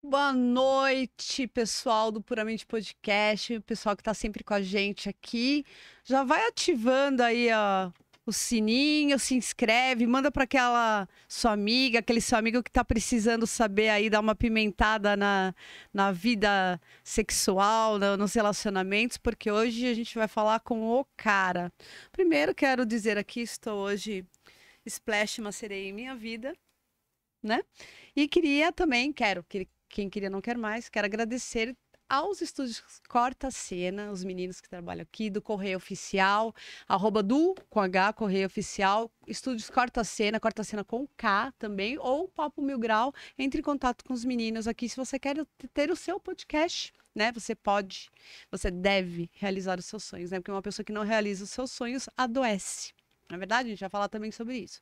Boa noite, pessoal do Puramente Podcast, o pessoal que está sempre com a gente aqui. Já vai ativando aí o sininho, se inscreve, manda para aquela sua amiga, aquele seu amigo que está precisando saber aí, dar uma pimentada na vida sexual, nos relacionamentos, porque hoje a gente vai falar com o cara. Primeiro, quero dizer aqui, estou hoje splash uma sereia em minha vida, né? E queria também, quem queria não quer mais, quero agradecer aos estúdios Corta Cena, os meninos que trabalham aqui, do Correio Oficial, com H, Correio Oficial, estúdios Corta Cena com K também, ou Papo Mil Grau, entre em contato com os meninos aqui, se você quer ter o seu podcast, né, você deve realizar os seus sonhos, né, porque uma pessoa que não realiza os seus sonhos adoece, não é verdade? A gente vai falar também sobre isso.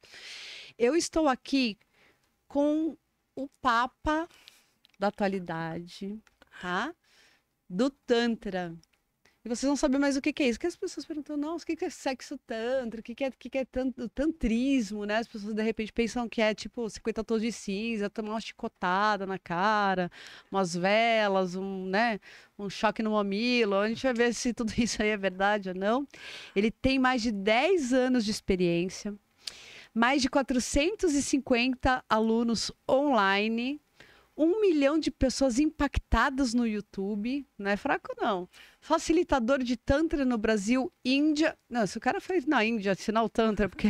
Eu estou aqui com o Papa da atualidade, tá? Do Tantra. E vocês vão saber mais o que é isso. Porque as pessoas perguntam, não, o que é sexo tantra? O que é tantrismo, né? As pessoas, de repente, pensam que é, tipo, 50 tons de cinza, tomar uma chicotada na cara, umas velas, um choque no mamilo. A gente vai ver se tudo isso aí é verdade ou não. Ele tem mais de 10 anos de experiência, mais de 450 alunos online, 1 milhão de pessoas impactadas no YouTube, não é fraco não. Facilitador de Tantra no Brasil, Índia. Não, se o cara foi na Índia assinar o Tantra, porque,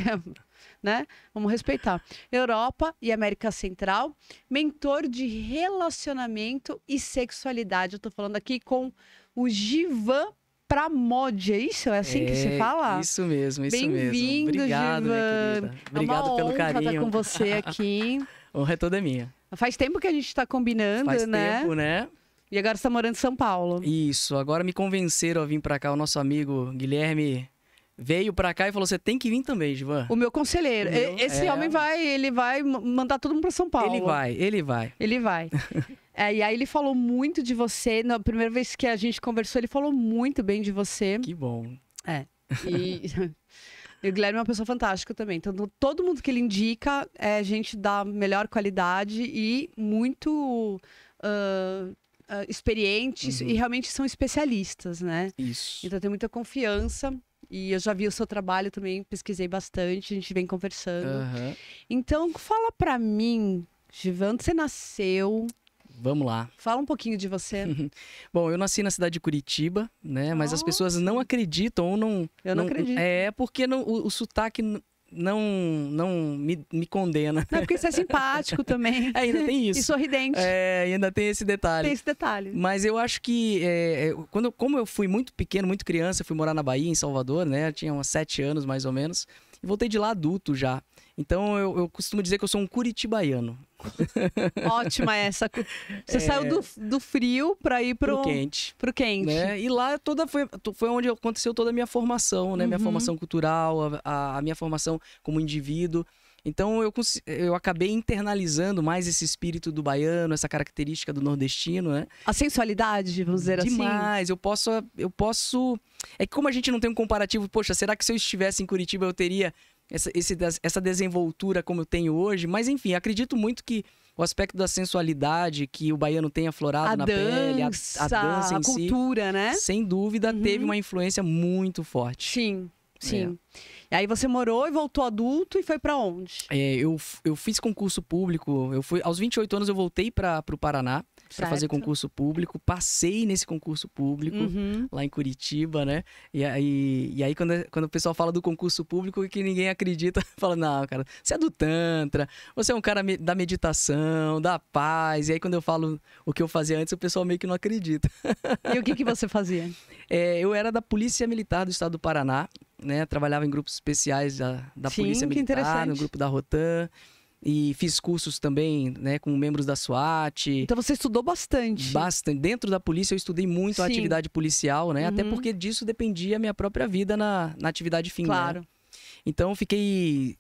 né? Vamos respeitar. Europa e América Central. Mentor de relacionamento e sexualidade. Eu tô falando aqui com o Givan Pramod, é isso? É assim que se fala? Isso mesmo, isso mesmo. Bem-vindo, Obrigado, Givan. minha querida. Obrigado pelo carinho. Estar com você aqui. Honra é toda minha. Faz tempo que a gente está combinando, Faz né? tempo, né? E agora você está morando em São Paulo. Isso, agora me convenceram a vir pra cá. O nosso amigo Guilherme veio pra cá e falou, você tem que vir também, Givan. O meu conselheiro. Esse homem ele vai mandar todo mundo para São Paulo. Ele vai. E aí ele falou muito de você. Na primeira vez que a gente conversou, ele falou muito bem de você. Que bom. E o Guilherme é uma pessoa fantástica também. Então, todo mundo que ele indica é gente da melhor qualidade e muito experientes e realmente são especialistas, né? Isso. Então, eu tenho muita confiança. E eu já vi o seu trabalho também, pesquisei bastante, a gente vem conversando. Então, fala pra mim, Givan, onde você nasceu? Vamos lá. Fala um pouquinho de você. Bom, eu nasci na cidade de Curitiba, né? Mas as pessoas não acreditam ou não... Eu não acredito. É porque o sotaque não me condena. Não, porque você é simpático também. Ainda tem isso. E sorridente. Ainda tem esse detalhe. Tem esse detalhe. Mas eu acho que, como eu fui muito pequeno, muito criança, fui morar na Bahia, em Salvador, né? Eu tinha uns 7 anos, mais ou menos. E voltei de lá adulto já. Então, eu costumo dizer que eu sou um curitibaiano. Ótima essa. Você saiu do frio para ir pro quente. Né? E lá foi onde aconteceu toda a minha formação, né? Minha formação cultural, a minha formação como indivíduo. Então, eu acabei internalizando mais esse espírito do baiano, essa característica do nordestino, né? A sensualidade, vamos dizer assim? Demais. Eu posso... É que como a gente não tem um comparativo, poxa, será que se eu estivesse em Curitiba eu teria essa desenvoltura como eu tenho hoje? Mas, enfim, acredito muito que o aspecto da sensualidade que o baiano tem aflorado na pele, a dança em si, cultura, né? Sem dúvida, teve uma influência muito forte. Sim. E aí você morou e voltou adulto e foi pra onde? Eu fiz concurso público. Aos 28 anos eu voltei para o Paraná para fazer concurso público. Passei nesse concurso público lá em Curitiba, né? E aí quando o pessoal fala do concurso público que ninguém acredita, fala, não, cara, você é do Tantra, você é um cara da meditação, da paz. E aí quando eu falo o que eu fazia antes, o pessoal meio que não acredita. E o que você fazia? Eu era da Polícia Militar do Estado do Paraná, né? Trabalhava em grupos especiais da Polícia Militar, no grupo da Rotan. E fiz cursos também, né, com membros da SWAT. Então você estudou bastante. Bastante. Dentro da polícia eu estudei muito a atividade policial, né? Até porque disso dependia a minha própria vida na atividade fim. Claro. Né? Então fiquei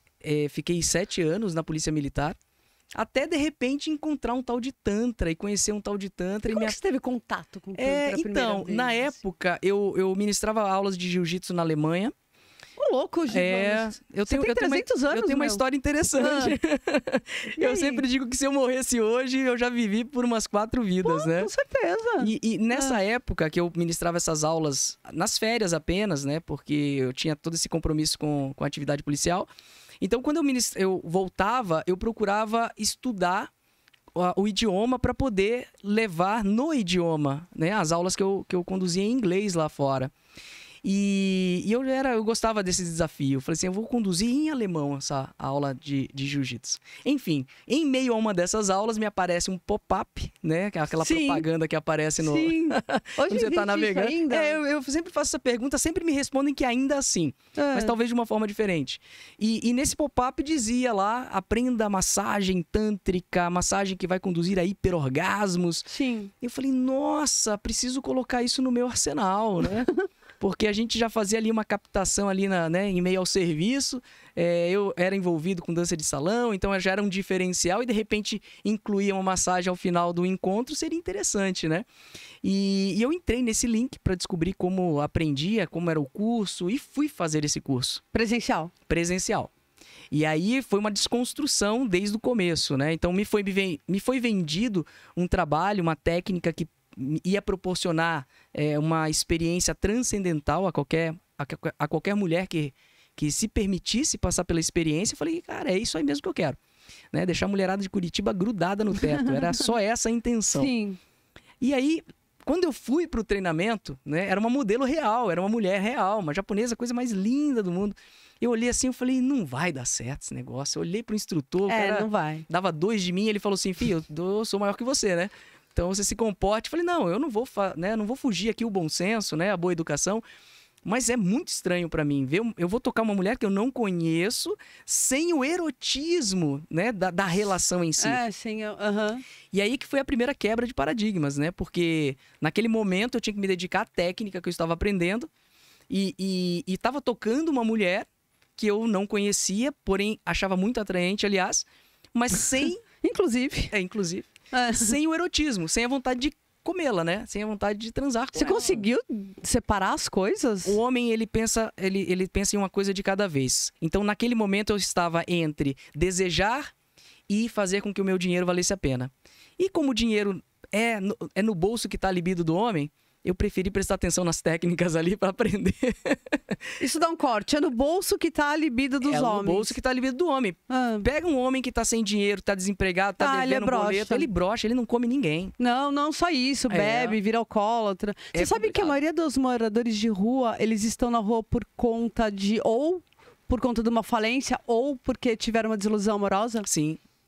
7 anos na Polícia Militar. Até, de repente, encontrar um tal de Tantra e conhecer um tal de Tantra. Como que você teve contato com o Tantra a primeira vez? Na época, eu ministrava aulas de jiu-jitsu na Alemanha. Ô, louco, Giva. Eu tenho 300 anos, eu tenho uma história interessante. Eu sempre digo que se eu morresse hoje, eu já vivi por umas 4 vidas, né? Com certeza. E nessa época que eu ministrava essas aulas, nas férias apenas, né? Porque eu tinha todo esse compromisso com a atividade policial. Então, quando eu voltava, eu procurava estudar o idioma para poder levar no idioma, né? As aulas que eu conduzia em inglês lá fora. E eu gostava desse desafio. Eu falei assim, eu vou conduzir em alemão essa aula de jiu-jitsu. Enfim, em meio a uma dessas aulas me aparece um pop-up, né? Aquela propaganda que aparece no... Sim. Hoje quando você está navegando. Ainda. Eu sempre faço essa pergunta, sempre me respondem que ainda assim. Mas talvez de uma forma diferente. E nesse pop-up dizia lá, aprenda massagem tântrica, massagem que vai conduzir a hiperorgasmos. Sim. Eu falei, nossa, preciso colocar isso no meu arsenal, né? Porque a gente já fazia ali uma captação ali né, em meio ao serviço, eu era envolvido com dança de salão, então já era um diferencial e de repente incluir uma massagem ao final do encontro seria interessante, né? E eu entrei nesse link para descobrir como aprendia, como era o curso e fui fazer esse curso. Presencial. Presencial. E aí foi uma desconstrução desde o começo, né? Então me foi vendido um trabalho, uma técnica que ia proporcionar uma experiência transcendental a qualquer mulher que se permitisse passar pela experiência. Eu falei, cara, é isso aí mesmo que eu quero, né? Deixar a mulherada de Curitiba grudada no teto. Era só essa a intenção. Sim. E aí, quando eu fui para o treinamento, né, era uma modelo real, era uma mulher real, uma japonesa, a coisa mais linda do mundo. Eu olhei assim, eu falei, não vai dar certo esse negócio. Eu olhei pro instrutor, o cara não vai. dava 2 de mim, ele falou assim, filho, eu sou maior que você, né? Então você se comporte. Eu falei, não, eu não vou fugir aqui o bom senso, né, a boa educação. Mas é muito estranho para mim ver. Eu vou tocar uma mulher que eu não conheço sem o erotismo, né, da relação em si. E aí que foi a primeira quebra de paradigmas, né? Porque naquele momento eu tinha que me dedicar à técnica que eu estava aprendendo e estava tocando uma mulher que eu não conhecia, porém achava muito atraente, aliás, mas sem... Inclusive. Sem o erotismo, sem a vontade de comê-la, né? Sem a vontade de transar com ela. Você conseguiu separar as coisas? O homem, ele pensa em uma coisa de cada vez. Então, naquele momento, eu estava entre desejar e fazer com que o meu dinheiro valesse a pena. E como o dinheiro é no bolso que está a libido do homem, eu preferi prestar atenção nas técnicas ali para aprender. Isso dá um corte. É no bolso que tá a libido dos homens. É no bolso que tá a libido do homem. Pega um homem que tá sem dinheiro, tá desempregado, tá devendo boleto. Ele brocha, ele não come ninguém. Não só isso. Bebe, vira alcoólatra. Você sabe que a maioria dos moradores de rua, eles estão na rua por conta de... Ou por conta de uma falência, ou porque tiveram uma desilusão amorosa?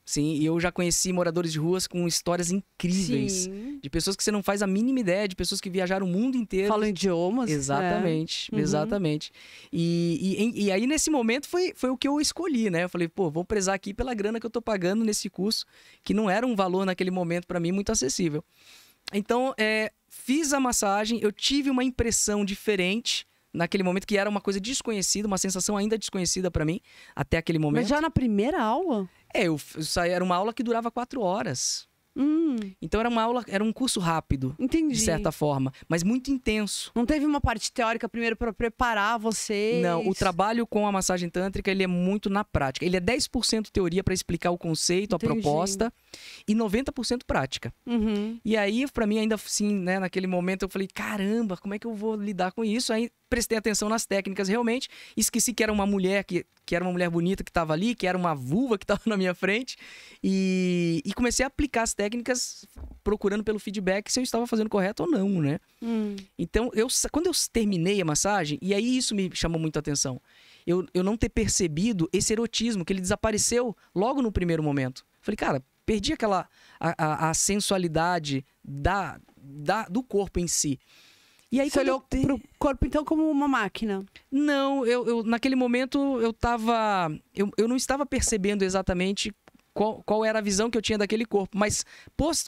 Sim, e eu já conheci moradores de ruas com histórias incríveis. Sim. De pessoas que você não faz a mínima ideia, de pessoas que viajaram o mundo inteiro. Falam idiomas. Exatamente, exatamente. E aí, nesse momento, foi o que eu escolhi, né? Eu falei, vou prezar aqui pela grana que eu tô pagando nesse curso, que não era um valor naquele momento para mim muito acessível. Então, fiz a massagem, eu tive uma impressão diferente naquele momento, que era uma coisa desconhecida, uma sensação ainda desconhecida para mim, até aquele momento. Mas já na primeira aula? Era uma aula que durava 4 horas. Então era um curso rápido, entendi, de certa forma, mas muito intenso. Não teve uma parte teórica primeiro para preparar vocês? Não, o trabalho com a massagem tântrica, ele é muito na prática. Ele é 10% teoria para explicar o conceito, a proposta, e 90% prática. E aí, para mim, ainda assim, né, naquele momento, eu falei, caramba, como é que eu vou lidar com isso? Aí prestei atenção nas técnicas realmente, esqueci que era uma mulher, que era uma mulher bonita que estava ali, que era uma vulva que estava na minha frente, e comecei a aplicar as técnicas procurando pelo feedback se eu estava fazendo correto ou não, né? Então, quando eu terminei a massagem, e aí isso me chamou muito a atenção, eu não ter percebido esse erotismo, que ele desapareceu logo no primeiro momento. Falei, cara, perdi a sensualidade do corpo em si. E aí, você olhou pro corpo, então, como uma máquina? Não, naquele momento eu não estava percebendo exatamente qual era a visão que eu tinha daquele corpo. Mas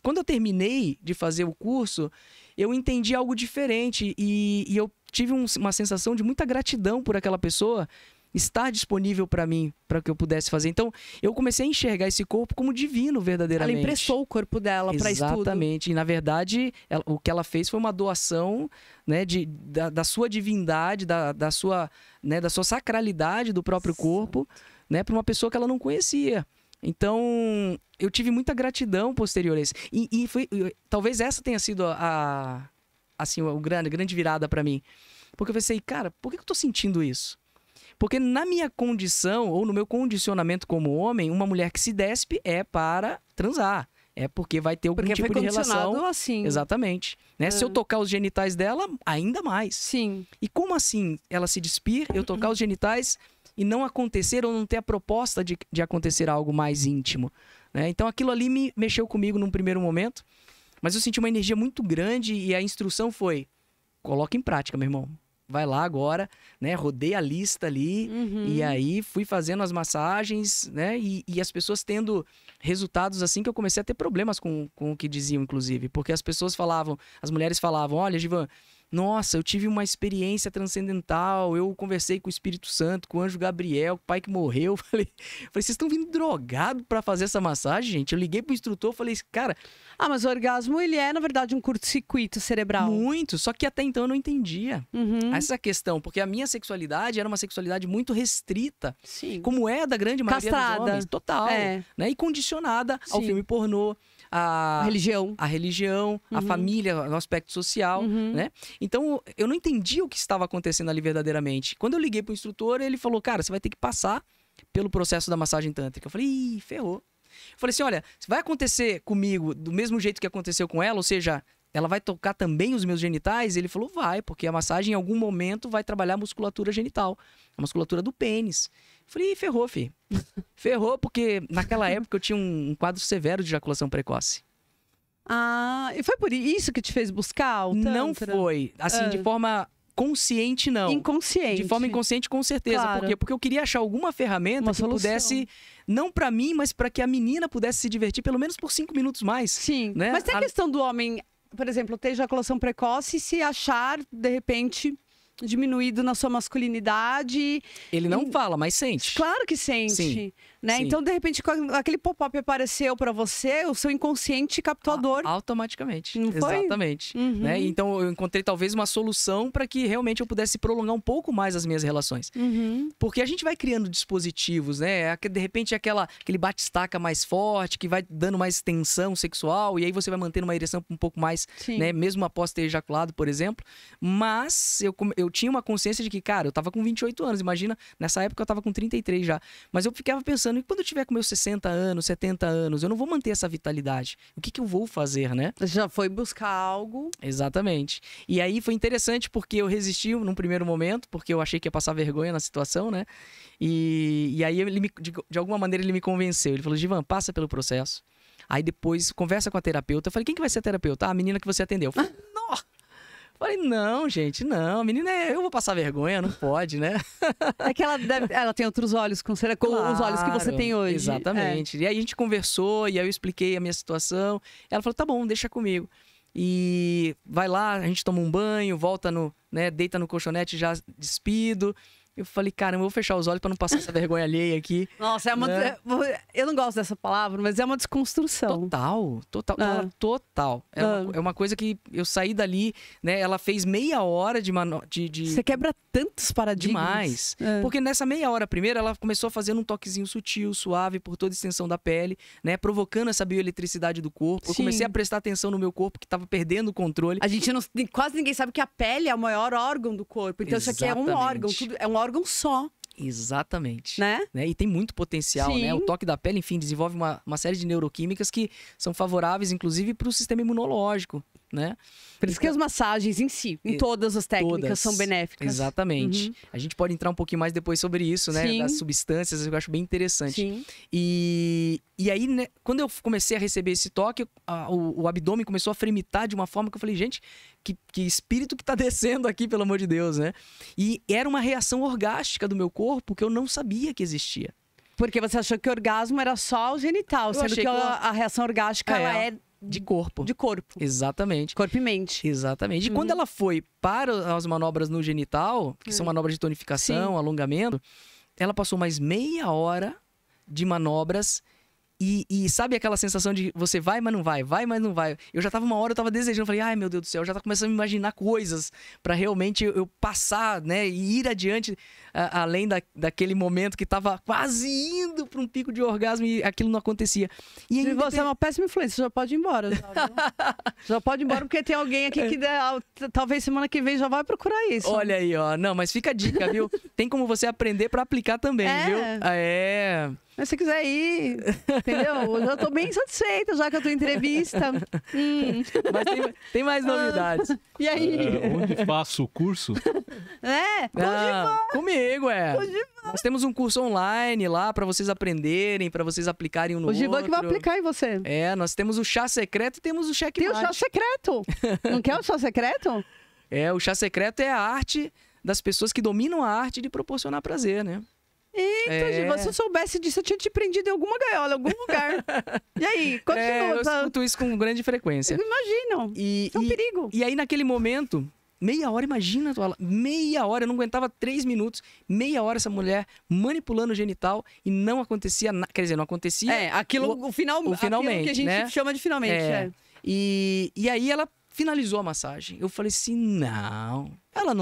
quando eu terminei de fazer o curso, eu entendi algo diferente e eu tive uma sensação de muita gratidão por aquela pessoa estar disponível para mim, para que eu pudesse fazer. Então, eu comecei a enxergar esse corpo como divino, verdadeiramente. Ela emprestou o corpo dela para estudo. Exatamente. E, na verdade, o que ela fez foi uma doação, né, da sua divindade, da sua sacralidade do próprio corpo, né, para uma pessoa que ela não conhecia. Então, eu tive muita gratidão posterior a isso. E talvez essa tenha sido a grande virada para mim. Porque eu pensei, cara, por que eu tô sentindo isso? Porque na minha condição, ou no meu condicionamento como homem, uma mulher que se despe é para transar. É porque vai ter algum tipo de relação. Assim. Exatamente. Né? Se eu tocar os genitais dela, ainda mais. Sim. E como assim ela se despir, eu tocar os genitais e não acontecer ou não ter a proposta de acontecer algo mais íntimo? Né? Então aquilo ali me mexeu comigo num primeiro momento, mas eu senti uma energia muito grande e a instrução foi: coloca em prática, meu irmão. Vai lá agora, né? Rodei a lista ali e aí fui fazendo as massagens, né? E as pessoas tendo resultados assim que eu comecei a ter problemas com o que diziam, inclusive. Porque as pessoas falavam, as mulheres falavam: olha, Givan, nossa, eu tive uma experiência transcendental, eu conversei com o Espírito Santo, com o anjo Gabriel, com o pai que morreu. Falei, vocês estão vindo drogados pra fazer essa massagem, gente? Eu liguei pro instrutor, falei, cara... mas o orgasmo, ele é, na verdade, um curto-circuito cerebral. Muito, só que até então eu não entendia essa questão, porque a minha sexualidade era uma sexualidade muito restrita, Sim. Como é da grande maioria dos homens, total, né? E condicionada ao filme pornô, a religião, a família, o aspecto social, né? Então, eu não entendi o que estava acontecendo ali verdadeiramente. Quando eu liguei pro instrutor, ele falou, cara, você vai ter que passar pelo processo da massagem tântrica. Eu falei, ih, ferrou. Eu falei assim, olha, vai acontecer comigo do mesmo jeito que aconteceu com ela, ou seja, ela vai tocar também os meus genitais? Ele falou, vai, porque a massagem em algum momento vai trabalhar a musculatura genital, a musculatura do pênis. Eu falei, ferrou, filho. Ferrou, porque naquela época eu tinha um quadro severo de ejaculação precoce. E foi por isso que te fez buscar o Tantra? Não foi. Assim, de forma consciente, não. Inconsciente. De forma inconsciente, com certeza. Claro. Por quê? Porque eu queria achar alguma ferramenta que pudesse, não pra mim, mas pra que a menina pudesse se divertir pelo menos por 5 minutos mais. Sim. Né? Mas tem a questão do homem, por exemplo, ter ejaculação precoce e se achar, de repente, diminuído na sua masculinidade. Ele não fala, mas sente. Claro que sente. Sim. Né? Sim. Então, de repente, quando aquele pop-up apareceu pra você, o seu inconsciente captou a dor. Automaticamente. Não foi? Exatamente. Né? Então, eu encontrei talvez uma solução para que realmente eu pudesse prolongar um pouco mais as minhas relações. Porque a gente vai criando dispositivos, né? De repente, aquele bate-estaca mais forte, que vai dando mais tensão sexual, e aí você vai mantendo uma ereção um pouco mais, né? Mesmo após ter ejaculado, por exemplo. Mas eu tinha uma consciência de que, cara, eu tava com 28 anos, imagina, nessa época eu tava com 33 já. Mas eu ficava pensando, e quando eu tiver com meus 60 anos, 70 anos, eu não vou manter essa vitalidade. O que eu vou fazer, né? Já foi buscar algo. Exatamente. E aí foi interessante porque eu resisti num primeiro momento, porque eu achei que ia passar vergonha na situação, né? E aí ele de alguma maneira ele me convenceu. Ele falou, Givan, passa pelo processo. Aí depois conversa com a terapeuta. Eu falei, quem que vai ser a terapeuta? A menina que você atendeu. Eu falei, nossa! Falei, não, gente, não. A menina, eu vou passar vergonha, não pode, né? É que ela tem outros olhos, com os olhos que você tem hoje. Exatamente. E aí a gente conversou, e aí eu expliquei a minha situação. Ela falou, tá bom, deixa comigo. E vai lá, a gente toma um banho, volta deita no colchonete já despido. Eu falei, caramba, eu vou fechar os olhos pra não passar essa vergonha alheia aqui. Nossa, eu não gosto dessa palavra, mas é uma desconstrução. Total. É uma coisa que eu saí dali, né? Ela fez meia hora de... Você quebra tantos paradigmas. Demais. Porque nessa meia hora primeiro, ela começou fazendo um toquezinho sutil, suave, por toda a extensão da pele, né? Provocando essa bioeletricidade do corpo. Eu comecei a prestar atenção no meu corpo, que tava perdendo o controle. Quase ninguém sabe que a pele é o maior órgão do corpo. Então isso aqui é um órgão, é um órgão só. Exatamente. Né? E tem muito potencial, né? O toque da pele, enfim, desenvolve uma série de neuroquímicas que são favoráveis, inclusive, para o sistema imunológico, né? Por isso que as massagens em si, em todas as técnicas, são benéficas. Exatamente. A gente pode entrar um pouquinho mais depois sobre isso, né? Das substâncias, eu acho bem interessante. Sim. E aí, né, quando eu comecei a receber esse toque, o abdômen começou a fremitar de uma forma que eu falei, gente, que espírito que tá descendo aqui, pelo amor de Deus, né? E era uma reação orgástica do meu corpo que eu não sabia que existia. Porque você achou que o orgasmo era só o genital, sendo que a reação orgástica ela é de corpo. De corpo. Exatamente. Corpo e mente. Exatamente. E quando ela foi para as manobras no genital, que são manobras de tonificação, alongamento, ela passou mais meia hora de manobras. E sabe aquela sensação de você vai, mas não vai, vai, mas não vai. Eu já tava uma hora, eu tava desejando, falei, ai meu Deus do céu, eu já tava começando a me imaginar coisas pra realmente eu passar, né, e ir adiante, além daquele momento que tava quase indo pra um pico de orgasmo e aquilo não acontecia. E aí, você é uma péssima influência, você já pode ir embora. Já pode ir embora porque tem alguém aqui que talvez semana que vem já vai procurar isso. Olha aí, ó. Não, mas fica a dica, viu? Tem como você aprender pra aplicar também, viu? Mas se você quiser ir, entendeu? Eu já tô bem satisfeita já com a tua entrevista. Mas tem mais novidades. E aí? Onde faço o curso? Comigo, Nós temos um curso online lá pra vocês aprenderem, pra vocês aplicarem um no outro. O Givan que vai aplicar em você. Nós temos o chá secreto e temos o checkmate. Tem o chá secreto. Não quer o chá secreto? O chá secreto é a arte das pessoas que dominam a arte de proporcionar prazer, né? Eita, se eu soubesse disso, eu tinha te prendido em alguma gaiola, em algum lugar. E aí, continua. Eu escuto isso com grande frequência. Imagino. É um perigo. E aí, naquele momento, meia hora, imagina, meia hora, eu não aguentava 3 minutos, meia hora essa mulher manipulando o genital e não acontecia nada. Quer dizer, não acontecia... O finalmente, aquilo que a gente chama de finalmente. E aí ela finalizou a massagem. Eu falei assim, não, ela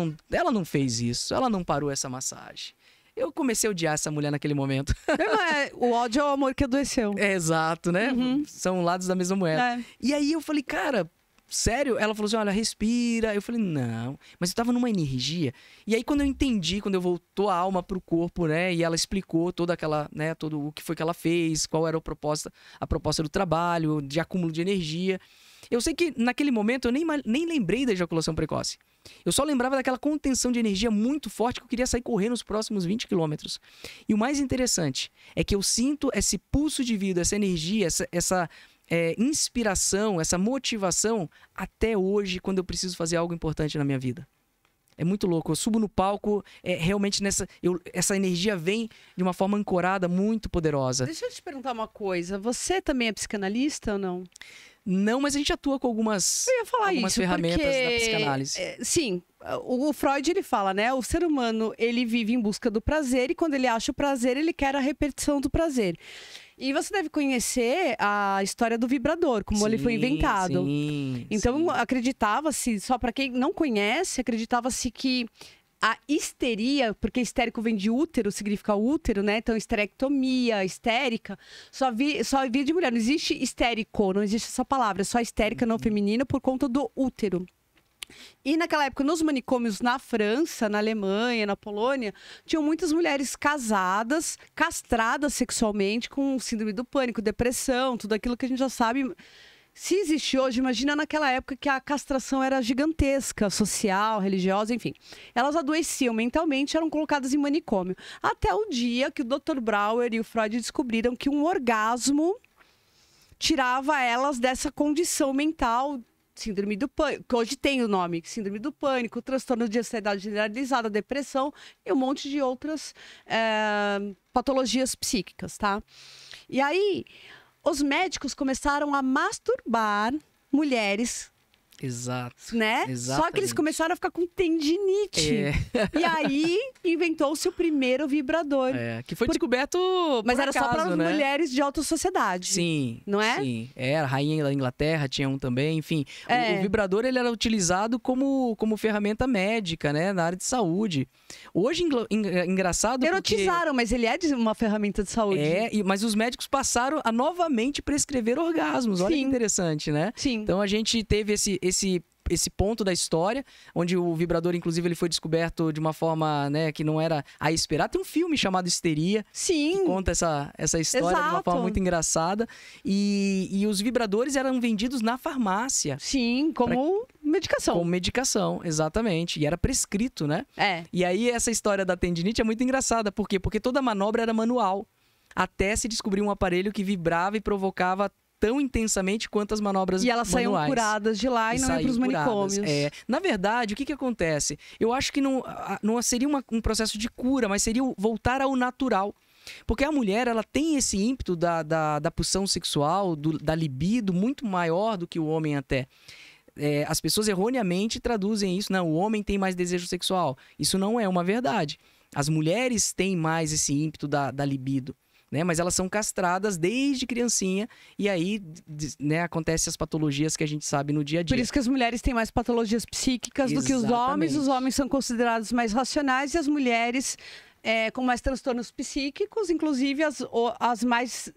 não fez isso, ela não parou essa massagem. Eu comecei a odiar essa mulher naquele momento. O ódio é o amor que adoeceu. Exato, né? Uhum. São lados da mesma moeda. E aí eu falei, cara, sério? Ela falou assim, olha, respira. Eu falei, não. Mas eu tava numa energia. E aí quando eu entendi, quando eu voltou a alma pro corpo, né? E ela explicou toda aquela, né? Todo o que foi que ela fez, qual era a proposta do trabalho, de acúmulo de energia. Eu sei que naquele momento eu nem lembrei da ejaculação precoce. Eu só lembrava daquela contenção de energia muito forte que eu queria sair correndo os próximos 20 quilômetros. E o mais interessante é que eu sinto esse pulso de vida, essa energia, essa inspiração, essa motivação até hoje quando eu preciso fazer algo importante na minha vida. É muito louco. Eu subo no palco, realmente essa energia vem de uma forma ancorada, muito poderosa. Deixa eu te perguntar uma coisa. Você também é psicanalista ou não? Não, mas a gente atua com algumas ferramentas da psicanálise. Sim, o Freud ele fala, né? O ser humano ele vive em busca do prazer e quando ele acha o prazer, ele quer a repetição do prazer. E você deve conhecer a história do vibrador, como ele foi inventado. Então, acreditava-se, só para quem não conhece, acreditava-se que a histeria, porque histérico vem de útero, significa útero, né? Então, histerectomia, histérica, só via de mulher. Não existe histérico, não existe essa palavra, é só histérica, não feminina, por conta do útero. E naquela época, nos manicômios na França, na Alemanha, na Polônia, tinham muitas mulheres casadas, castradas sexualmente, com síndrome do pânico, depressão, tudo aquilo que a gente já sabe. Se existe hoje, imagina naquela época que a castração era gigantesca, social, religiosa, enfim. Elas adoeciam mentalmente, eram colocadas em manicômio. Até o dia que o Dr. Brauer e o Freud descobriram que um orgasmo tirava elas dessa condição mental, síndrome do pânico, que hoje tem o nome, síndrome do pânico, transtorno de ansiedade generalizada, depressão e um monte de outras patologias psíquicas, tá? E aí, os médicos começaram a masturbar mulheres. Exato. Né? Só que eles começaram a ficar com tendinite. E aí, inventou-se o primeiro vibrador. Que foi descoberto Mas por era acaso, só para as mulheres de alta sociedade. Sim. Não é? Sim. Era, a rainha da Inglaterra tinha um também, enfim. O vibrador, ele era utilizado como ferramenta médica, né? Na área de saúde. Hoje, engraçado erotizaram, mas ele é uma ferramenta de saúde. Mas os médicos passaram a novamente prescrever orgasmos. Olha que interessante, né? Sim. Então, a gente teve esse ponto da história, onde o vibrador, inclusive, ele foi descoberto de uma forma, né, que não era a esperar. Tem um filme chamado Histeria, que conta essa história de uma forma muito engraçada. E os vibradores eram vendidos na farmácia. Sim, como medicação. Como medicação, exatamente. E era prescrito, né? E aí, essa história da tendinite é muito engraçada. Por quê? Porque toda manobra era manual. Até se descobrir um aparelho que vibrava e provocava tão intensamente quanto as manobras manuais. E elas saíam curadas de lá e não iam para os manicômios. Na verdade, o que acontece? Eu acho que não seria um processo de cura, mas seria voltar ao natural. Porque a mulher, ela tem esse ímpeto da pulsão sexual, da libido, muito maior do que o homem até. As pessoas erroneamente traduzem isso, não, o homem tem mais desejo sexual. Isso não é uma verdade. As mulheres têm mais esse ímpeto da libido, né? Mas elas são castradas desde criancinha e aí, né, acontecem as patologias que a gente sabe no dia a dia. Por isso que as mulheres têm mais patologias psíquicas do que os homens. Os homens são considerados mais racionais e as mulheres com mais transtornos psíquicos, inclusive as mais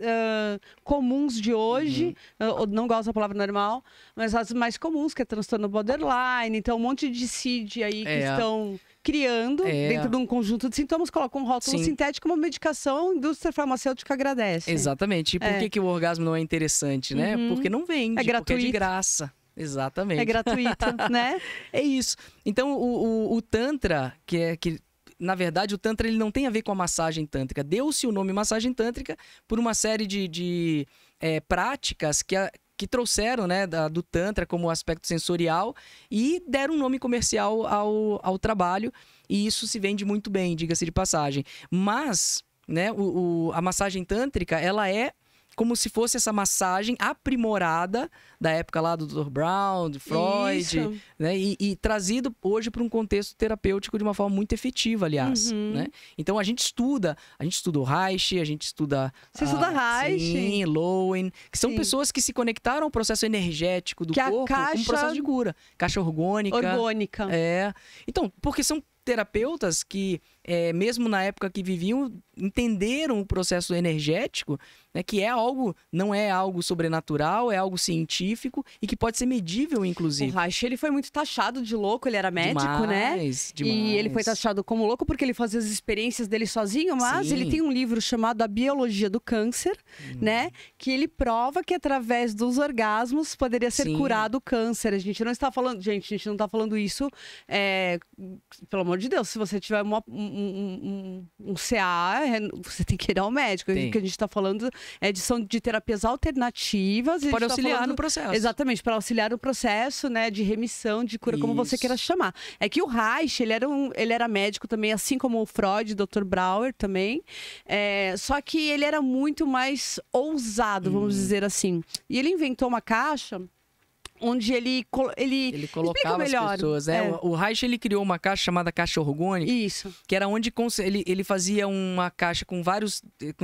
comuns de hoje. Eu não gosto da palavra normal, mas as mais comuns, que é transtorno borderline. Então, um monte de CID aí que estão criando dentro de um conjunto de sintomas, colocam um rótulo sintético, uma medicação, a indústria farmacêutica agradece. Exatamente. E por que o orgasmo não é interessante, né? Porque não vende, porque é de graça. Exatamente. É gratuito, né? É isso. Então, o Tantra, que na verdade, o Tantra ele não tem a ver com a massagem tântrica. Deu-se o nome massagem tântrica por uma série de práticas que trouxeram, né, do Tantra como aspecto sensorial e deram um nome comercial ao trabalho. E isso se vende muito bem, diga-se de passagem. Mas, né, a massagem tântrica, ela é como se fosse essa massagem aprimorada da época lá do Dr. Brown, do Freud, né? E trazido hoje para um contexto terapêutico de uma forma muito efetiva, aliás. Né? Então a gente estuda o Reich, a gente estuda... Você estuda Reich? Sim, Lowen, que são pessoas que se conectaram ao processo energético do corpo como um processo de cura. Caixa orgânica. Então, porque são terapeutas que, mesmo na época que viviam, entenderam o processo energético, né, que não é algo sobrenatural, é algo científico e que pode ser medível, inclusive. O Reich, ele foi muito taxado de louco, ele era médico, né? Demais. E ele foi taxado como louco porque ele fazia as experiências dele sozinho, mas ele tem um livro chamado A Biologia do Câncer, né? Que ele prova que através dos orgasmos poderia ser curado o câncer. A gente não está falando isso, pelo amor de Deus, se você tiver um CA, você tem que ir ao médico. O que a gente está falando são de terapias alternativas. Pode auxiliar no processo. Exatamente, para auxiliar no processo, né, de remissão, de cura, como você queira chamar. É que o Reich, ele era médico também, assim como o Freud, Dr. Brauer também. Só que ele era muito mais ousado, vamos dizer assim. E ele inventou uma caixa onde ele colocava as pessoas. O Reich, ele criou uma caixa chamada caixa orgânica. Isso. Que era onde ele fazia uma caixa com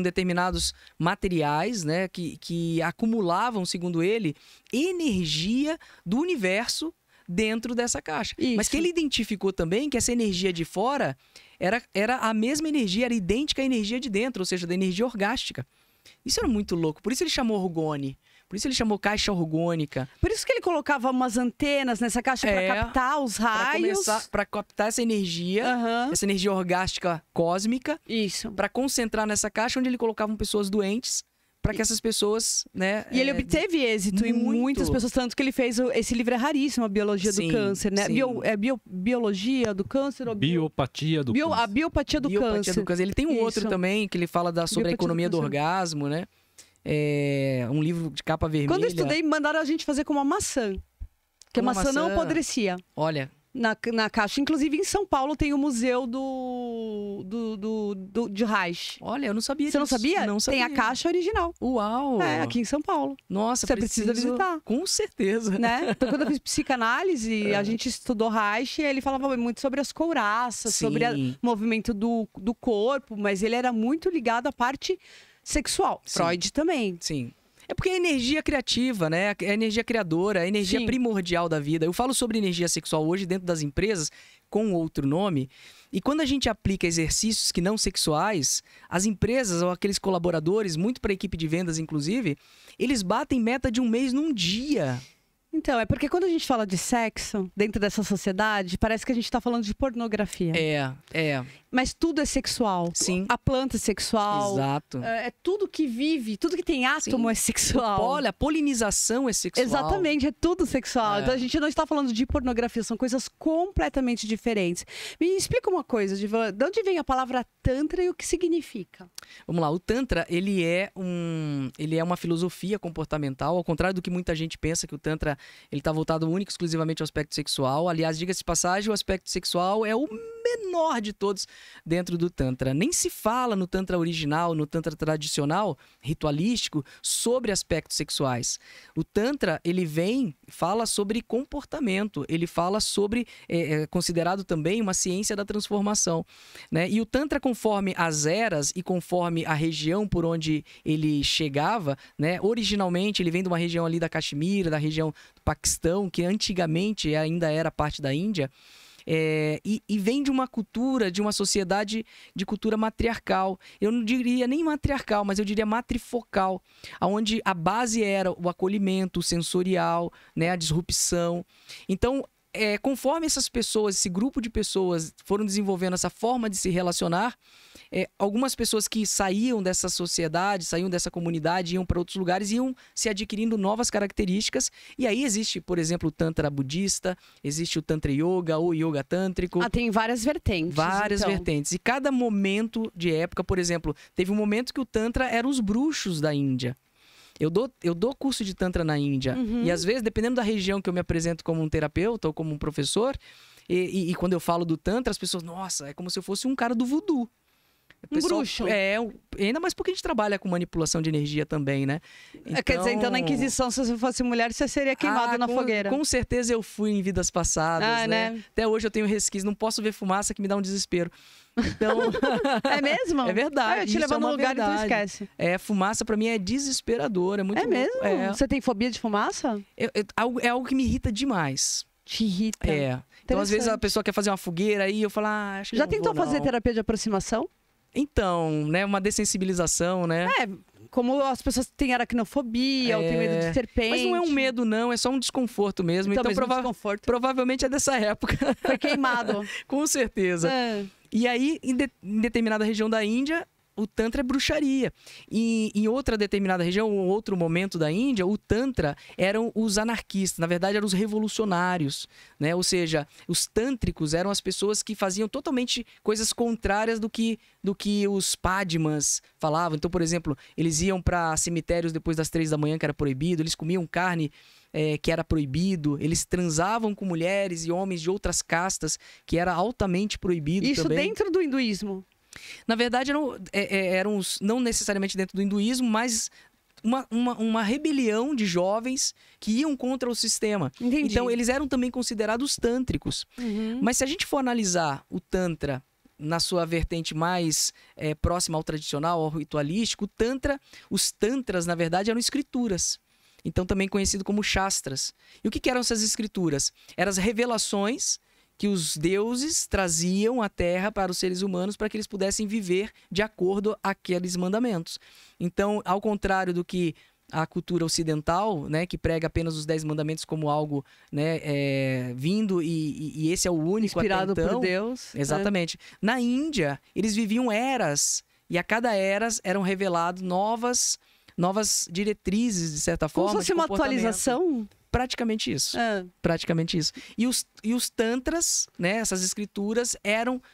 determinados materiais, né? Que acumulavam, segundo ele, energia do universo dentro dessa caixa. Isso. Mas que ele identificou também que essa energia de fora era a mesma energia, era idêntica à energia de dentro, ou seja, da energia orgástica. Isso era muito louco. Por isso ele chamou orgone. Por isso ele chamou caixa orgânica. Por isso que ele colocava umas antenas nessa caixa para captar os raios. Para captar essa energia orgástica cósmica. Isso. Para concentrar nessa caixa onde ele colocavam pessoas doentes. Para que essas pessoas, né? E ele obteve êxito em muitas pessoas, tanto que ele fez esse livro raríssimo, A Biologia do Câncer, né? Biologia do Câncer ou Biopatia do Câncer. A biopatia do câncer. Ele tem um outro também que ele fala sobre a economia do orgasmo, né? Um livro de capa vermelha. Quando eu estudei, mandaram a gente fazer com uma maçã. Que a maçã não apodrecia. Olha. Na caixa. Inclusive, em São Paulo tem o museu de Reich. Olha, eu não sabia disso. Você não sabia? Não sabia. Tem a caixa original. Uau! Aqui em São Paulo. Nossa, você precisa visitar. Com certeza. Né? Então, quando eu fiz psicanálise, a gente estudou Reich, ele falava muito sobre as couraças, sobre o movimento do corpo, mas ele era muito ligado à parte sexual. Freud também. Sim. É porque é energia criativa, né? É energia criadora, é energia primordial da vida. Eu falo sobre energia sexual hoje dentro das empresas com outro nome. E quando a gente aplica exercícios que não sexuais, as empresas ou aqueles colaboradores, muito para a equipe de vendas inclusive, eles batem meta de um mês num dia. Então, é porque quando a gente fala de sexo dentro dessa sociedade, parece que a gente tá falando de pornografia. Mas tudo é sexual. Sim. A planta é sexual. Exato. É tudo que vive, tudo que tem átomo é sexual. Olha, a polinização é sexual. Exatamente, é tudo sexual. Então a gente não está falando de pornografia, são coisas completamente diferentes. Me explica uma coisa, de onde vem a palavra Tantra e o que significa? Vamos lá, o Tantra, ele é uma filosofia comportamental, ao contrário do que muita gente pensa, que o Tantra ele está voltado único e exclusivamente ao aspecto sexual. Aliás, diga-se de passagem, o aspecto sexual é o menor de todos dentro do Tantra. Nem se fala no Tantra original, no Tantra tradicional, ritualístico, sobre aspectos sexuais. O Tantra, ele fala sobre comportamento, ele fala sobre, é considerado também uma ciência da transformação, né? E o Tantra, conforme as eras e conforme a região por onde ele chegava, né? Originalmente, ele vem de uma região ali da Caxemira, da região do Paquistão, que antigamente ainda era parte da Índia, e vem de uma cultura, de uma sociedade de cultura matriarcal. Eu não diria nem matriarcal, mas eu diria matrifocal, onde a base era o acolhimento, o sensorial, né, a disrupção. Então, conforme essas pessoas, esse grupo de pessoas foram desenvolvendo essa forma de se relacionar, algumas pessoas que saíam dessa sociedade, saíam dessa comunidade, iam para outros lugares, iam se adquirindo novas características. E aí existe, por exemplo, o Tantra budista, existe o Tantra Yoga ou Yoga Tântrico. Tem várias vertentes. Várias vertentes. E cada momento de época, por exemplo, teve um momento que o Tantra eram os bruxos da Índia. Eu dou curso de Tantra na Índia. E às vezes, dependendo da região que eu me apresento como um terapeuta ou como um professor, e quando eu falo do Tantra, as pessoas, nossa, é como se eu fosse um cara do voodoo. Bruxo. Ainda mais porque a gente trabalha com manipulação de energia também, né? Quer dizer, então na Inquisição, se você fosse mulher, você seria queimado na fogueira. Com certeza eu fui em vidas passadas, né? Até hoje eu tenho resquício, não posso ver fumaça que me dá um desespero. Então... É mesmo? É verdade. Eu te levo num lugar e tu esquece. Fumaça pra mim é desesperador, é muito louco. Mesmo? Você tem fobia de fumaça? É algo que me irrita demais. Te irrita? Então, às vezes, a pessoa quer fazer uma fogueira aí, eu falo, acho que já tentou fazer terapia de aproximação? Então, né, uma dessensibilização, né? Como as pessoas têm aracnofobia ou têm medo de serpente. Mas não é um medo, não, é só um desconforto mesmo. Então provavelmente é dessa época. Foi queimado. Com certeza. E aí, em determinada região da Índia, o Tantra é bruxaria. E em outra determinada região, ou outro momento da Índia, o Tantra eram os anarquistas, na verdade eram os revolucionários, né? Ou seja, os tântricos eram as pessoas que faziam totalmente coisas contrárias do que os Padmas falavam. Então, por exemplo, eles iam para cemitérios depois das 3 da manhã, que era proibido, eles comiam carne que era proibido, eles transavam com mulheres e homens de outras castas, que era altamente proibido Isso também. Dentro do hinduísmo? Na verdade, eram não necessariamente dentro do hinduísmo, mas uma rebelião de jovens que iam contra o sistema. Entendi. Então, eles eram também considerados tântricos. Mas se a gente for analisar o Tantra na sua vertente mais próxima ao tradicional, ao ritualístico, os tantras, na verdade, eram escrituras. Então, também conhecido como shastras. E o que eram essas escrituras? Eram as revelações que os deuses traziam à Terra para os seres humanos para que eles pudessem viver de acordo àqueles mandamentos. Então, ao contrário do que a cultura ocidental, né, que prega apenas os 10 mandamentos como algo, né, vindo e esse é o único inspirado até então. Por Deus. Exatamente. Na Índia, eles viviam eras e a cada era eram reveladas novas diretrizes, de certa forma. Como se fosse uma atualização? Praticamente isso. Praticamente isso. E os tantras, né, essas escrituras,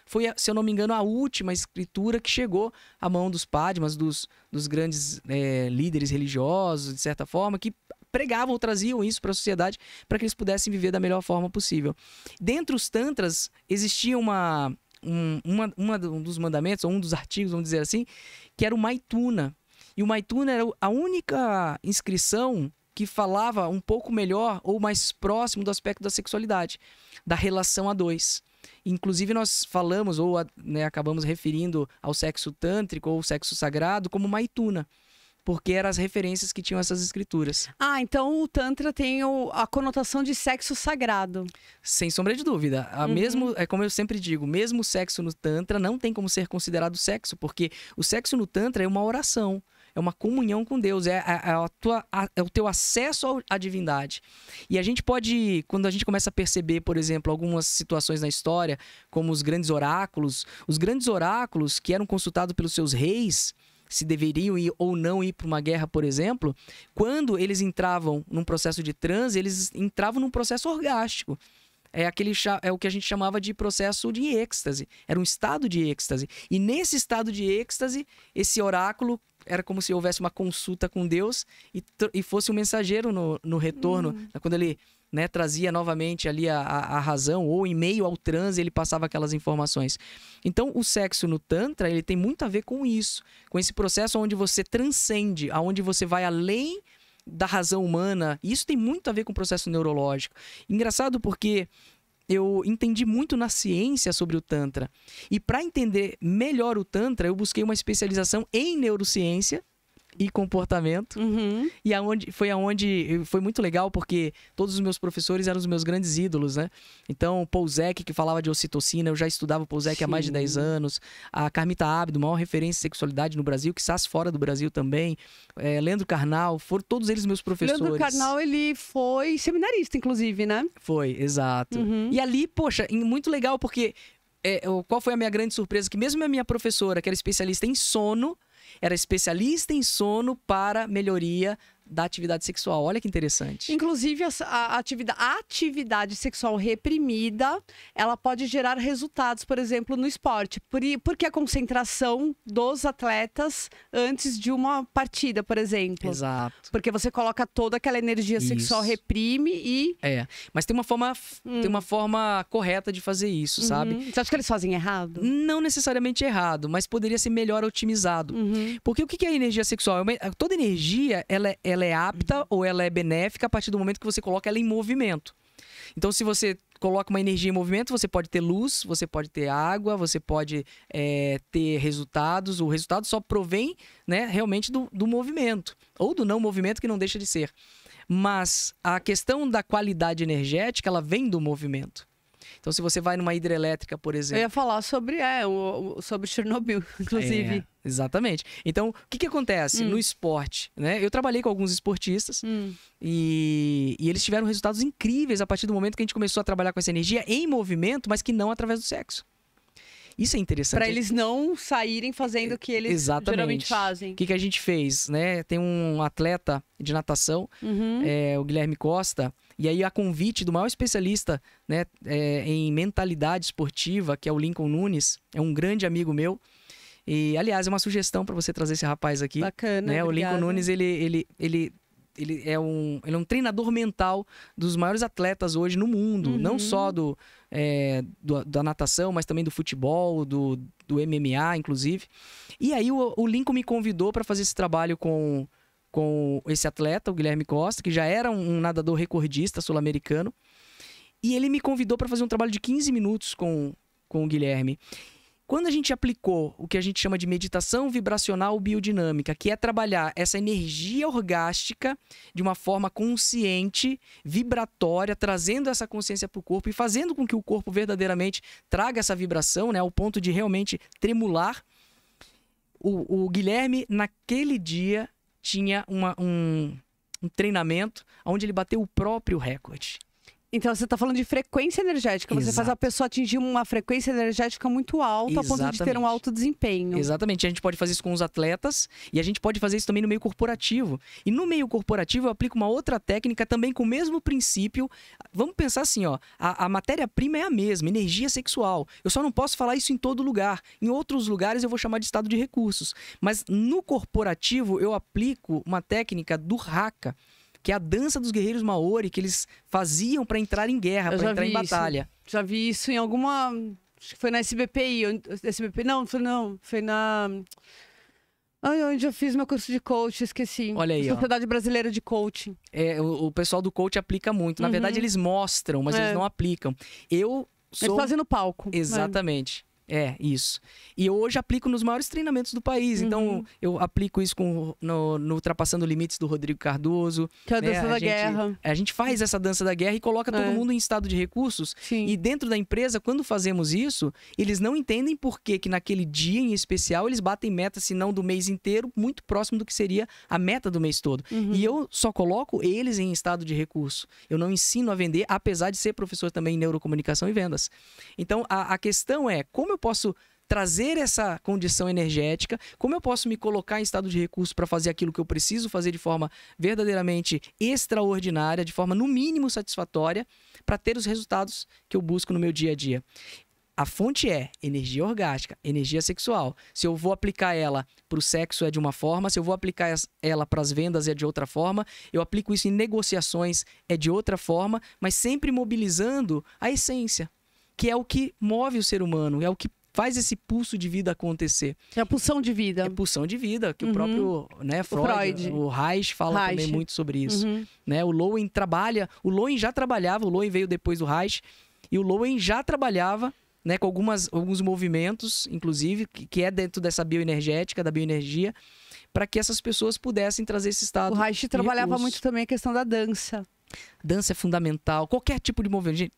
foi, se eu não me engano, a última escritura que chegou à mão dos Padmas, dos grandes líderes religiosos, de certa forma, que pregavam ou traziam isso para a sociedade para que eles pudessem viver da melhor forma possível. Dentre os tantras, existia um dos mandamentos, ou um dos artigos, vamos dizer assim, que era o Maituna. E o Maituna era a única inscrição que falava um pouco melhor ou mais próximo do aspecto da sexualidade, da relação a dois. Inclusive nós falamos ou acabamos referindo ao sexo tântrico ou sexo sagrado como Maituna, porque eram as referências que tinham essas escrituras. Então o Tantra tem a conotação de sexo sagrado. Sem sombra de dúvida. Mesmo, como eu sempre digo, mesmo o sexo no Tantra não tem como ser considerado sexo, porque o sexo no Tantra é uma oração. É uma comunhão com Deus, é o teu acesso à divindade. E a gente pode, quando a gente começa a perceber, por exemplo, algumas situações na história, como os grandes oráculos que eram consultados pelos seus reis, se deveriam ir ou não ir para uma guerra, por exemplo, quando eles entravam num processo de transe, eles entravam num processo orgástico. É o que a gente chamava de processo de êxtase. Era um estado de êxtase. E nesse estado de êxtase, esse oráculo era como se houvesse uma consulta com Deus e fosse um mensageiro no retorno. Quando ele né, trazia novamente ali a razão, ou em meio ao transe ele passava aquelas informações. Então, o sexo no Tantra, ele tem muito a ver com isso, com esse processo onde você transcende, onde você vai além da razão humana. E isso tem muito a ver com o processo neurológico. Engraçado porque eu entendi muito na ciência sobre o Tantra. E para entender melhor o Tantra, eu busquei uma especialização em neurociência e comportamento. E foi muito legal porque todos os meus professores eram os meus grandes ídolos, né? Então, Paul Zek, que falava de ocitocina, eu já estudava o Paul Zek há mais de 10 anos. A Carmita Abdo, maior referência em sexualidade no Brasil, quizás fora do Brasil também. Leandro Carnal, foram todos eles meus professores. Leandro Carnal, ele foi seminarista, inclusive, né? Foi, exato. E ali, poxa, muito legal porque qual foi a minha grande surpresa? Que mesmo a minha professora, que era especialista em sono, era especialista em sono para melhoria da atividade sexual. Olha que interessante. Inclusive, a atividade sexual reprimida, ela pode gerar resultados, por exemplo, no esporte. Porque a concentração dos atletas antes de uma partida, por exemplo. Exato. Porque você coloca toda aquela energia sexual, reprime e... Mas tem uma forma correta de fazer isso, sabe? Você acha que eles fazem errado? Não necessariamente errado, mas poderia ser melhor otimizado. Porque o que é a energia sexual? Toda energia, ela é apta ou ela é benéfica a partir do momento que você coloca ela em movimento. Então, se você coloca uma energia em movimento, você pode ter luz, você pode ter água, você pode ter resultados. O resultado só provém, né, realmente do movimento. Ou do não movimento, que não deixa de ser. Mas a questão da qualidade energética, ela vem do movimento. Então, se você vai numa hidrelétrica, por exemplo... Eu ia falar sobre Chernobyl, inclusive. Exatamente. Então, o que acontece no esporte? Né? Eu trabalhei com alguns esportistas e eles tiveram resultados incríveis a partir do momento que a gente começou a trabalhar com essa energia em movimento, mas que não através do sexo. Isso é interessante. Para eles não saírem fazendo o que eles geralmente fazem. O que a gente fez? Né? Tem um atleta de natação, o Guilherme Costa, e aí a convite do maior especialista, né, em mentalidade esportiva, que é o Lincoln Nunes, é um grande amigo meu. E, aliás, é uma sugestão para você trazer esse rapaz aqui. Bacana, né? O Lincoln Nunes, ele é um treinador mental dos maiores atletas hoje no mundo. Não só da natação, mas também do futebol, do MMA, inclusive. E aí o Lincoln me convidou para fazer esse trabalho com esse atleta, o Guilherme Costa, que já era um nadador recordista sul-americano. E ele me convidou para fazer um trabalho de 15 minutos com o Guilherme. Quando a gente aplicou o que a gente chama de meditação vibracional biodinâmica, que é trabalhar essa energia orgástica de uma forma consciente, vibratória, trazendo essa consciência para o corpo e fazendo com que o corpo verdadeiramente traga essa vibração, né, ao ponto de realmente tremular, o Guilherme, naquele dia, tinha um treinamento onde ele bateu o próprio recorde. Então, você está falando de frequência energética. Você faz a pessoa atingir uma frequência energética muito alta, a ponto de ter um alto desempenho. Exatamente. A gente pode fazer isso com os atletas e a gente pode fazer isso também no meio corporativo. E no meio corporativo, eu aplico uma outra técnica também com o mesmo princípio. Vamos pensar assim, ó, a matéria-prima é a mesma, energia sexual. Eu só não posso falar isso em todo lugar. Em outros lugares, eu vou chamar de estado de recursos. Mas no corporativo, eu aplico uma técnica do Haka, que é a dança dos guerreiros Maori, que eles faziam para entrar em guerra, para entrar em batalha. Já vi isso em alguma... Acho que foi na SBPI. SBPI não, foi na... onde eu fiz meu curso de coach, esqueci. Olha aí, Sociedade Brasileira de Coaching. O pessoal do coach aplica muito. Na verdade, eles mostram, mas eles não aplicam. Eles fazem no palco. Exatamente. Isso. E eu hoje aplico nos maiores treinamentos do país. Então, eu aplico isso no Ultrapassando Limites do Rodrigo Cardoso. Que é a dança da guerra. A gente faz essa dança da guerra e coloca todo mundo em estado de recursos. Sim. E dentro da empresa, quando fazemos isso, eles não entendem por que naquele dia em especial eles batem meta, se não do mês inteiro, muito próximo do que seria a meta do mês todo. E eu só coloco eles em estado de recurso. Eu não ensino a vender, apesar de ser professor também em neurocomunicação e vendas. Então, a questão é como eu posso trazer essa condição energética, como eu posso me colocar em estado de recurso para fazer aquilo que eu preciso fazer de forma verdadeiramente extraordinária, de forma no mínimo satisfatória, para ter os resultados que eu busco no meu dia a dia. a fonte é energia orgástica, energia sexual. Se eu vou aplicar ela para o sexo é de uma forma, se eu vou aplicar ela para as vendas é de outra forma, eu aplico isso em negociações é de outra forma, mas sempre mobilizando a essência, que é o que move o ser humano, é o que faz esse pulso de vida acontecer. É a pulsão de vida. É pulsão de vida, que o próprio Freud, o Reich fala também muito sobre isso. Né? O Lowen já trabalhava, o Lowen veio depois do Reich, e o Lowen já trabalhava, né, com alguns movimentos, inclusive, que é dentro dessa bioenergética, da bioenergia, para que essas pessoas pudessem trazer esse estado. O Reich trabalhava muito também a questão da dança. Dança é fundamental, qualquer tipo de movimento. Gente,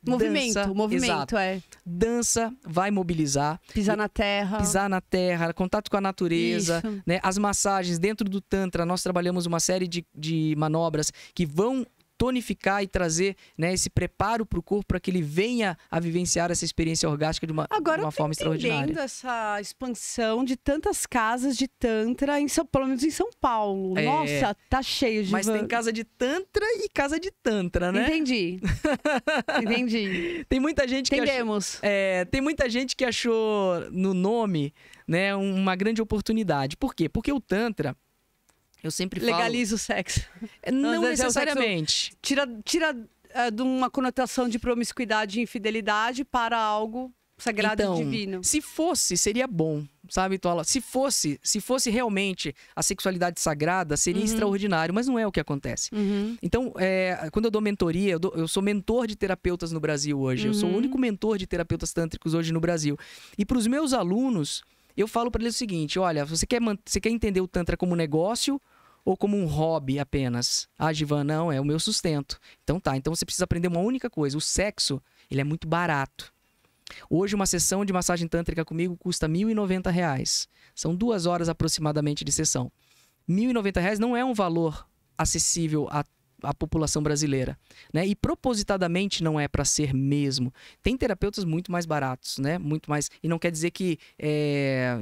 movimento, Dança vai mobilizar. Pisar na terra, contato com a natureza, né? As massagens dentro do Tantra, nós trabalhamos uma série de manobras que vão tonificar e trazer, né, esse preparo para o corpo para que ele venha a vivenciar essa experiência orgástica de uma forma extraordinária. Agora essa expansão de tantas casas de Tantra, pelo menos em São Paulo. Nossa, tá cheio de... Mas tem casa de Tantra e casa de Tantra, né? Entendi. Tem muita gente que Entendemos. tem muita gente que achou no nome, né, uma grande oportunidade. Por quê? Porque o Tantra, eu sempre falo... Legaliza o sexo. Não necessariamente. Tira de uma conotação de promiscuidade e infidelidade para algo sagrado e divino. Se fosse, seria bom, sabe, Tola? Se fosse realmente a sexualidade sagrada, seria extraordinário, mas não é o que acontece. Então, quando eu dou mentoria, eu sou mentor de terapeutas no Brasil hoje. Eu sou o único mentor de terapeutas tântricos hoje no Brasil. E para os meus alunos, eu falo para eles o seguinte: olha, você quer entender o Tantra como negócio ou como um hobby apenas? Ah, Givan, não, é o meu sustento. Então tá, então você precisa aprender uma única coisa: o sexo, ele é muito barato. Hoje uma sessão de massagem tântrica comigo custa R$ 1.090. São 2 horas aproximadamente de sessão. R$ 1.090 não é um valor acessível à população brasileira, né? E propositadamente não é para ser mesmo. Tem terapeutas muito mais baratos, né? Muito mais, e não quer dizer que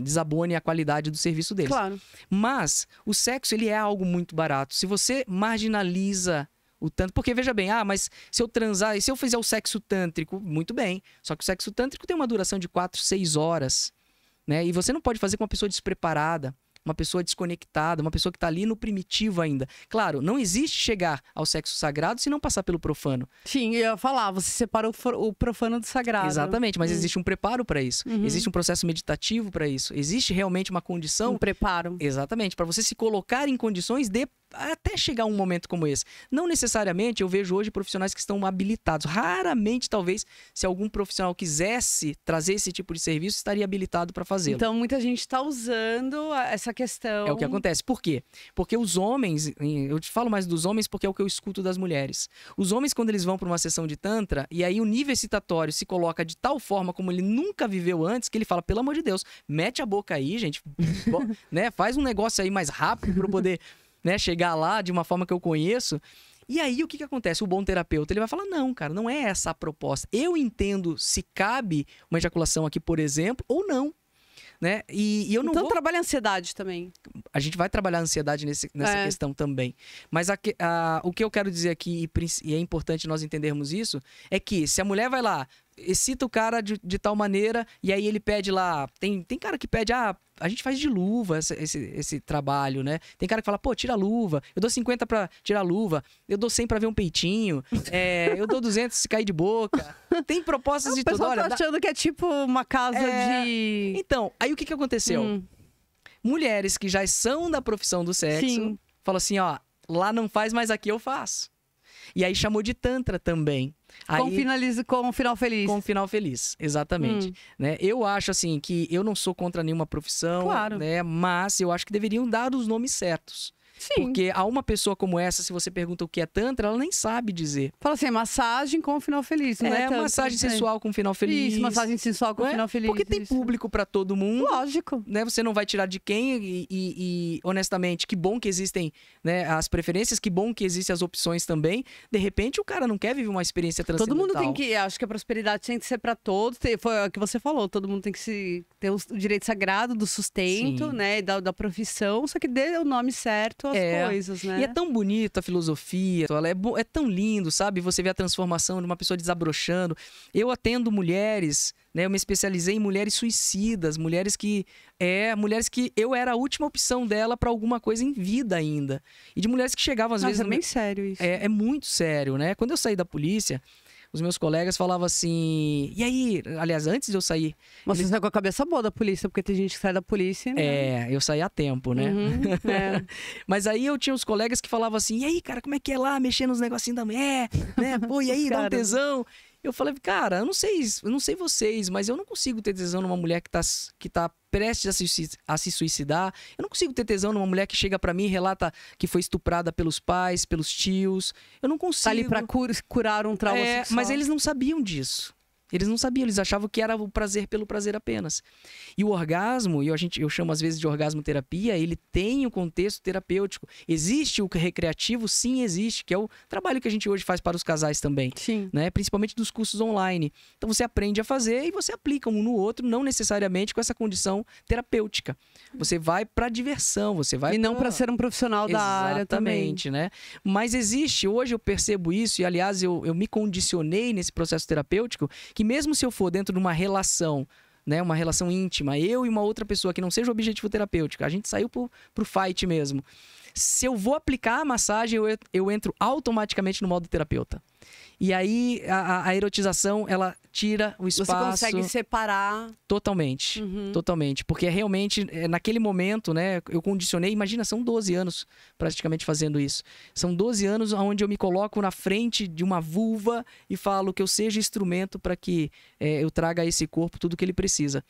desabone a qualidade do serviço deles. Claro. Mas o sexo, ele é algo muito barato. Se você marginaliza o tanto, porque veja bem, mas se eu transar, e se eu fizer o sexo tântrico, muito bem. Só que o sexo tântrico tem uma duração de 4, 6 horas, né? E você não pode fazer com uma pessoa despreparada, uma pessoa desconectada, uma pessoa que está ali no primitivo ainda. Claro, não existe chegar ao sexo sagrado se não passar pelo profano. Sim, eu ia falar, você separa o profano do sagrado. Exatamente, mas existe um preparo para isso. Existe um processo meditativo para isso. Existe realmente uma condição... Um preparo. Exatamente, para você se colocar em condições de até chegar um momento como esse. Não necessariamente eu vejo hoje profissionais que estão habilitados. Raramente, talvez, se algum profissional quisesse trazer esse tipo de serviço, estaria habilitado para fazê-lo. Então, muita gente está usando essa questão. É o que acontece. Por quê? Porque os homens, eu te falo mais dos homens porque é o que eu escuto das mulheres. Os homens, quando eles vão para uma sessão de Tantra, e aí o nível excitatório se coloca de tal forma como ele nunca viveu antes, que ele fala, pelo amor de Deus, mete a boca aí, gente, né? Faz um negócio aí mais rápido para eu poder... né, chegar lá de uma forma que eu conheço. E aí o que acontece? O bom terapeuta, ele vai falar, não, cara, não é essa a proposta. Eu entendo se cabe uma ejaculação aqui, por exemplo, ou não. Né? E eu não então trabalha a ansiedade também. A gente vai trabalhar a ansiedade nessa questão também. Mas o que eu quero dizer aqui, e é importante nós entendermos isso, é que se a mulher vai lá, excita o cara de tal maneira, e aí ele pede lá... Tem cara que pede, a gente faz de luva esse trabalho, né? Tem cara que fala, pô, tira a luva. Eu dou 50 pra tirar a luva. Eu dou 100 pra ver um peitinho. Eu dou 200 se cair de boca. Tem propostas de tudo. O pessoal tá achando que é tipo uma casa de... Então, aí o que aconteceu? Mulheres que já são da profissão do sexo, falam assim, lá não faz, mas aqui eu faço. E aí chamou de Tantra também. Com um final feliz. Com um final feliz, exatamente. Né? Eu acho assim que eu não sou contra nenhuma profissão, claro, né? Mas eu acho que deveriam dar os nomes certos. Sim. Porque a uma pessoa como essa, se você pergunta o que é Tantra, ela nem sabe dizer. Fala assim, massagem com final feliz, não é tantra, massagem sensual com final feliz. Isso, massagem sensual com final feliz. Porque tem público pra todo mundo. Lógico. Né? Você não vai tirar de quem e honestamente, que bom que existem, né, as preferências, que bom que existem as opções também. De repente, o cara não quer viver uma experiência transcendental. Todo mundo tem que... Acho que a prosperidade tem que ser pra todos. Foi o que você falou. Todo mundo tem que ter o direito sagrado do sustento, né, da profissão. Só que dê o nome certo as coisas, né? E é tão bonito a filosofia, ela é tão lindo, sabe? Você vê a transformação de uma pessoa desabrochando. Eu atendo mulheres, né? Eu me especializei em mulheres suicidas, mulheres que eu era a última opção dela para alguma coisa em vida ainda. E de mulheres que chegavam às vezes... É bem sério isso. É muito sério, né? Quando eu saí da polícia, os meus colegas falavam assim... E aí? Aliás, antes de eu sair... Mas você sai com a cabeça boa da polícia, porque tem gente que sai da polícia... Né? Eu saí a tempo, né? Mas aí eu tinha os colegas que falavam assim... E aí, cara, como é que é lá? Mexer nos negocinhos da mulher? Né? Pô, e aí? Dá um tesão? Eu falei, cara, eu não sei vocês, mas eu não consigo ter tesão numa mulher que tá prestes a se suicidar. Eu não consigo ter tesão numa mulher que chega pra mim e relata que foi estuprada pelos pais, pelos tios. Eu não consigo. Tá ali pra curar um trauma sexual. Mas eles não sabiam disso. Eles não sabiam, eles achavam que era o prazer pelo prazer apenas. E o orgasmo, eu chamo às vezes de orgasmo terapia, ele tem um contexto terapêutico. Existe o recreativo? Sim, existe, que é o trabalho que a gente hoje faz para os casais também. Sim. Né? Principalmente dos cursos online. Então você aprende a fazer e você aplica um no outro, não necessariamente com essa condição terapêutica. Você vai para diversão, você vai... E não para ser um profissional da área também. Exatamente, né? Mas existe, hoje eu percebo isso, e aliás eu me condicionei nesse processo terapêutico, que mesmo se eu for dentro de uma relação, né, uma relação íntima, eu e uma outra pessoa que não seja o objetivo terapêutico, a gente saiu pro fight mesmo. Se eu vou aplicar a massagem, eu entro automaticamente no modo terapeuta. E aí a erotização, ela tira o espaço... Você consegue separar... Totalmente, totalmente. Porque realmente, naquele momento, né, eu condicionei... Imagina, são 12 anos praticamente fazendo isso. São 12 anos onde eu me coloco na frente de uma vulva e falo que eu seja instrumento para que eu traga a esse corpo tudo que ele precisa.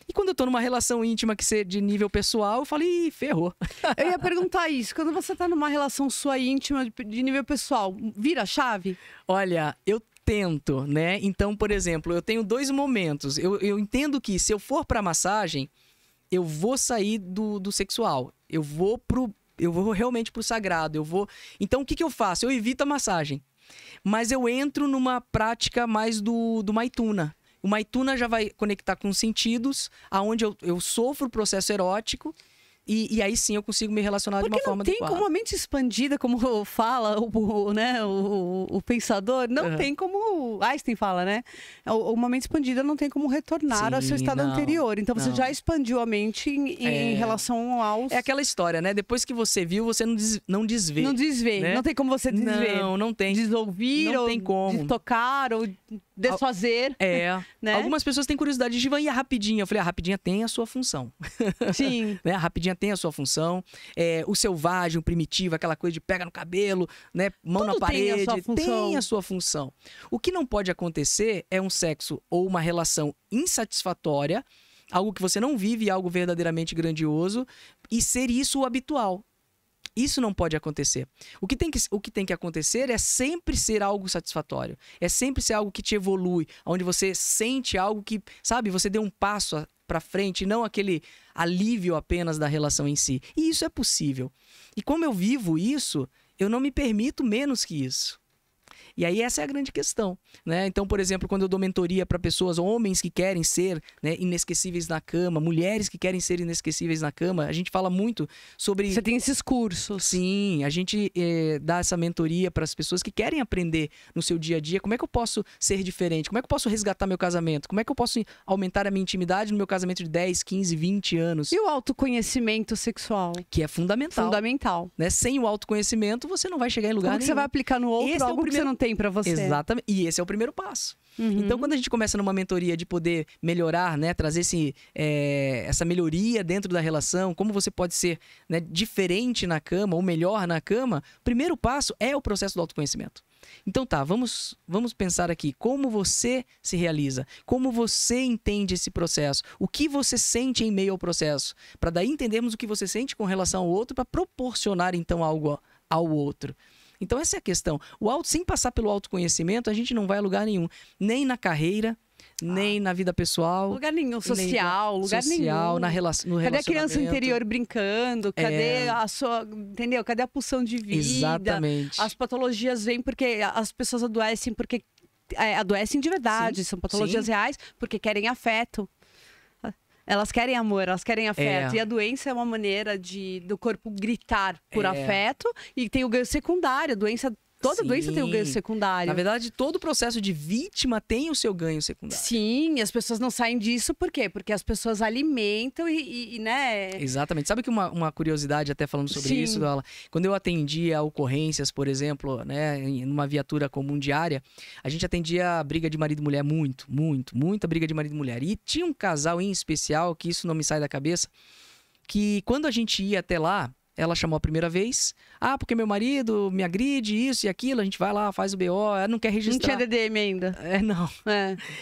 E quando eu tô numa relação íntima que seja de nível pessoal, eu falo, ih, ferrou. Eu ia perguntar isso. Quando você tá numa relação sua íntima de nível pessoal, vira a chave? Olha, eu tento, né? Então, por exemplo, eu tenho 2 momentos. Eu entendo que se eu for pra massagem, eu vou sair do sexual. Eu vou realmente pro sagrado. Então, o que eu faço? Eu evito a massagem. Mas eu entro numa prática mais do Maituna. O Maituna já vai conectar com os sentidos, aonde eu sofro o processo erótico, e aí sim eu consigo me relacionar de uma forma adequada. Porque não tem como a mente expandida, como fala o pensador, não tem como... Einstein fala, né? Uma mente expandida não tem como retornar ao seu estado anterior. Então você já expandiu a mente em relação aos... É aquela história, né? Depois que você viu, você não desvê. Não desvê, né? Não tem como você desver. Não tem. Desouvir, não ou tem como. tocar, ou desfazer. Né? Algumas pessoas têm curiosidade de Givan, e a rapidinha? Eu falei, a rapidinha tem a sua função. Sim. Né? A rapidinha tem a sua função. O selvagem, o primitivo, aquela coisa de pega no cabelo, né? Mão Tudo na parede, tem a sua função. O que não pode acontecer é um sexo ou uma relação insatisfatória, algo que você não vive, algo verdadeiramente grandioso, e ser isso o habitual. Isso não pode acontecer. O que tem que acontecer é sempre ser algo satisfatório. É sempre ser algo que te evolui, onde você sente algo que, sabe, você deu um passo para frente, não aquele alívio apenas da relação em si. E isso é possível. E como eu vivo isso, eu não me permito menos que isso. E aí essa é a grande questão, né? Então, por exemplo, quando eu dou mentoria para pessoas, homens que querem ser, né, inesquecíveis na cama, mulheres que querem ser inesquecíveis na cama, a gente fala muito sobre... Você tem esses cursos. Sim, a gente dá essa mentoria para as pessoas que querem aprender no seu dia a dia. Como é que eu posso ser diferente? Como é que eu posso resgatar meu casamento? Como é que eu posso aumentar a minha intimidade no meu casamento de 10, 15, 20 anos? E o autoconhecimento sexual? Que é fundamental. Fundamental. Né? Sem o autoconhecimento, você não vai chegar em lugar nenhum. Como que você vai aplicar no outro algo que você não tem para você? Exatamente. E esse é o primeiro passo. Então, quando a gente começa numa mentoria de poder melhorar, né, trazer essa melhoria dentro da relação, como você pode ser, né, diferente na cama ou melhor na cama, o primeiro passo é o processo do autoconhecimento. Então tá, vamos pensar aqui como você se realiza, como você entende esse processo, o que você sente em meio ao processo, para daí entendermos o que você sente com relação ao outro, para proporcionar então algo ao outro. Então essa é a questão. Sem passar pelo autoconhecimento, a gente não vai a lugar nenhum. Nem na carreira, nem na vida pessoal. Lugar nenhum. Social, lugar nenhum. No relacionamento. Cadê a criança interior brincando? Cadê a sua... Entendeu? Cadê a pulsão de vida? Exatamente. As patologias vêm porque as pessoas adoecem porque... adoecem de verdade. São patologias reais porque querem afeto. Elas querem amor, elas querem afeto. E a doença é uma maneira do corpo gritar por afeto. E tem o ganho secundário. Toda doença tem um ganho secundário. Na verdade, todo processo de vítima tem o seu ganho secundário. Sim, e as pessoas não saem disso, por quê? Porque as pessoas alimentam né? Exatamente. Sabe que uma curiosidade, até falando sobre isso, Dala, quando eu atendia ocorrências, por exemplo, né, numa viatura comum diária, a gente atendia briga de marido e mulher muita briga de marido e mulher. E tinha um casal em especial, que isso não me sai da cabeça, que quando a gente ia até lá, ela chamou a primeira vez. Porque meu marido me agride, isso e aquilo. A gente vai lá, faz o BO, ela não quer registrar. Não tinha DDM ainda. Não.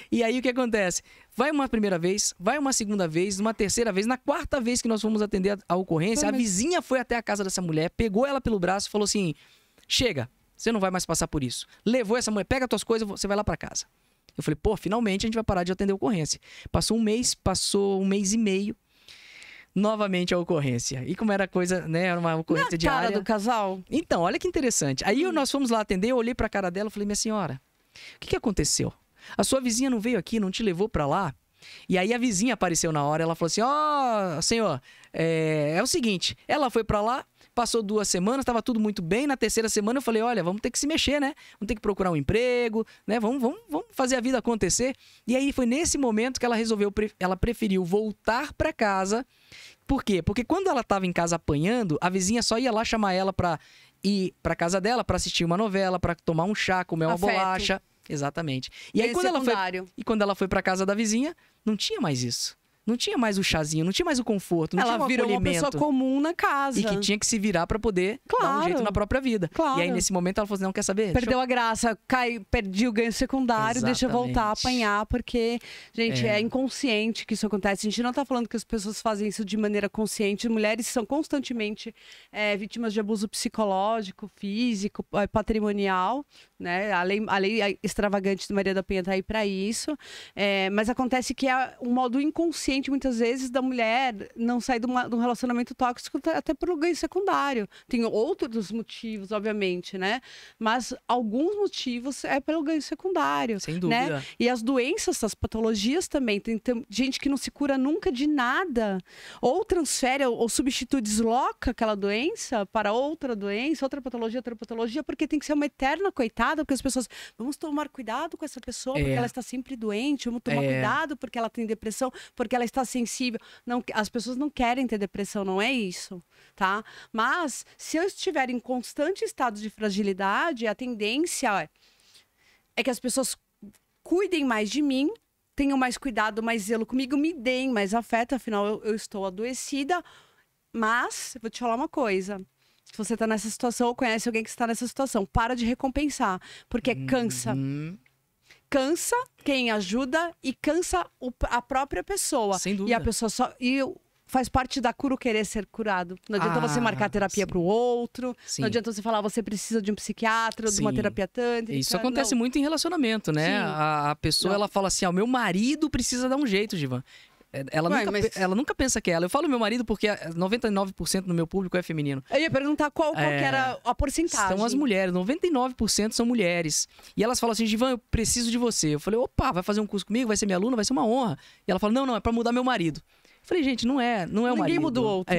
E aí o que acontece? Vai uma primeira vez, vai uma segunda vez, uma terceira vez. Na quarta vez que nós fomos atender a ocorrência, a vizinha foi até a casa dessa mulher, pegou ela pelo braço e falou assim: chega, você não vai mais passar por isso. Levou essa mulher, pega tuas coisas, você vai lá pra casa. Eu falei, finalmente a gente vai parar de atender a ocorrência. Passou um mês e meio. Novamente a ocorrência. E como era coisa, né? Era uma ocorrência diária. Cara do casal. Então, olha que interessante. Aí nós fomos lá atender, eu olhei pra cara dela e falei, minha senhora, o que aconteceu? A sua vizinha não veio aqui, não te levou pra lá? E aí a vizinha apareceu na hora, ela falou assim, senhor, é o seguinte, ela foi pra lá, passou 2 semanas, estava tudo muito bem. Na terceira semana eu falei, olha, vamos ter que se mexer, né? Vamos ter que procurar um emprego, né? Vamos fazer a vida acontecer. E aí foi nesse momento que ela ela preferiu voltar pra casa. Por quê? Porque quando ela estava em casa apanhando, a vizinha só ia lá chamar ela pra ir pra casa dela, pra assistir uma novela, pra tomar um chá, comer uma bolacha. Exatamente. E aí quando ela foi pra casa da vizinha, não tinha mais isso. Não tinha mais o chazinho, não tinha mais o conforto, não tinha o virou acolhimento. Uma pessoa comum na casa. E que tinha que se virar pra poder dar um jeito na própria vida. Claro. E aí, nesse momento, ela falou assim, não, quer saber? Perdeu a graça, perdi o ganho secundário, deixa eu voltar a apanhar, porque, gente, é inconsciente que isso acontece. A gente não tá falando que as pessoas fazem isso de maneira consciente. Mulheres são constantemente vítimas de abuso psicológico, físico, patrimonial, né? A lei extravagante de Maria da Penha tá aí pra isso. Mas acontece que é um modo inconsciente, muitas vezes, da mulher não sair de um relacionamento tóxico até pelo ganho secundário. Tem outros motivos, obviamente, né? Mas alguns motivos é pelo ganho secundário. Sem dúvida. Né? E as doenças, as patologias também. Tem gente que não se cura nunca de nada. Ou transfere, ou substitui, desloca aquela doença para outra doença, outra patologia, porque tem que ser uma eterna coitada, porque as pessoas, vamos tomar cuidado com essa pessoa, porque ela está sempre doente, vamos tomar cuidado porque ela tem depressão, porque ela está sensível. Não, as pessoas não querem ter depressão, não é isso, tá? Mas, se eu estiver em constante estado de fragilidade, a tendência é que as pessoas cuidem mais de mim, tenham mais cuidado, mais zelo comigo, me deem mais afeto, afinal eu estou adoecida. Mas, vou te falar uma coisa. Se você está nessa situação ou conhece alguém que está nessa situação, para de recompensar, porque cansa. Cansa quem ajuda e cansa a própria pessoa. Sem dúvida. E a pessoa faz parte da cura o querer ser curado. Não adianta você marcar terapia para o outro. Sim. Não adianta você falar, você precisa de um psiquiatra, de uma terapia tântrica. Isso acontece muito em relacionamento, né? A pessoa, ela fala assim, meu marido precisa dar um jeito, Givan. Ela nunca pensa que é ela. Eu falo meu marido porque 99% do meu público é feminino. Eu ia perguntar qual que era a porcentagem. São as mulheres, 99% são mulheres. E elas falam assim, Givan, eu preciso de você. Eu falei, opa, vai fazer um curso comigo? Vai ser minha aluna? Vai ser uma honra. E ela fala, não, é pra mudar meu marido. Eu falei, gente, não é o marido. Ninguém muda o outro.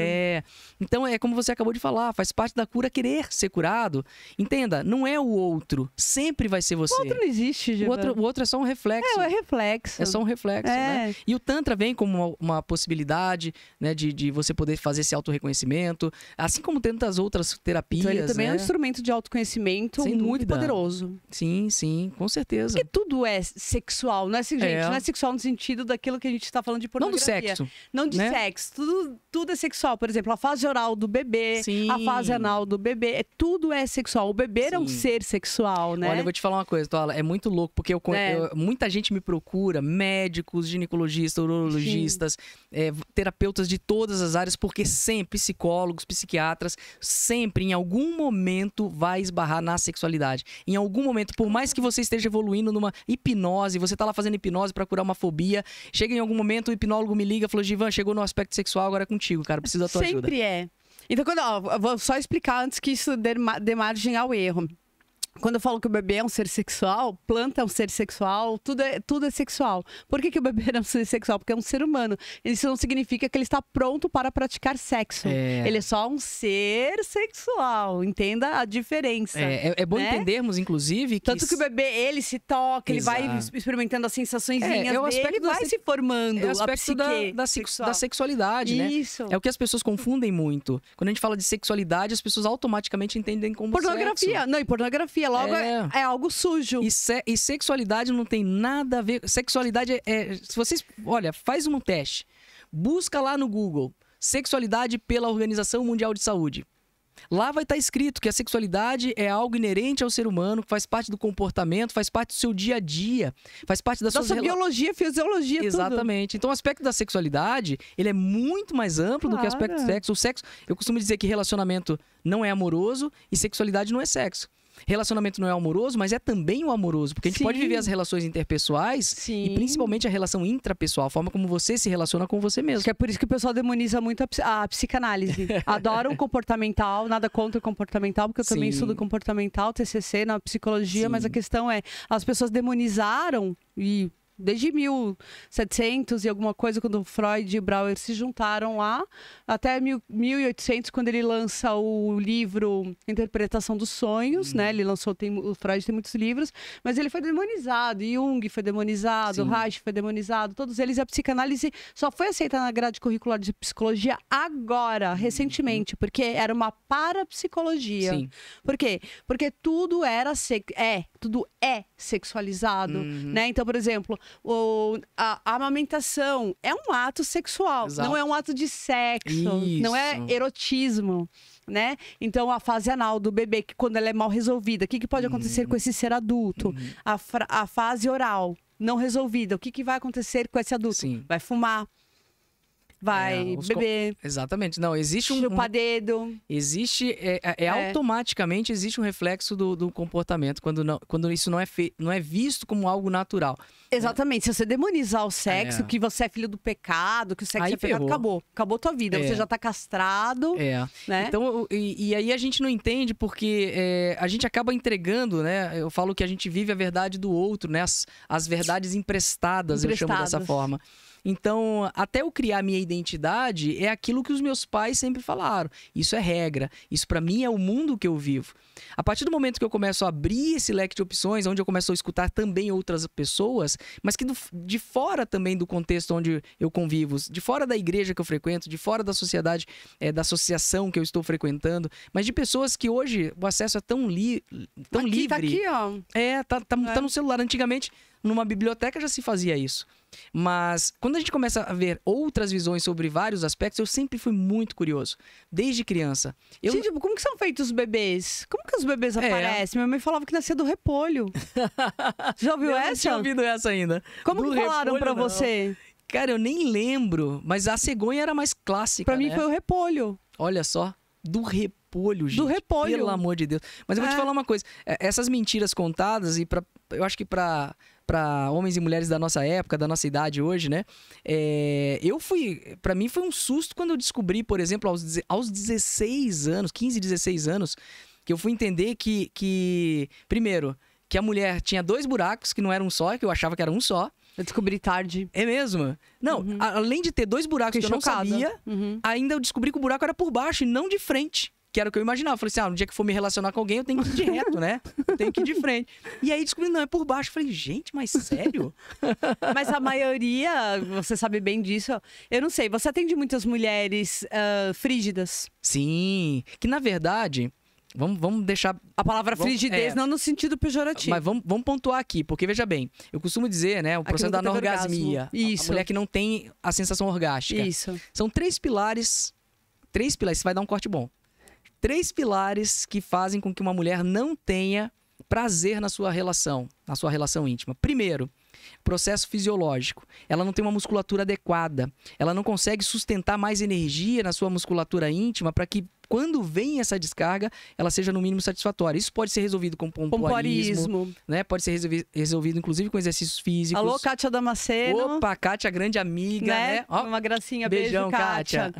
Então é como você acabou de falar, faz parte da cura querer ser curado. Entenda, não é o outro, sempre vai ser você. O outro não existe, Givan. O outro é só um reflexo. É reflexo. É só um reflexo, né? E o Tantra vem como uma possibilidade, né, de você poder fazer esse autorreconhecimento, assim como tantas outras terapias. Então ele também é um instrumento de autoconhecimento muito poderoso. Sim, com certeza. Porque tudo é sexual, não é assim, gente? Não é sexual no sentido daquilo que a gente está falando de pornografia. Não do sexo. Não de sexo, tudo é sexual. Por exemplo, a fase oral do bebê, a fase anal do bebê, tudo é sexual. O bebê é um ser sexual, né? Olha, eu vou te falar uma coisa, Toala, é muito louco, porque muita gente me procura, médicos, ginecologistas, urologistas, terapeutas de todas as áreas, porque sempre, psicólogos, psiquiatras, sempre, em algum momento, vai esbarrar na sexualidade. Em algum momento, por mais que você esteja evoluindo numa hipnose, você tá lá fazendo hipnose para curar uma fobia, chega em algum momento, o hipnólogo me liga e falou, Givan, chegou no aspecto sexual, agora é contigo, cara, preciso da tua ajuda. Sempre é. Então, eu vou só explicar antes que isso dê margem ao erro. Quando eu falo que o bebê é um ser sexual, planta é um ser sexual, tudo é sexual. Por que o bebê é um ser sexual? Porque é um ser humano. Isso não significa que ele está pronto para praticar sexo. Ele é só um ser sexual. Entenda a diferença. É bom entendermos, inclusive, que... Tanto que o bebê, ele se toca, ele vai experimentando as sensaçõezinhas dele, vai se formando o aspecto da sexualidade, né? Isso. É o que as pessoas confundem muito. Quando a gente fala de sexualidade, as pessoas automaticamente entendem como pornografia. Sexo. Não, e pornografia. Logo, é algo sujo. E sexualidade não tem nada a ver... Sexualidade se vocês... Olha, faz um teste. Busca lá no Google. Sexualidade pela Organização Mundial de Saúde. Lá vai estar escrito que a sexualidade é algo inerente ao ser humano, que faz parte do comportamento, faz parte do seu dia a dia, faz parte da sua biologia, fisiologia, Exatamente. Tudo. Então o aspecto da sexualidade, ele é muito mais amplo do que o aspecto do sexo. O sexo, eu costumo dizer que relacionamento não é amoroso e sexualidade não é sexo. Relacionamento não é amoroso, mas é também o amoroso. Porque a gente pode viver as relações interpessoais e principalmente a relação intrapessoal, a forma como você se relaciona com você mesmo. Acho que é por isso que o pessoal demoniza muito a psicanálise. Adoram o comportamental, nada contra o comportamental, porque eu também estudo comportamental, TCC na psicologia, mas a questão é, as pessoas demonizaram e... Desde 1700 e alguma coisa, quando Freud e Brauer se juntaram lá, até 1800, quando ele lança o livro Interpretação dos Sonhos, né? Ele lançou, o Freud tem muitos livros, mas ele foi demonizado, Jung foi demonizado, Reich foi demonizado, todos eles. A psicanálise só foi aceita na grade curricular de psicologia agora, recentemente, porque era uma parapsicologia. Sim. Por quê? Porque tudo tudo é sexualizado, né? Então, por exemplo, a amamentação é um ato sexual, não é um ato de sexo, não é erotismo, né? Então, a fase anal do bebê, que quando ela é mal resolvida, o que pode acontecer com esse ser adulto? A fase oral não resolvida, o que vai acontecer com esse adulto? Vai fumar. Vai beber. Exatamente. Não, existe chupar dedo. Existe. Automaticamente existe um reflexo do comportamento quando isso não é visto como algo natural. Exatamente. Se você demonizar o sexo, que você é filho do pecado, que o sexo é pecado, acabou. Acabou tua vida. Você já tá castrado. Né? Então, e aí a gente não entende porque a gente acaba entregando, né? Eu falo que a gente vive a verdade do outro, né? As verdades emprestadas, eu chamo dessa forma. Então, até eu criar minha identidade, é aquilo que os meus pais sempre falaram. Isso é regra. Isso, pra mim, é o mundo que eu vivo. A partir do momento que eu começo a abrir esse leque de opções, onde eu começo a escutar também outras pessoas, mas que de fora também do contexto onde eu convivo, de fora da igreja que eu frequento, de fora da sociedade, da associação que eu estou frequentando, mas de pessoas que hoje o acesso é tão livre. Tá aqui, ó. Tá no celular. Antigamente, numa biblioteca já se fazia isso. Mas quando a gente começa a ver outras visões sobre vários aspectos, eu sempre fui muito curioso. Desde criança. Gente, como que são feitos os bebês? Como que os bebês aparecem? Minha mãe falava que nascia do repolho. Já ouviu essa? Eu não tinha ouvido essa ainda. Como que falaram pra você? Cara, eu nem lembro. Mas a cegonha era mais clássica, Pra mim foi o repolho. Olha só. Do repolho, gente. Do repolho. Pelo amor de Deus. Mas eu vou te falar uma coisa. Essas mentiras contadas, eu acho que para homens e mulheres da nossa época, da nossa idade hoje, né? Pra mim foi um susto quando eu descobri, por exemplo, aos 16 anos, 15, 16 anos, que eu fui entender que primeiro, que a mulher tinha 2 buracos, que não era um só, que eu achava que era um só. Eu descobri tarde. É mesmo? Não, além de ter 2 buracos que eu não sabia, ainda eu descobri que o buraco era por baixo e não de frente. Que era o que eu imaginava. Eu falei assim, no dia que for me relacionar com alguém, eu tenho que ir de reto, né? Eu tenho que ir de frente. E aí descobri, não, é por baixo. Eu falei, gente, mas sério? Mas a maioria, você sabe bem disso, eu não sei, você atende muitas mulheres frígidas? Sim, que na verdade... Vamos deixar... A palavra frigidez não no sentido pejorativo. Mas vamos pontuar aqui, porque veja bem, eu costumo dizer, né, o processo da anorgasmia. Isso. A mulher que não tem a sensação orgástica. Isso. São 3 pilares, você vai dar um corte bom. 3 pilares que fazem com que uma mulher não tenha prazer na sua relação íntima. Primeiro, processo fisiológico. Ela não tem uma musculatura adequada. Ela não consegue sustentar mais energia na sua musculatura íntima para que quando vem essa descarga, ela seja no mínimo satisfatória. Isso pode ser resolvido com pompoarismo, né? Pode ser resolvido, inclusive, com exercícios físicos. Alô, Kátia Damasceno. Opa, Kátia, grande amiga, né? Ó, uma gracinha, beijão, beijo, Kátia.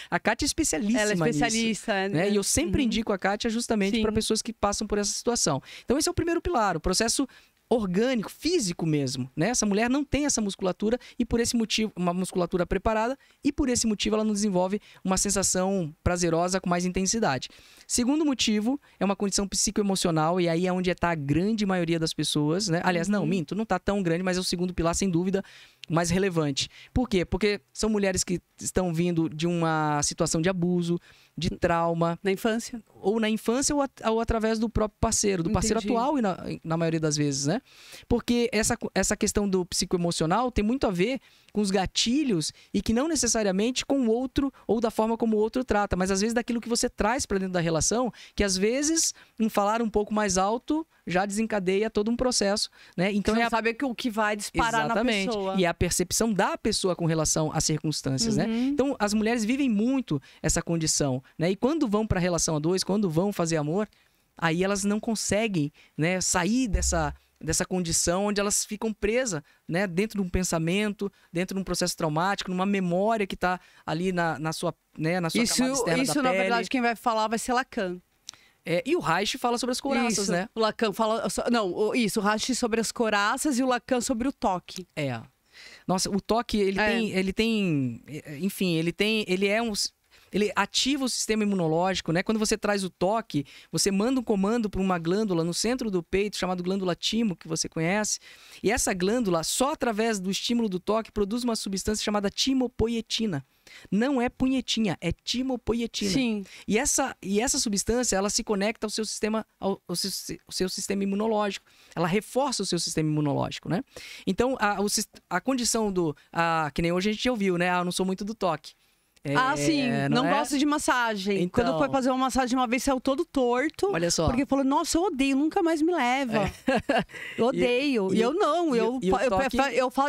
A Kátia é especialíssima Ela é especialista, nisso, né? E eu sempre indico a Kátia justamente para pessoas que passam por essa situação. Então, esse é o primeiro pilar, o processo orgânico, físico mesmo, né? Essa mulher não tem essa musculatura e por esse motivo, uma musculatura preparada, e por esse motivo ela não desenvolve uma sensação prazerosa com mais intensidade. Segundo motivo, é uma condição psicoemocional, e aí é onde está a grande maioria das pessoas, né? Aliás, não está tão grande, mas é o segundo pilar, sem dúvida, mais relevante. Por quê? Porque são mulheres que estão vindo de uma situação de abuso, de trauma. Na infância. Ou na infância ou através do próprio parceiro, do parceiro atual e na maioria das vezes, né? Porque essa questão do psicoemocional tem muito a ver com os gatilhos e que não necessariamente com o outro ou da forma como o outro trata, mas às vezes daquilo que você traz para dentro da relação, que às vezes um falar um pouco mais alto já desencadeia todo um processo, né? Então você não sabe o que vai disparar na pessoa. E é a percepção da pessoa com relação às circunstâncias, né? Então as mulheres vivem muito essa condição, né? E quando vão para a relação a dois, quando vão fazer amor, aí elas não conseguem, né, sair dessa condição onde elas ficam presas, né, dentro de um pensamento, dentro de um processo traumático, numa memória que está ali na sua camada externa da pele. Isso, na verdade, quem vai falar vai ser Lacan. E o Reich fala sobre as couraças, né? O Lacan fala... Não, isso, o Reich sobre as couraças e o Lacan sobre o toque. Nossa, o toque, ele ativa o sistema imunológico, né? Quando você traz o toque, você manda um comando para uma glândula no centro do peito, chamada glândula timo, que você conhece. E essa glândula, só através do estímulo do toque, produz uma substância chamada timopoietina. Não é punhetinha, é timopoietina. Sim. E essa substância, ela se conecta ao seu sistema, ao seu sistema imunológico. Ela reforça o seu sistema imunológico, né? Então, a condição que nem hoje a gente já ouviu, né? Eu não sou muito do toque. Sim, não gosto de massagem. Então, quando foi fazer uma massagem uma vez, saiu todo torto. Olha só. Porque falou, nossa, eu odeio, nunca mais me leva. Eu odeio. E eu não, eu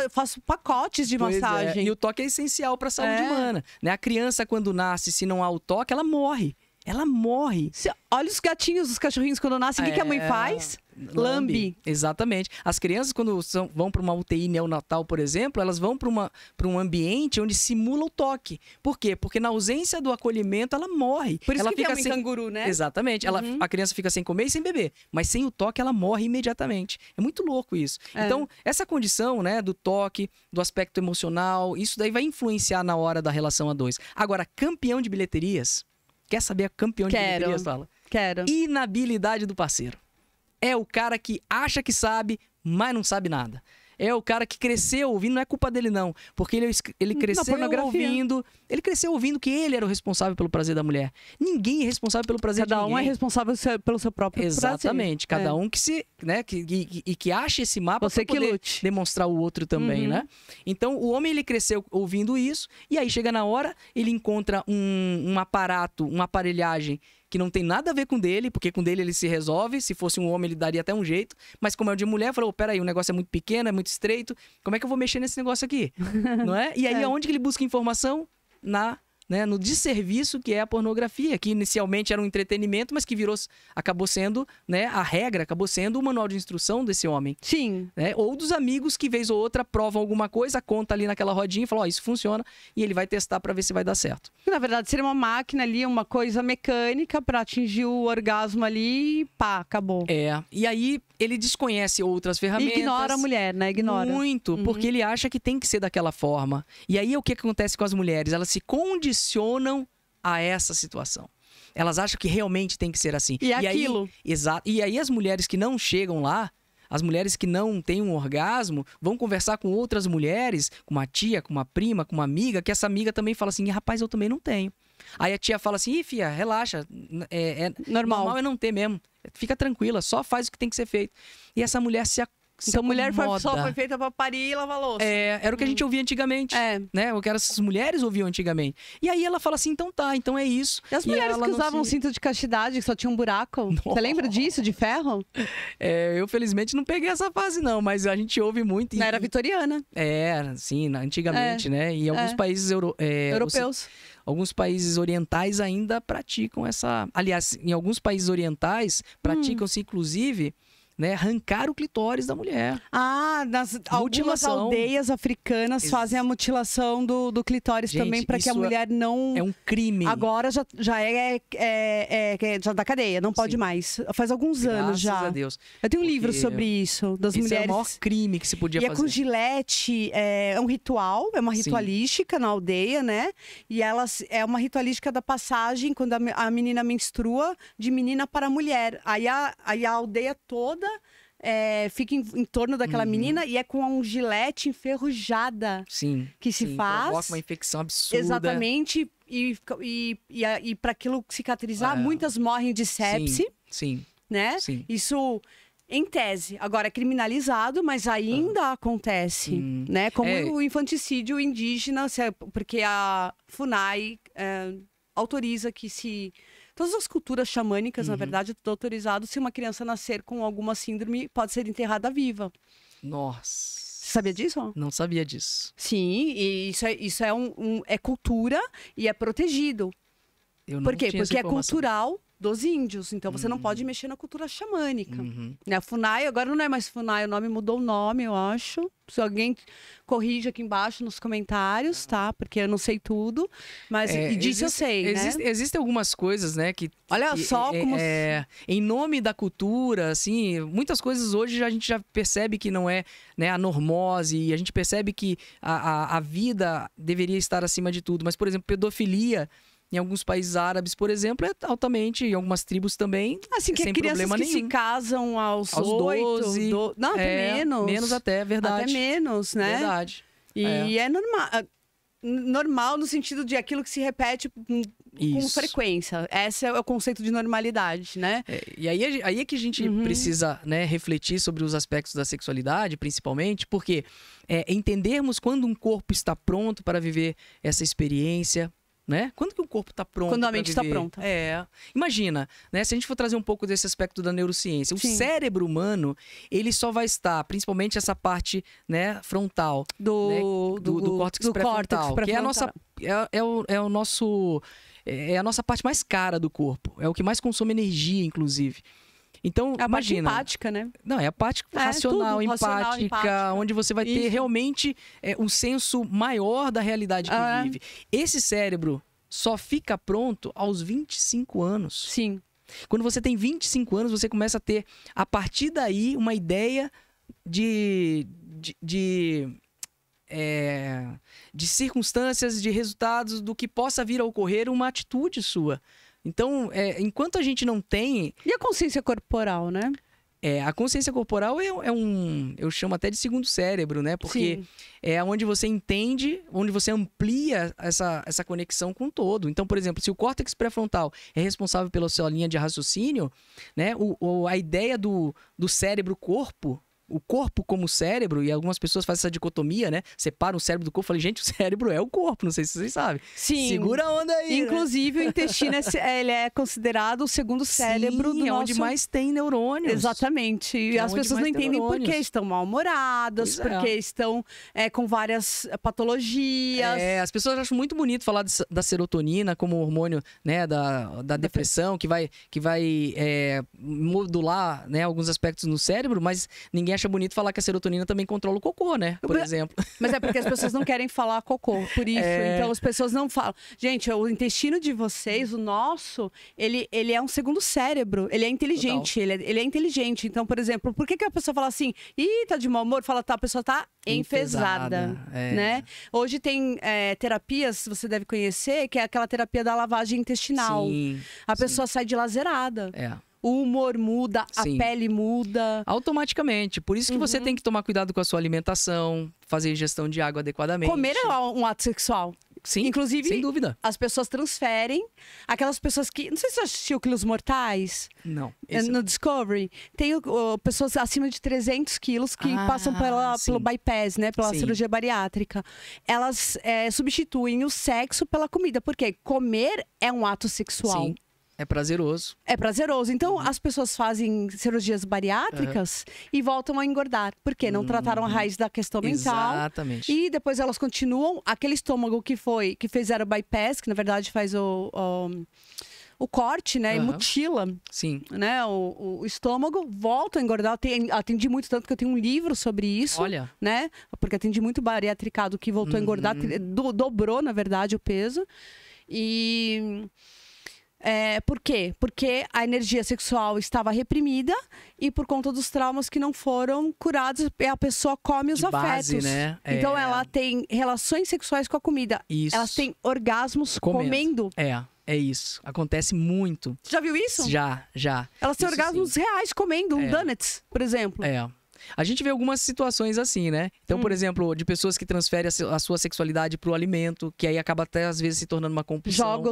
faço pacotes de massagem. E o toque é essencial para a saúde humana, né? A criança, quando nasce, se não há o toque, ela morre. Ela morre. Olha os gatinhos, os cachorrinhos, quando nascem, o que a mãe faz? Lambe. Exatamente. As crianças, quando vão para uma UTI neonatal, por exemplo, elas vão para um ambiente onde simula o toque. Por quê? Porque na ausência do acolhimento, ela morre. Por isso ela que fica sem canguru, né? Exatamente. A criança fica sem comer e sem beber. Mas sem o toque, ela morre imediatamente. É muito louco isso. Então, essa condição, né, do toque, do aspecto emocional, isso daí vai influenciar na hora da relação a dois. Agora, campeão de bilheterias... Quer saber a campeão de bilheterias, fala? Quero. Inabilidade do parceiro. É o cara que acha que sabe, mas não sabe nada. É o cara que cresceu ouvindo, não é culpa dele não, porque ele cresceu ouvindo, que ele era o responsável pelo prazer da mulher. Ninguém é responsável pelo prazer de ninguém. Cada um é responsável pelo seu próprio prazer. Exatamente, cada um que se, né, que acha esse mapa para poder demonstrar o outro também, né? Então, o homem ele cresceu ouvindo isso e aí chega na hora, ele encontra um aparato, uma aparelhagem que não tem nada a ver com dele, porque com dele ele se resolve. Se fosse um homem, ele daria até um jeito. Mas como é de mulher, falou, peraí, o negócio é muito pequeno, é muito estreito. Como é que eu vou mexer nesse negócio aqui? Não é? E aí, aonde que ele busca informação? No desserviço que é a pornografia, que inicialmente era um entretenimento, mas que acabou sendo, né, a regra, acabou sendo o manual de instrução desse homem. Sim. Né? Ou dos amigos que, vez ou outra, provam alguma coisa, conta ali naquela rodinha e fala, isso funciona, e ele vai testar para ver se vai dar certo. Na verdade, seria uma máquina ali, uma coisa mecânica para atingir o orgasmo ali e pá, acabou. E aí ele desconhece outras ferramentas. Ignora a mulher, né? Ignora. Muito, porque ele acha que tem que ser daquela forma. E aí o que acontece com as mulheres? Elas se condicionam a essa situação. Elas acham que realmente tem que ser assim. E aquilo. Exato. E aí as mulheres que não chegam lá, as mulheres que não têm um orgasmo, vão conversar com outras mulheres, com uma tia, com uma prima, com uma amiga, que essa amiga também fala assim, rapaz, eu também não tenho. Aí a tia fala assim, ih, filha, relaxa, é normal é não ter mesmo. Fica tranquila, só faz o que tem que ser feito. E essa mulher se Então, mulher só foi feita pra parir e lavar louça. Era o que a gente ouvia antigamente. Né? O que essas mulheres ouviam antigamente. E aí ela fala assim, então tá, então é isso. E as mulheres que usavam cinto de castidade, que só tinha um buraco? Nossa. Você lembra disso, de ferro? Eu, felizmente, não peguei essa fase, não. Mas a gente ouve muito. Na era vitoriana. Sim, antigamente, né? E em alguns países europeus. alguns países orientais ainda praticam essa... Aliás, em alguns países orientais, praticam-se, inclusive... Né, arrancar o clitóris da mulher. Algumas aldeias africanas fazem a mutilação do clitóris. Gente, também, para que a mulher não... É um crime. Agora já já dá cadeia, não pode mais. Faz alguns anos já. Graças a Deus. Eu tenho um livro sobre isso, das mulheres. É o maior crime que se podia fazer. E é com gilete, é um ritual, é uma ritualística na aldeia, né? E é uma ritualística da passagem, quando a menina menstrua, de menina para mulher. Aí a aldeia toda fica em torno daquela menina e é com um gilete enferrujada que se faz. Provoca uma infecção absurda. Exatamente. E para aquilo cicatrizar, muitas morrem de sepse. Sim. Né? Sim. Isso... Em tese. Agora é criminalizado, mas ainda acontece, né? Como o infanticídio indígena, porque a FUNAI autoriza que todas as culturas xamânicas, na verdade, é tudo autorizado. Se uma criança nascer com alguma síndrome, pode ser enterrada viva. Nossa. Você sabia disso? Não sabia disso. Sim, e isso é cultura e é protegido. Por quê? Porque é cultural dos índios. Então, você não pode mexer na cultura xamânica. A FUNAI, agora não é mais FUNAI, o nome mudou o nome, eu acho. Se alguém corrige aqui embaixo nos comentários, tá? Porque eu não sei tudo. Mas disso eu sei, né? Existem algumas coisas, né? Olha só como... em nome da cultura, assim, muitas coisas hoje a gente já percebe que não é, né, a normose. E a gente percebe que a vida deveria estar acima de tudo. Mas, por exemplo, pedofilia... Em alguns países árabes, por exemplo, é altamente, em algumas tribos também, assim, que sem crianças problema que nenhum. se casam aos 12, não, até menos. Menos até, verdade. Até menos, né? Verdade. E é normal no sentido de aquilo que se repete com frequência. Esse é o conceito de normalidade, né? E aí é que a gente precisa, né, refletir sobre os aspectos da sexualidade, principalmente, porque entendermos quando um corpo está pronto para viver essa experiência, né? Quando que o corpo está pronto? Quando a mente está pronta. Imagina, né? Se a gente for trazer um pouco desse aspecto da neurociência, o cérebro humano, ele só vai estar, principalmente essa parte, né, frontal do córtex pré-frontal, que é a nossa parte mais cara do corpo, é o que mais consome energia, inclusive. Então, é a imagina, parte empática, né? Não, é a parte racional, empática, onde você vai ter realmente um senso maior da realidade que vive. Esse cérebro só fica pronto aos 25 anos. Sim. Quando você tem 25 anos, você começa a ter, a partir daí, uma ideia de circunstâncias, de resultados, do que possa vir a ocorrer uma atitude sua. Então, enquanto a gente não tem... E a consciência corporal, né? A consciência corporal eu chamo até de segundo cérebro, né? Porque é onde você entende, onde você amplia essa conexão com o todo. Então, por exemplo, se o córtex pré-frontal é responsável pela sua linha de raciocínio, né? A ideia do cérebro-corpo, o corpo como cérebro, e algumas pessoas fazem essa dicotomia, né? Separam o cérebro do corpo. Eu falei, gente, o cérebro é o corpo, não sei se vocês sabem. Sim. Segura a onda aí. Inclusive, né? O intestino ele é considerado o segundo cérebro do nosso... onde mais tem neurônios. Exatamente. E as pessoas não entendem por que estão mal-humoradas, porque estão com várias patologias. As pessoas acham muito bonito falar da serotonina como hormônio, né, da depressão, que vai modular, né, alguns aspectos no cérebro, mas ninguém acha bonito falar que a serotonina também controla o cocô, né? Por exemplo. Mas é porque as pessoas não querem falar cocô, por isso. Então as pessoas não falam. Gente, o intestino de vocês, o nosso, ele é um segundo cérebro. Ele é inteligente. Ele é inteligente. Então, por exemplo, por que a pessoa fala assim, tá de mau humor? Fala, a pessoa tá enfesada, né? Hoje tem terapias, você deve conhecer, que é aquela terapia da lavagem intestinal. A pessoa sai de lá zerada. O humor muda, a pele muda. Automaticamente. Por isso que você tem que tomar cuidado com a sua alimentação, fazer ingestão de água adequadamente. Comer é um ato sexual. Sim, inclusive, sem dúvida. As pessoas transferem. Aquelas pessoas que... Não sei se você assistiu Quilos Mortais. Não. No Discovery. Tem pessoas acima de 300 quilos que passam pelo bypass, né? Pela cirurgia bariátrica. Elas substituem o sexo pela comida. Por quê? Comer é um ato sexual. Sim. É prazeroso. É prazeroso. Então, as pessoas fazem cirurgias bariátricas e voltam a engordar. Por quê? Não trataram a raiz da questão mental. Exatamente. E depois elas continuam. Aquele estômago que fizeram bypass, que na verdade faz o corte, né? E mutila, sim, né? O estômago, volta a engordar. Atendi muito, tanto que eu tenho um livro sobre isso. Olha. Né? Porque atendi muito bariatricado que voltou a engordar, dobrou, na verdade, o peso. E... por quê? Porque a energia sexual estava reprimida e por conta dos traumas que não foram curados, a pessoa come os afetos. Base, né? Então ela tem relações sexuais com a comida. Isso. Elas têm orgasmos comendo. É isso. Acontece muito. Você já viu isso? Já. Elas têm isso orgasmos reais comendo donuts, por exemplo. A gente vê algumas situações assim, né? Então, por exemplo, de pessoas que transferem a sua sexualidade pro alimento, que aí acaba até às vezes se tornando uma compulsão.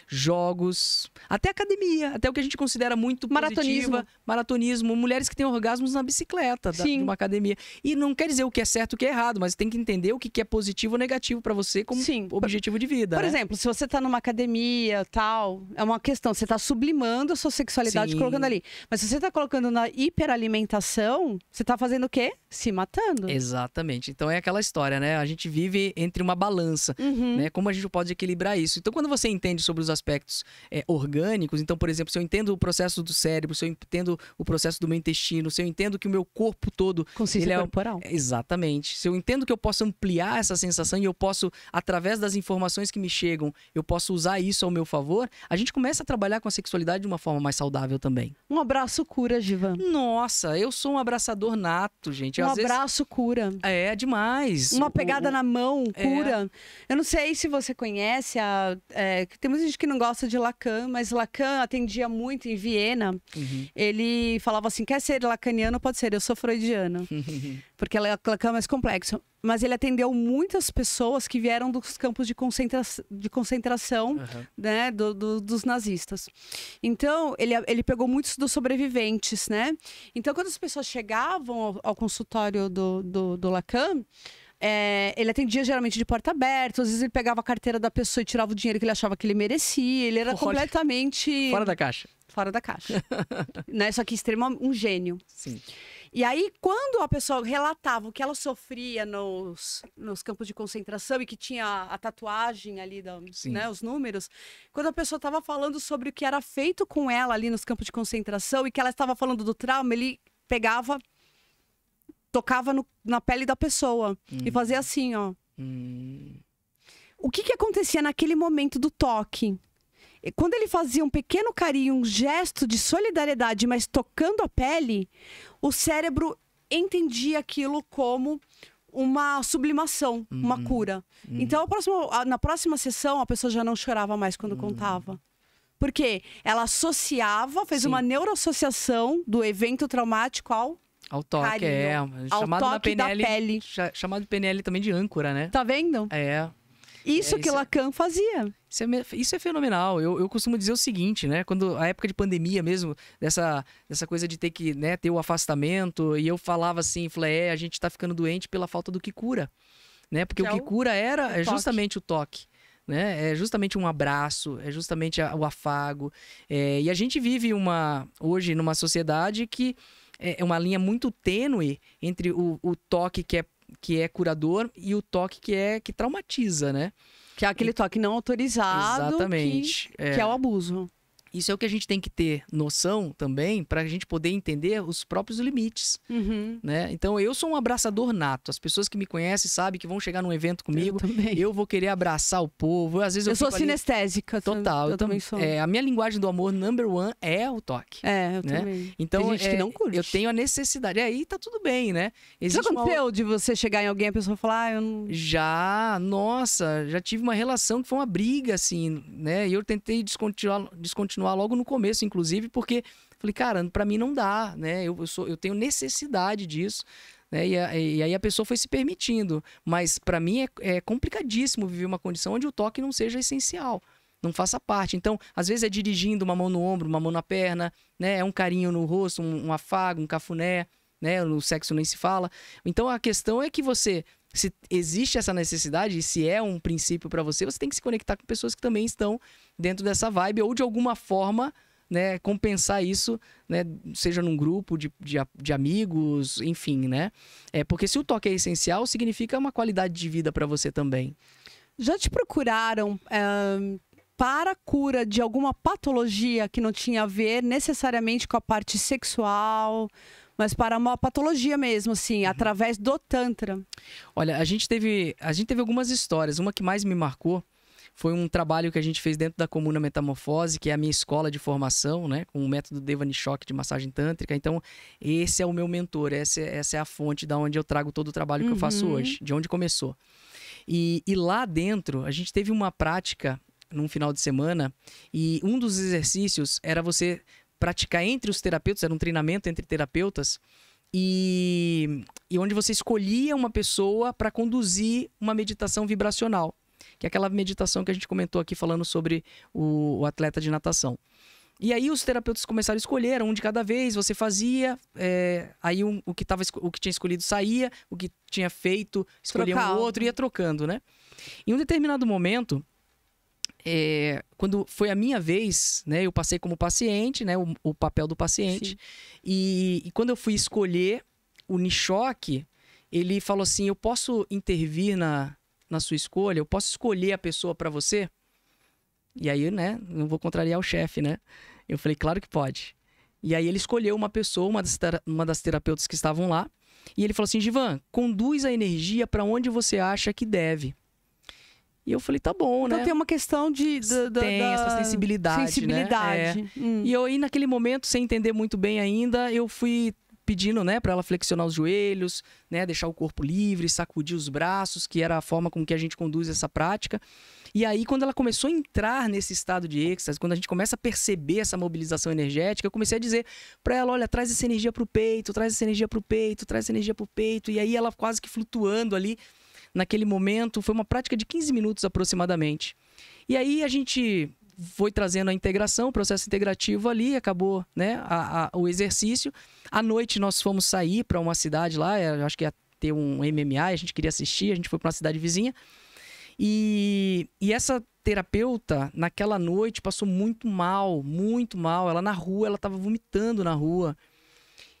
Jogos. Até academia. Até o que a gente considera muito positiva. Maratonismo. Mulheres que têm orgasmos na bicicleta de uma academia. E não quer dizer o que é certo e o que é errado, mas tem que entender o que é positivo ou negativo para você como objetivo de vida. Por exemplo, se você tá numa academia, tal, é uma questão. Você tá sublimando a sua sexualidade colocando ali. Mas se você tá colocando na hiperalimentação, você tá fazendo o quê? Se matando. Exatamente. Então é aquela história, né? A gente vive entre uma balança, né? Como a gente pode equilibrar isso? Então, quando você entende sobre os aspectos orgânicos, então, por exemplo, se eu entendo o processo do cérebro, se eu entendo o processo do meu intestino, se eu entendo que o meu corpo todo... Consciência corporal. Exatamente. Se eu entendo que eu posso ampliar essa sensação e eu posso, através das informações que me chegam, eu posso usar isso ao meu favor, a gente começa a trabalhar com a sexualidade de uma forma mais saudável também. Um abraço cura, Givan. Nossa, eu sou um abraçador nato, gente. Um abraço cura. É demais. Uma pegada na mão cura. Eu não sei se você conhece, tem muita gente que não gosta de Lacan, mas Lacan atendia muito em Viena. Ele falava assim, quer ser lacaniano? Pode ser, eu sou freudiano. Porque Lacan é mais complexo. Mas ele atendeu muitas pessoas que vieram dos campos de concentração né, dos nazistas. Então, ele pegou muitos dos sobreviventes, né? Então, quando as pessoas chegavam ao consultório do Lacan, ele atendia geralmente de porta aberta, às vezes ele pegava a carteira da pessoa e tirava o dinheiro que ele achava que ele merecia. Ele era completamente... Fora da caixa. Fora da caixa. Né? Só que um gênio. Sim. E aí, quando a pessoa relatava o que ela sofria nos campos de concentração e que tinha a tatuagem ali, né, os números, quando a pessoa estava falando sobre o que era feito com ela ali nos campos de concentração e que ela estava falando do trauma, ele pegava, tocava na pele da pessoa e fazia assim, ó. O que acontecia naquele momento do toque? Quando ele fazia um pequeno carinho, um gesto de solidariedade, mas tocando a pele, o cérebro entendia aquilo como uma sublimação, uma cura. Então, na próxima sessão, a pessoa já não chorava mais quando contava. Porque ela associava, fez uma neuroassociação do evento traumático ao toque, carinho, ao chamado toque da pele. Chamado PNL também de âncora, né? Tá vendo? Isso que Lacan fazia. Isso é fenomenal. Eu costumo dizer o seguinte, né? Quando a época de pandemia mesmo, dessa coisa de ter que, né, ter o afastamento, e eu falava assim, falei, a gente tá ficando doente pela falta do que cura, né? Porque o que cura é justamente o toque. Né? É justamente um abraço, é justamente o afago. E a gente vive hoje numa sociedade que é uma linha muito tênue entre o toque que é curador e o toque que traumatiza, né? Que é aquele toque não autorizado. Exatamente. Que é o abuso. Isso é o que a gente tem que ter noção também para a gente poder entender os próprios limites, né? Então, eu sou um abraçador nato. As pessoas que me conhecem sabem que vão chegar num evento comigo. Eu vou querer abraçar o povo. Às vezes eu sou sinestésica. Total. Eu também sou. A minha linguagem do amor number one é o toque. Eu né? também. Então, tem gente que não curte. Eu tenho a necessidade. Aí tá tudo bem, né? Já aconteceu de você chegar em alguém e a pessoa falar, eu não... Já tive uma relação que foi uma briga, assim, né? E eu tentei descontinuar logo no começo, inclusive, porque falei, cara, pra mim não dá, né? Eu tenho necessidade disso, né? E aí a pessoa foi se permitindo. Mas pra mim é complicadíssimo viver uma condição onde o toque não seja essencial, não faça parte. Então, às vezes é dirigindo, uma mão no ombro, uma mão na perna, né? É um carinho no rosto, um afago, um cafuné, né? No sexo nem se fala. Então a questão é que você se existe essa necessidade e se é um princípio para você, você tem que se conectar com pessoas que também estão dentro dessa vibe ou de alguma forma, né, compensar isso, né, seja num grupo de amigos, enfim, né? Porque se o toque é essencial, significa uma qualidade de vida para você também. Já te procuraram para a cura de alguma patologia que não tinha a ver necessariamente com a parte sexual, mas para uma patologia mesmo, assim, através do Tantra? Olha, a gente teve algumas histórias. Uma que mais me marcou foi um trabalho que a gente fez dentro da Comuna Metamorfose, que é a minha escola de formação, né, com o método Devani Choque de massagem tântrica. Então, esse é o meu mentor, essa é a fonte da onde eu trago todo o trabalho que eu faço hoje, de onde começou. E lá dentro, a gente teve uma prática num final de semana e um dos exercícios era você praticar entre os terapeutas, era um treinamento entre terapeutas, e onde você escolhia uma pessoa para conduzir uma meditação vibracional, que é aquela meditação que a gente comentou aqui falando sobre o atleta de natação. E aí os terapeutas começaram a escolher, um de cada vez, você fazia, aí o que tinha escolhido saía, o que tinha feito escolhia um outro e ia trocando, né? Em um determinado momento, quando foi a minha vez, né, eu passei como paciente, né, o papel do paciente, e quando eu fui escolher o Nishoque, ele falou assim, eu posso intervir na sua escolha? Eu posso escolher a pessoa para você? E aí, né, não vou contrariar o chefe, né? Eu falei, claro que pode. E aí ele escolheu uma pessoa, uma das terapeutas que estavam lá, e ele falou assim, Givan, conduz a energia para onde você acha que deve. E eu falei, tá bom, né? Então tem uma questão tem essa sensibilidade, né? E eu aí, naquele momento, sem entender muito bem ainda, eu fui pedindo, né, para ela flexionar os joelhos, né, deixar o corpo livre, sacudir os braços, que era a forma com que a gente conduz essa prática. E aí, quando ela começou a entrar nesse estado de êxtase, quando a gente começa a perceber essa mobilização energética, eu comecei a dizer para ela, olha, traz essa energia pro peito, traz essa energia pro peito, traz essa energia pro peito. E aí ela quase que flutuando ali, naquele momento, foi uma prática de 15 minutos aproximadamente. E aí a gente foi trazendo a integração, o processo integrativo ali, acabou, né, o exercício. À noite nós fomos sair para uma cidade lá, acho que ia ter um MMA, a gente queria assistir, a gente foi para uma cidade vizinha. E essa terapeuta, naquela noite, passou muito mal, ela na rua, ela estava vomitando na rua.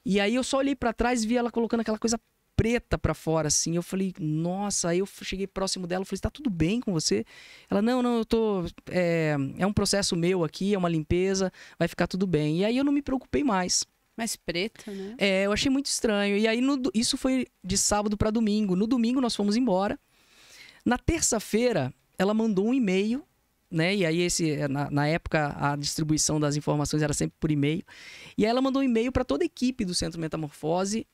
E aí eu só olhei para trás e vi ela colocando aquela coisa preta pra fora, assim. Eu falei, nossa, aí eu cheguei próximo dela, falei, tá tudo bem com você? Ela, não, eu tô... É um processo meu aqui, é uma limpeza, vai ficar tudo bem. E aí eu não me preocupei mais. Mais preta, né? Eu achei muito estranho. E aí isso foi de sábado pra domingo. No domingo nós fomos embora. Na terça-feira, ela mandou um e-mail, né? E aí na época a distribuição das informações era sempre por e-mail. E aí ela mandou um e-mail para toda a equipe do Centro Metamorfose,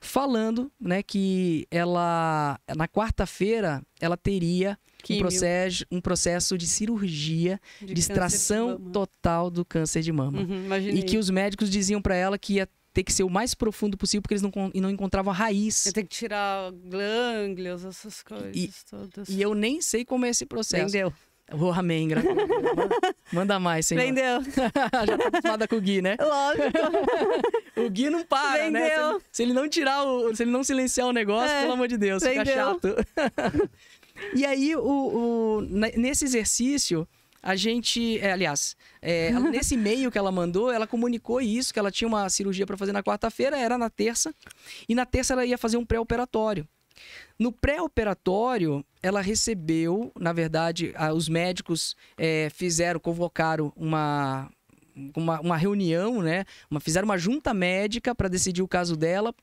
falando, né, que ela, na quarta-feira, ela teria um processo de cirurgia de extração total do câncer de mama. E que os médicos diziam para ela que ia ter que ser o mais profundo possível, porque eles não encontravam a raiz. Ia ter que tirar glândulas, essas coisas todas. E eu nem sei como é esse processo. Entendeu? Oh, amém, graças a Deus. Manda mais, Senhor. Vendeu. Já tá acostumada com o Gui, né? Lógico. O Gui não para, Vendeu. né? Se ele não tirar se ele não silenciar o negócio, pelo amor de Deus, Vendeu. fica chato. E aí, nesse exercício, a gente... nesse e-mail que ela mandou, ela comunicou isso, que ela tinha uma cirurgia para fazer na quarta-feira, era na terça. E na terça ela ia fazer um pré-operatório. No pré-operatório, ela recebeu, na verdade, os médicos convocaram uma reunião, né? Fizeram uma junta médica para decidir o caso dela,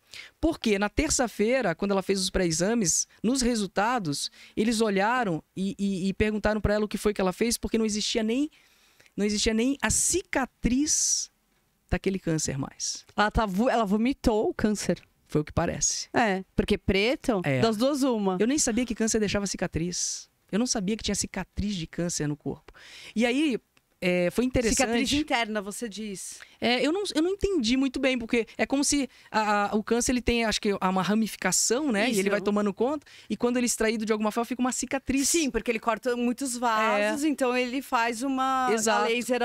porque na terça-feira, quando ela fez os pré-exames, nos resultados, eles olharam e perguntaram para ela o que foi que ela fez, porque não existia nem a cicatriz daquele câncer mais. Ela vomitou o câncer. Foi o que parece. Porque preto, das duas uma. Eu nem sabia que câncer deixava cicatriz. Eu não sabia que tinha cicatriz de câncer no corpo. E aí, foi interessante... Cicatriz interna, você diz. Eu não entendi muito bem, porque é como se o câncer ele tem, acho que, uma ramificação, né? Isso. E ele vai tomando conta, e quando ele é extraído de alguma forma, fica uma cicatriz. Sim, porque ele corta muitos vasos, então ele faz uma... Exato. A laser,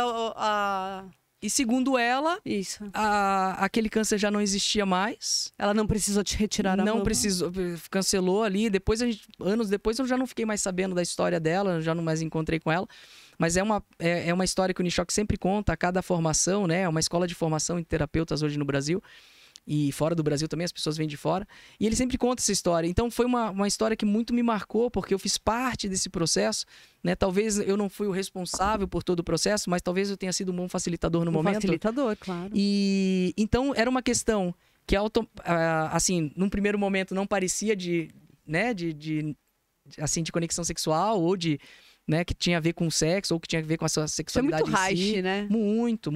E segundo ela, Isso. aquele câncer já não existia mais. Ela não precisou te retirar a mama? Não precisou, cancelou ali. Depois, anos depois, eu já não fiquei mais sabendo da história dela, já não mais encontrei com ela. Mas é uma história que o Unishock sempre conta a cada formação, né? É uma escola de formação de terapeutas hoje no Brasil. E fora do Brasil também, as pessoas vêm de fora. E ele sempre conta essa história. Então foi uma história que muito me marcou, porque eu fiz parte desse processo, né? Talvez eu não fui o responsável por todo o processo, mas talvez eu tenha sido um bom facilitador no momento. Facilitador, claro. E então era uma questão que, assim, num primeiro momento não parecia de conexão sexual ou de... Né, que tinha a ver com sexo ou que tinha a ver com a sua sexualidade muito em si. né? Muito.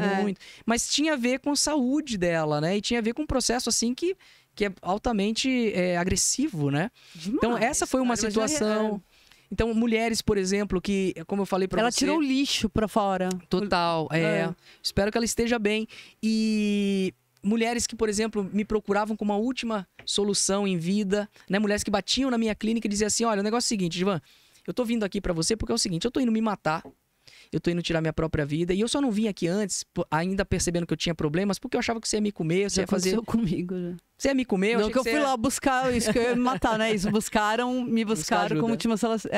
Mas tinha a ver com a saúde dela, né? E tinha a ver com um processo, assim, que é altamente agressivo, né? Demais, então, essa foi uma situação... Então, mulheres, por exemplo, que, como eu falei pra você... Ela tirou o lixo pra fora. Total, Espero que ela esteja bem. E... mulheres que, por exemplo, me procuravam como uma última solução em vida, né? Mulheres que batiam na minha clínica e diziam assim, olha, o negócio é o seguinte, Givan, eu tô vindo aqui pra você porque é o seguinte, eu tô indo me matar, eu tô indo tirar minha própria vida, e eu só não vim aqui antes, ainda percebendo que eu tinha problemas, porque eu achava que você ia me comer, você ia fazer... comigo, já. Você ia me comer? Não, que eu fui lá buscar isso, que eu ia me matar, né? Isso, me buscaram como última solução.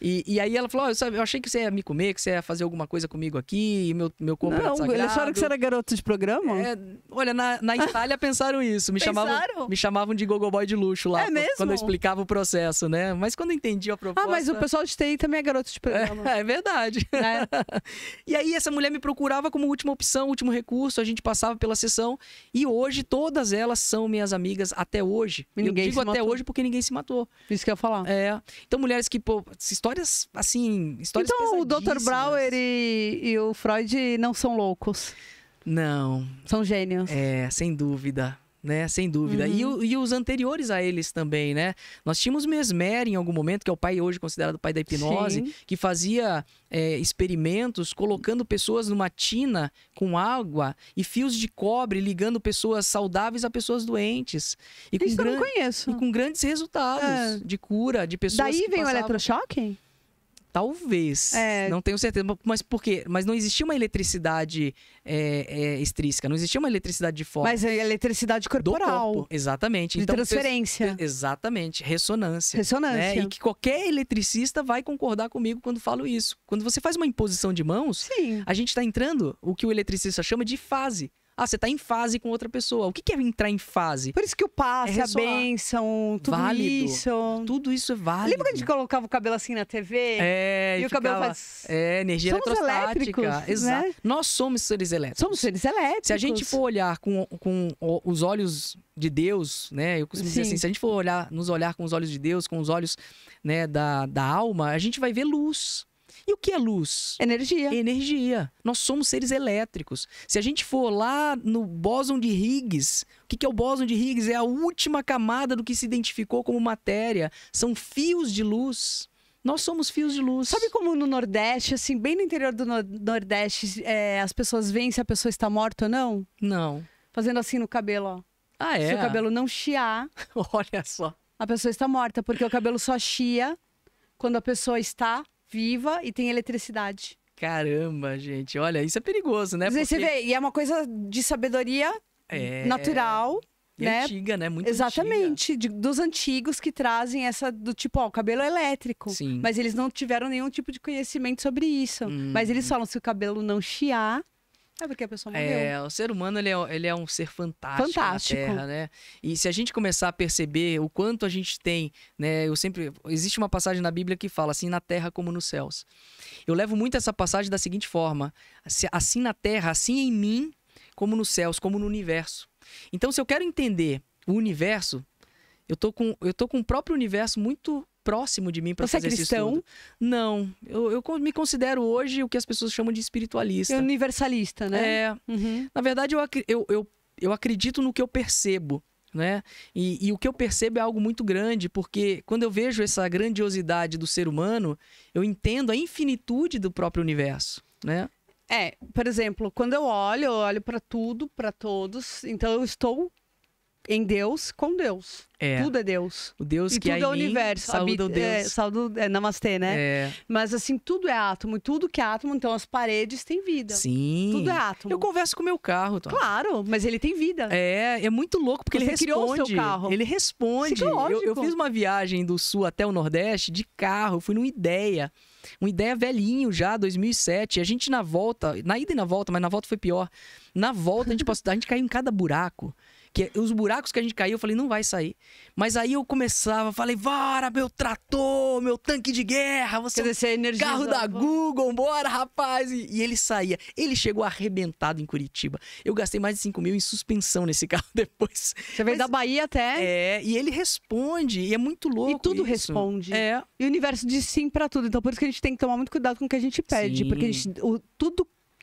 E aí ela falou, eu achei que você ia me comer, que você ia fazer alguma coisa comigo aqui, e meu corpo era sagrado. Não, eles acharam que você era garoto de programa? Olha, na Itália pensaram isso, me chamavam de gogoboy de luxo lá, quando eu explicava o processo, né? Mas quando eu entendi a proposta... mas o pessoal de TI também é garoto de programa. É verdade. E aí essa mulher me procurava como última opção, último recurso, a gente passava pela sessão, e hoje todas elas são minhas amigas até hoje. Eu digo até hoje porque ninguém se matou. Isso que eu ia falar. Então, mulheres que, histórias assim, histórias Então, o pesadíssimas. Dr. Brauer e o Freud não são loucos. Não. São gênios. Sem dúvida. Né? Sem dúvida. E os anteriores a eles também, né? Nós tínhamos Mesmer em algum momento, que é o pai hoje considerado o pai da hipnose, Sim. que fazia experimentos colocando pessoas numa tina com água e fios de cobre, ligando pessoas saudáveis a pessoas doentes. E isso eu não conheço. E com grandes resultados de cura de pessoas. Daí que vem passavam... o eletrochoque? Talvez. Não tenho certeza. Mas por quê? Mas não existia uma eletricidade extrínseca, não existia uma eletricidade de fora. Mas é eletricidade corporal. Do corpo. Exatamente. De então, transferência. Exatamente. Ressonância. Ressonância. Né? E que qualquer eletricista vai concordar comigo quando falo isso. Quando você faz uma imposição de mãos, Sim. a gente está entrando, o que o eletricista chama de fase. Você está em fase com outra pessoa. O que é entrar em fase? Por isso que o passe, a bênção, tudo válido. isso. Tudo isso é válido. Lembra que a gente colocava o cabelo assim na TV? E o cabelo faz... energia somos eletrostática. Exato. Né? Nós somos seres elétricos. Somos seres elétricos. Se a gente for olhar com os olhos de Deus, né? Eu costumo dizer assim, se a gente for nos olhar com os olhos de Deus, com os olhos, né, da alma, a gente vai ver luz. E o que é luz? Energia. Energia. Nós somos seres elétricos. Se a gente for lá no bóson de Higgs, o que é o bóson de Higgs? É a última camada do que se identificou como matéria. São fios de luz. Nós somos fios de luz. Sabe como no Nordeste, assim, bem no interior do Nordeste, as pessoas veem se a pessoa está morta ou não? Não. Fazendo assim no cabelo, ó. Se o cabelo não chiar, olha só, a pessoa está morta, porque o cabelo só chia quando a pessoa está viva e tem eletricidade. Caramba, gente. Olha, isso é perigoso, né? Porque... Você vê, e é uma coisa de sabedoria natural, né? Antiga, né? Muito exatamente, antiga. Dos antigos que trazem essa do tipo, ó, o cabelo é elétrico. Sim. Mas eles não tiveram nenhum tipo de conhecimento sobre isso. Mas eles falam, se o cabelo não chiar, é porque a pessoa morreu. O ser humano, ele é um ser fantástico na Terra, né? E se a gente começar a perceber o quanto a gente tem, né? Existe uma passagem na Bíblia que fala assim, na Terra como nos céus. Eu levo muito essa passagem da seguinte forma, assim na Terra, assim em mim, como nos céus, como no universo. Então, se eu quero entender o universo, eu tô com o próprio universo muito próximo de mim para fazer esse estudo. Não, eu me considero hoje o que as pessoas chamam de espiritualista. É universalista, né? Na verdade, eu acredito no que eu percebo, né? E o que eu percebo é algo muito grande, porque quando eu vejo essa grandiosidade do ser humano, eu entendo a infinitude do próprio universo, né? Por exemplo, quando eu olho para tudo, para todos, então eu estou em Deus, com Deus. Tudo é Deus. O Deus e que tudo é universo. Saúde ao Deus. Namastê, né? Mas assim, tudo é átomo. E tudo que é átomo, então as paredes têm vida. Sim. Tudo é átomo. Eu converso com o meu carro, Tom. Claro, mas ele tem vida. É muito louco, porque ele responde. Criou o seu carro. Ele responde. Eu fiz uma viagem do sul até o Nordeste de carro. Eu fui numa Ideia. Uma Ideia velhinho já, 2007. A gente na volta, na ida e na volta, mas na volta foi pior. Na volta a gente caiu em cada buraco. Os buracos que a gente caiu, eu falei, não vai sair. Mas aí eu começava, falei, bora, meu trator, meu tanque de guerra, você carro da Google, bora, rapaz. E ele saía. Ele chegou arrebentado em Curitiba. Eu gastei mais de 5 mil em suspensão nesse carro depois. Você veio da Bahia até? E ele responde, e é muito louco. E tudo isso. responde. E o universo diz sim pra tudo. Então por isso que a gente tem que tomar muito cuidado com o que a gente pede. Sim. Porque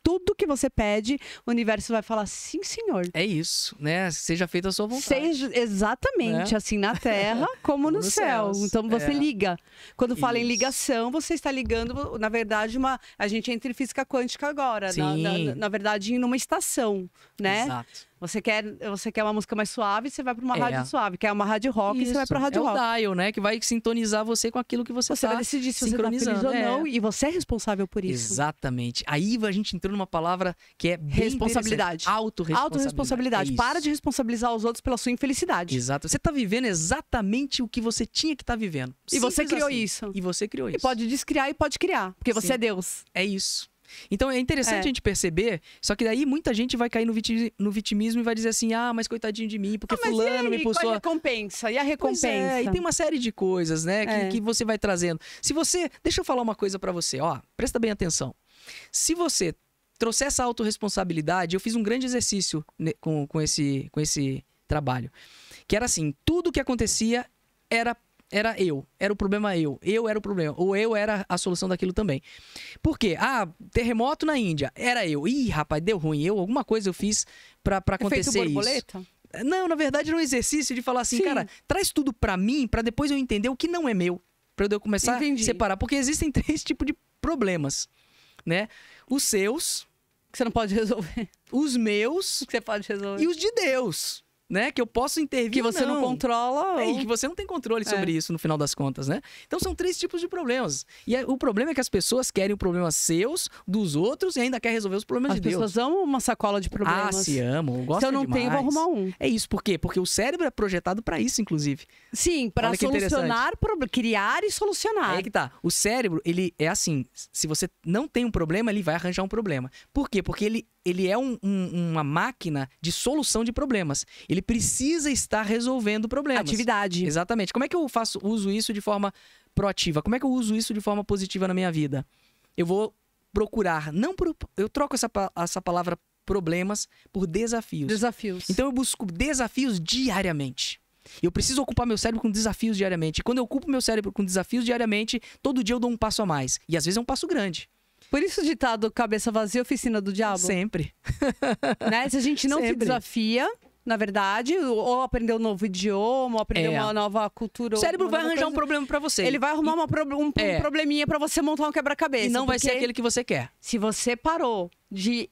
tudo que você pede, o universo vai falar sim, senhor. É isso, né? Seja feita a sua vontade. Seja exatamente assim na terra como no céu. Então você liga. Quando fala em ligação, você está ligando, na verdade, a gente entra em física quântica agora. Na verdade, numa estação, né? Exato. Você quer uma música mais suave, você vai para uma rádio suave. Quer uma rádio rock, você vai para rádio rock. É o dial, né? Que vai sintonizar você com aquilo que você vai decidir se você está feliz ou não. E você é responsável por isso. Exatamente. Aí a gente entrou numa palavra que é bem responsabilidade. Autorresponsabilidade. Para de responsabilizar os outros pela sua infelicidade. Exato. Você está vivendo exatamente o que você tinha que estar vivendo. E você criou isso. E você criou isso. E pode descriar e pode criar. Porque você é Deus. É isso. Então é interessante a gente perceber, só que daí muita gente vai cair no vitimismo e vai dizer assim, mas coitadinho de mim, porque fulano me puxou... E a recompensa? E a recompensa? E tem uma série de coisas, né, que você vai trazendo. Se você... Deixa eu falar uma coisa pra você, presta bem atenção. Se você trouxer essa autorresponsabilidade, eu fiz um grande exercício com esse trabalho, que era assim, tudo que acontecia era o problema eu era o problema, ou eu era a solução daquilo também. Por quê? Terremoto na Índia, era eu. Ih, rapaz, deu ruim, alguma coisa eu fiz pra acontecer feito borboleta? Isso. Não, na verdade era um exercício de falar assim, cara, traz tudo pra mim, pra depois eu entender o que não é meu, pra eu começar a separar, porque existem 3 tipos de problemas, né? Os seus... Que você não pode resolver. Os meus... Que você pode resolver. E os de Deus. Né? Que eu posso intervir. Que você não controla. E que você não tem controle sobre isso no final das contas, né? Então são 3 tipos de problemas. E o problema é que as pessoas querem problemas seus, dos outros, e ainda querem resolver os problemas de Deus. As pessoas amam uma sacola de problemas. Se amam, gostam demais. Se eu não tenho, vou arrumar um. É isso, por quê? Porque o cérebro é projetado para isso, inclusive. Sim, para solucionar, criar e solucionar. Aí é que tá. O cérebro, ele é assim, se você não tem um problema, ele vai arranjar um problema. Por quê? Porque ele é uma máquina de solução de problemas. Ele precisa estar resolvendo problemas. Atividade. Exatamente. Como é que eu uso isso de forma proativa? Como é que eu uso isso de forma positiva na minha vida? Eu vou procurar, eu troco essa palavra problemas por desafios. Desafios. Então eu busco desafios diariamente. Eu preciso ocupar meu cérebro com desafios diariamente. E quando eu ocupo meu cérebro com desafios diariamente, todo dia eu dou um passo a mais. E às vezes é um passo grande. Por isso o ditado cabeça vazia, oficina do diabo? Sempre. Né? Se a gente não se desafia, na verdade, ou aprender um novo idioma, ou aprender uma nova cultura... O cérebro vai arranjar um problema pra você. Ele vai arrumar um probleminha pra você montar um quebra-cabeça. E não vai ser aquele que você quer. Se você parou de...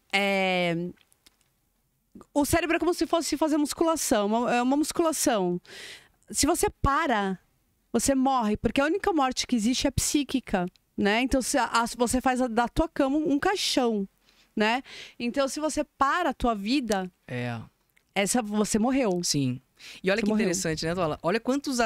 O cérebro é como se fosse fazer musculação. É uma musculação. Se você para, você morre. Porque a única morte que existe é psíquica. Né? Então você faz da tua cama um caixão, né? Então se você para a tua vida, você morreu. Sim. E olha que interessante, né, Tola? Olha quantos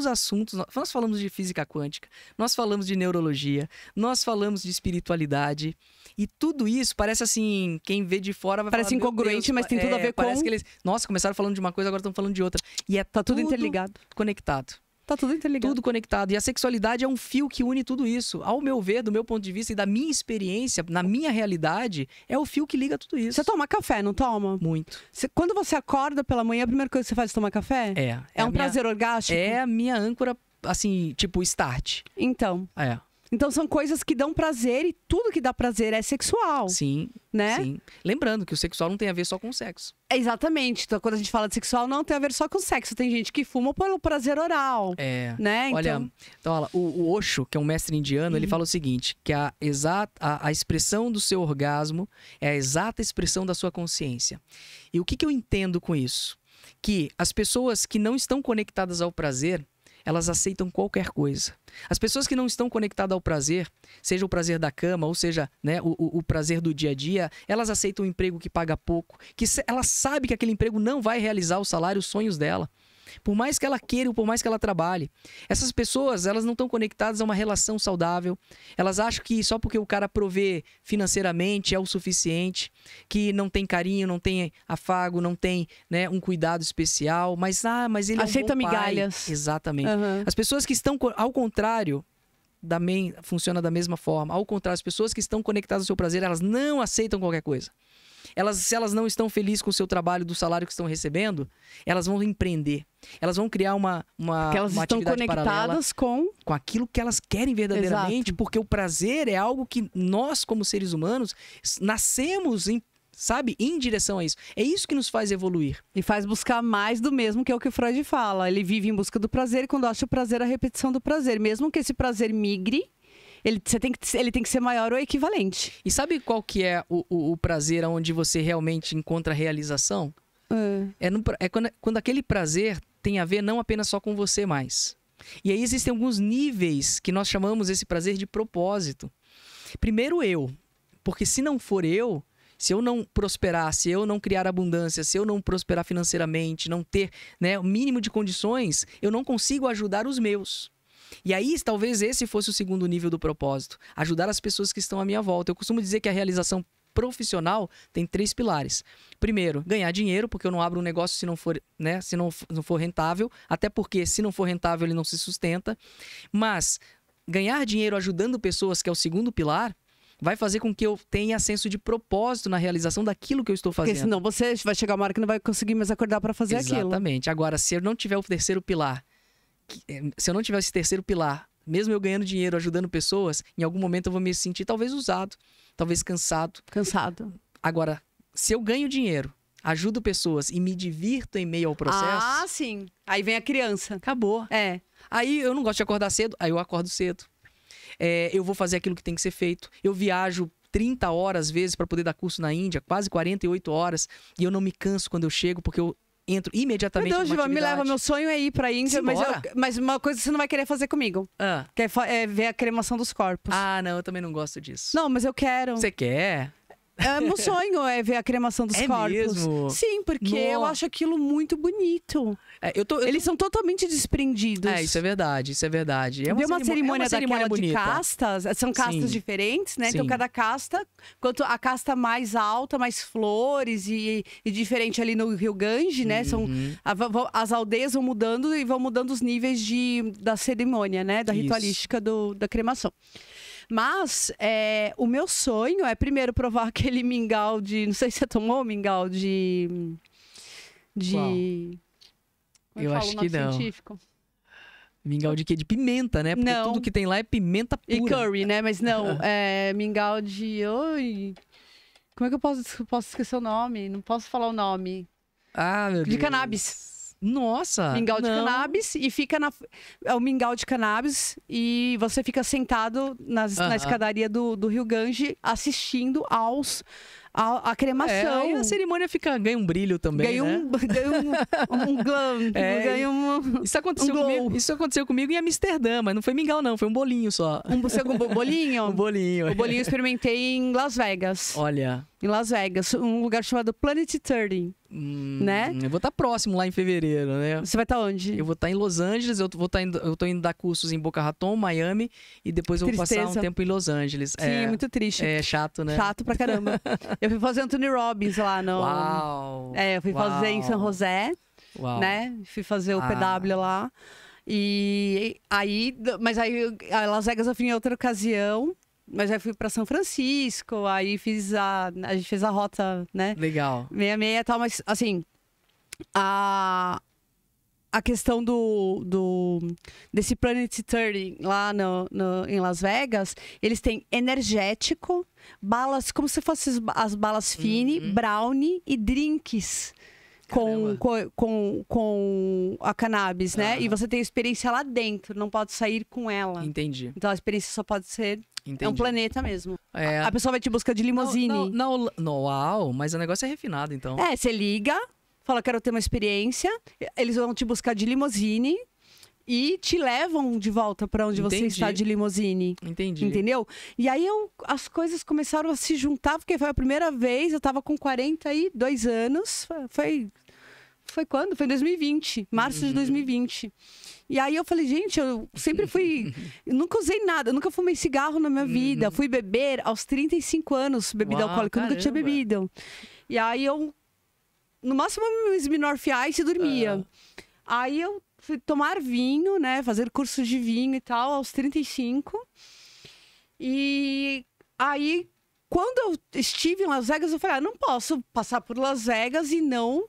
assuntos... Nós falamos de física quântica, nós falamos de neurologia, nós falamos de espiritualidade. E tudo isso parece assim, quem vê de fora vai parece falar... Parece incongruente, mas tem tudo a ver com... Parece que eles... Nossa, começaram falando de uma coisa, agora estão falando de outra. E tá tudo interligado. Conectado. Tá tudo interligado. Tudo conectado. E a sexualidade é um fio que une tudo isso. Ao meu ver, do meu ponto de vista e da minha experiência, na minha realidade, é o fio que liga tudo isso. Você toma café, não toma? Muito. Quando você acorda pela manhã, a primeira coisa que você faz é tomar café? É um prazer orgástico? É a minha âncora, assim, tipo start. Então. Então são coisas que dão prazer e tudo que dá prazer é sexual. Sim, né? Sim. Lembrando que o sexual não tem a ver só com o sexo. Exatamente. Então quando a gente fala de sexual não tem a ver só com o sexo. Tem gente que fuma pelo prazer oral. Né? Olha, então, o Osho, que é um mestre indiano, ele fala o seguinte, que a expressão do seu orgasmo é a exata expressão da sua consciência. E o que eu entendo com isso? que as pessoas que não estão conectadas ao prazer, elas aceitam qualquer coisa. As pessoas que não estão conectadas ao prazer, seja o prazer da cama, ou seja, né, o prazer do dia a dia, elas aceitam um emprego que paga pouco, que ela sabe que aquele emprego não vai realizar o salário, os sonhos dela. Por mais que ela queira ou por mais que ela trabalhe. Essas pessoas, elas não estão conectadas a uma relação saudável. Elas acham que só porque o cara provê financeiramente é o suficiente, que não tem carinho, não tem afago, não tem, né, um cuidado especial. Mas ele aceita é um bom pai. migalhas. Exatamente. As pessoas que estão, ao contrário, funciona da mesma forma. Ao contrário, as pessoas que estão conectadas ao seu prazer, elas não aceitam qualquer coisa. Se elas não estão felizes com o seu trabalho, do salário que estão recebendo, elas vão empreender. Elas vão criar uma elas uma estão atividade conectadas com aquilo que elas querem verdadeiramente, porque o prazer é algo que nós, como seres humanos, nascemos em direção a isso. É isso que nos faz evoluir. E faz buscar mais do mesmo, que é o que o Freud fala. Ele vive em busca do prazer e quando acha o prazer, a repetição do prazer. Mesmo que esse prazer migre, ele tem que ser maior ou equivalente. E sabe qual que é o prazer onde você realmente encontra realização? Quando aquele prazer tem a ver não apenas só com você mais. E aí existem alguns níveis que nós chamamos esse prazer de propósito. Primeiro porque se não for se eu não prosperar, se eu não criar abundância, se eu não prosperar financeiramente, não ter, né, o mínimo de condições, eu não consigo ajudar os meus. E aí, talvez esse fosse o segundo nível do propósito. Ajudar as pessoas que estão à minha volta. Eu costumo dizer que a realização profissional tem 3 pilares. Primeiro, ganhar dinheiro, porque eu não abro um negócio se não for, né, se não for rentável. Até porque, se não for rentável, ele não se sustenta. Mas ganhar dinheiro ajudando pessoas, que é o segundo pilar, vai fazer com que eu tenha senso de propósito na realização daquilo que eu estou fazendo. Porque senão você vai chegar uma hora que não vai conseguir mais acordar para fazer aquilo. Exatamente. Agora, se eu não tiver o terceiro pilar, se eu não tiver esse terceiro pilar, mesmo eu ganhando dinheiro, ajudando pessoas, em algum momento eu vou me sentir talvez usado, talvez cansado. Agora, se eu ganho dinheiro, ajudo pessoas e me divirto em meio ao processo... Ah, sim. Aí vem a criança. Acabou. Aí eu não gosto de acordar cedo, aí eu acordo cedo. Eu vou fazer aquilo que tem que ser feito. Eu viajo 30 horas, às vezes, para poder dar curso na Índia, quase 48 horas, e eu não me canso quando eu chego, porque eu entro imediatamente numa atividade. Me leva, meu sonho é ir pra Índia, mas uma coisa você não vai querer fazer comigo. Que é ver a cremação dos corpos. Ah, não, eu também não gosto disso. Não, mas eu quero. Você quer? Meu sonho é ver a cremação dos corpos. Mesmo? Sim, porque eu acho aquilo muito bonito. Eles são totalmente desprendidos. Isso é verdade, isso é verdade. Tem uma cerimônia daquela de castas, são castas Sim. diferentes, né? Sim. Então cada casta, quanto a casta mais alta, mais flores e diferente ali no Rio Gange, né? As aldeias vão mudando e vão mudando os níveis da cerimônia, né? Da ritualística da cremação. Mas o meu sonho é primeiro provar aquele mingau de... Não sei se você tomou mingau de... Eu acho que não. Científico? Mingau de quê? De pimenta, né? Porque tudo que tem lá é pimenta pura. E curry, né? Mas não, mingau de... Como é que eu posso esquecer o nome? Não posso falar o nome. Ah, meu Deus. De cannabis. Nossa! Mingau de cannabis e fica é o mingau de cannabis e você fica sentado na escadaria do Rio Gange assistindo a cremação. E a cerimônia ganha um brilho também, ganha um glam. Ganha Isso aconteceu comigo em Amsterdã, mas não foi mingau não, foi um bolinho só. Um bolinho? Um bolinho. O bolinho eu experimentei em Las Vegas. Olha. Em Las Vegas, um lugar chamado Planet 30, né? Eu vou estar próximo lá em fevereiro, né? Você vai estar onde? Eu vou estar em Los Angeles, eu tô indo dar cursos em Boca Raton, Miami, e depois eu vou passar um tempo em Los Angeles. Sim, muito triste. É chato, né? Chato pra caramba. Eu fui fazer Anthony Robbins lá no... Uau! Eu fui fazer em San José, né? Fui fazer o PW lá. Mas aí a Las Vegas eu fui em outra ocasião. Mas aí fui pra São Francisco, aí a gente fez a rota, né? Legal. 66 e tal, mas assim, a questão desse Planet 30 lá em Las Vegas, eles têm energético, balas, como se fossem as balas fine, brownie e drinks. Com a cannabis, né? E você tem experiência lá dentro, não pode sair com ela. Entendi. Então a experiência só pode ser... Entendi. É um planeta mesmo. A pessoa vai te buscar de limusine. Uau, mas o negócio é refinado, então. Você liga, fala, quero ter uma experiência. Eles vão te buscar de limusine e te levam de volta para onde você está de limusine. Entendi. Entendeu? E aí as coisas começaram a se juntar, porque foi a primeira vez, eu tava com 42 anos. Foi quando? Foi em 2020, março de 2020. E aí eu falei, gente, eu sempre fui... Eu nunca usei nada, eu nunca fumei cigarro na minha vida. Fui beber aos 35 anos, bebida alcoólica, eu nunca tinha bebido. E aí eu, no máximo, um Smirnoff Ice e dormia. Aí eu fui tomar vinho, né, fazer curso de vinho e tal, aos 35. E aí... Quando eu estive em Las Vegas, eu falei, não posso passar por Las Vegas e não...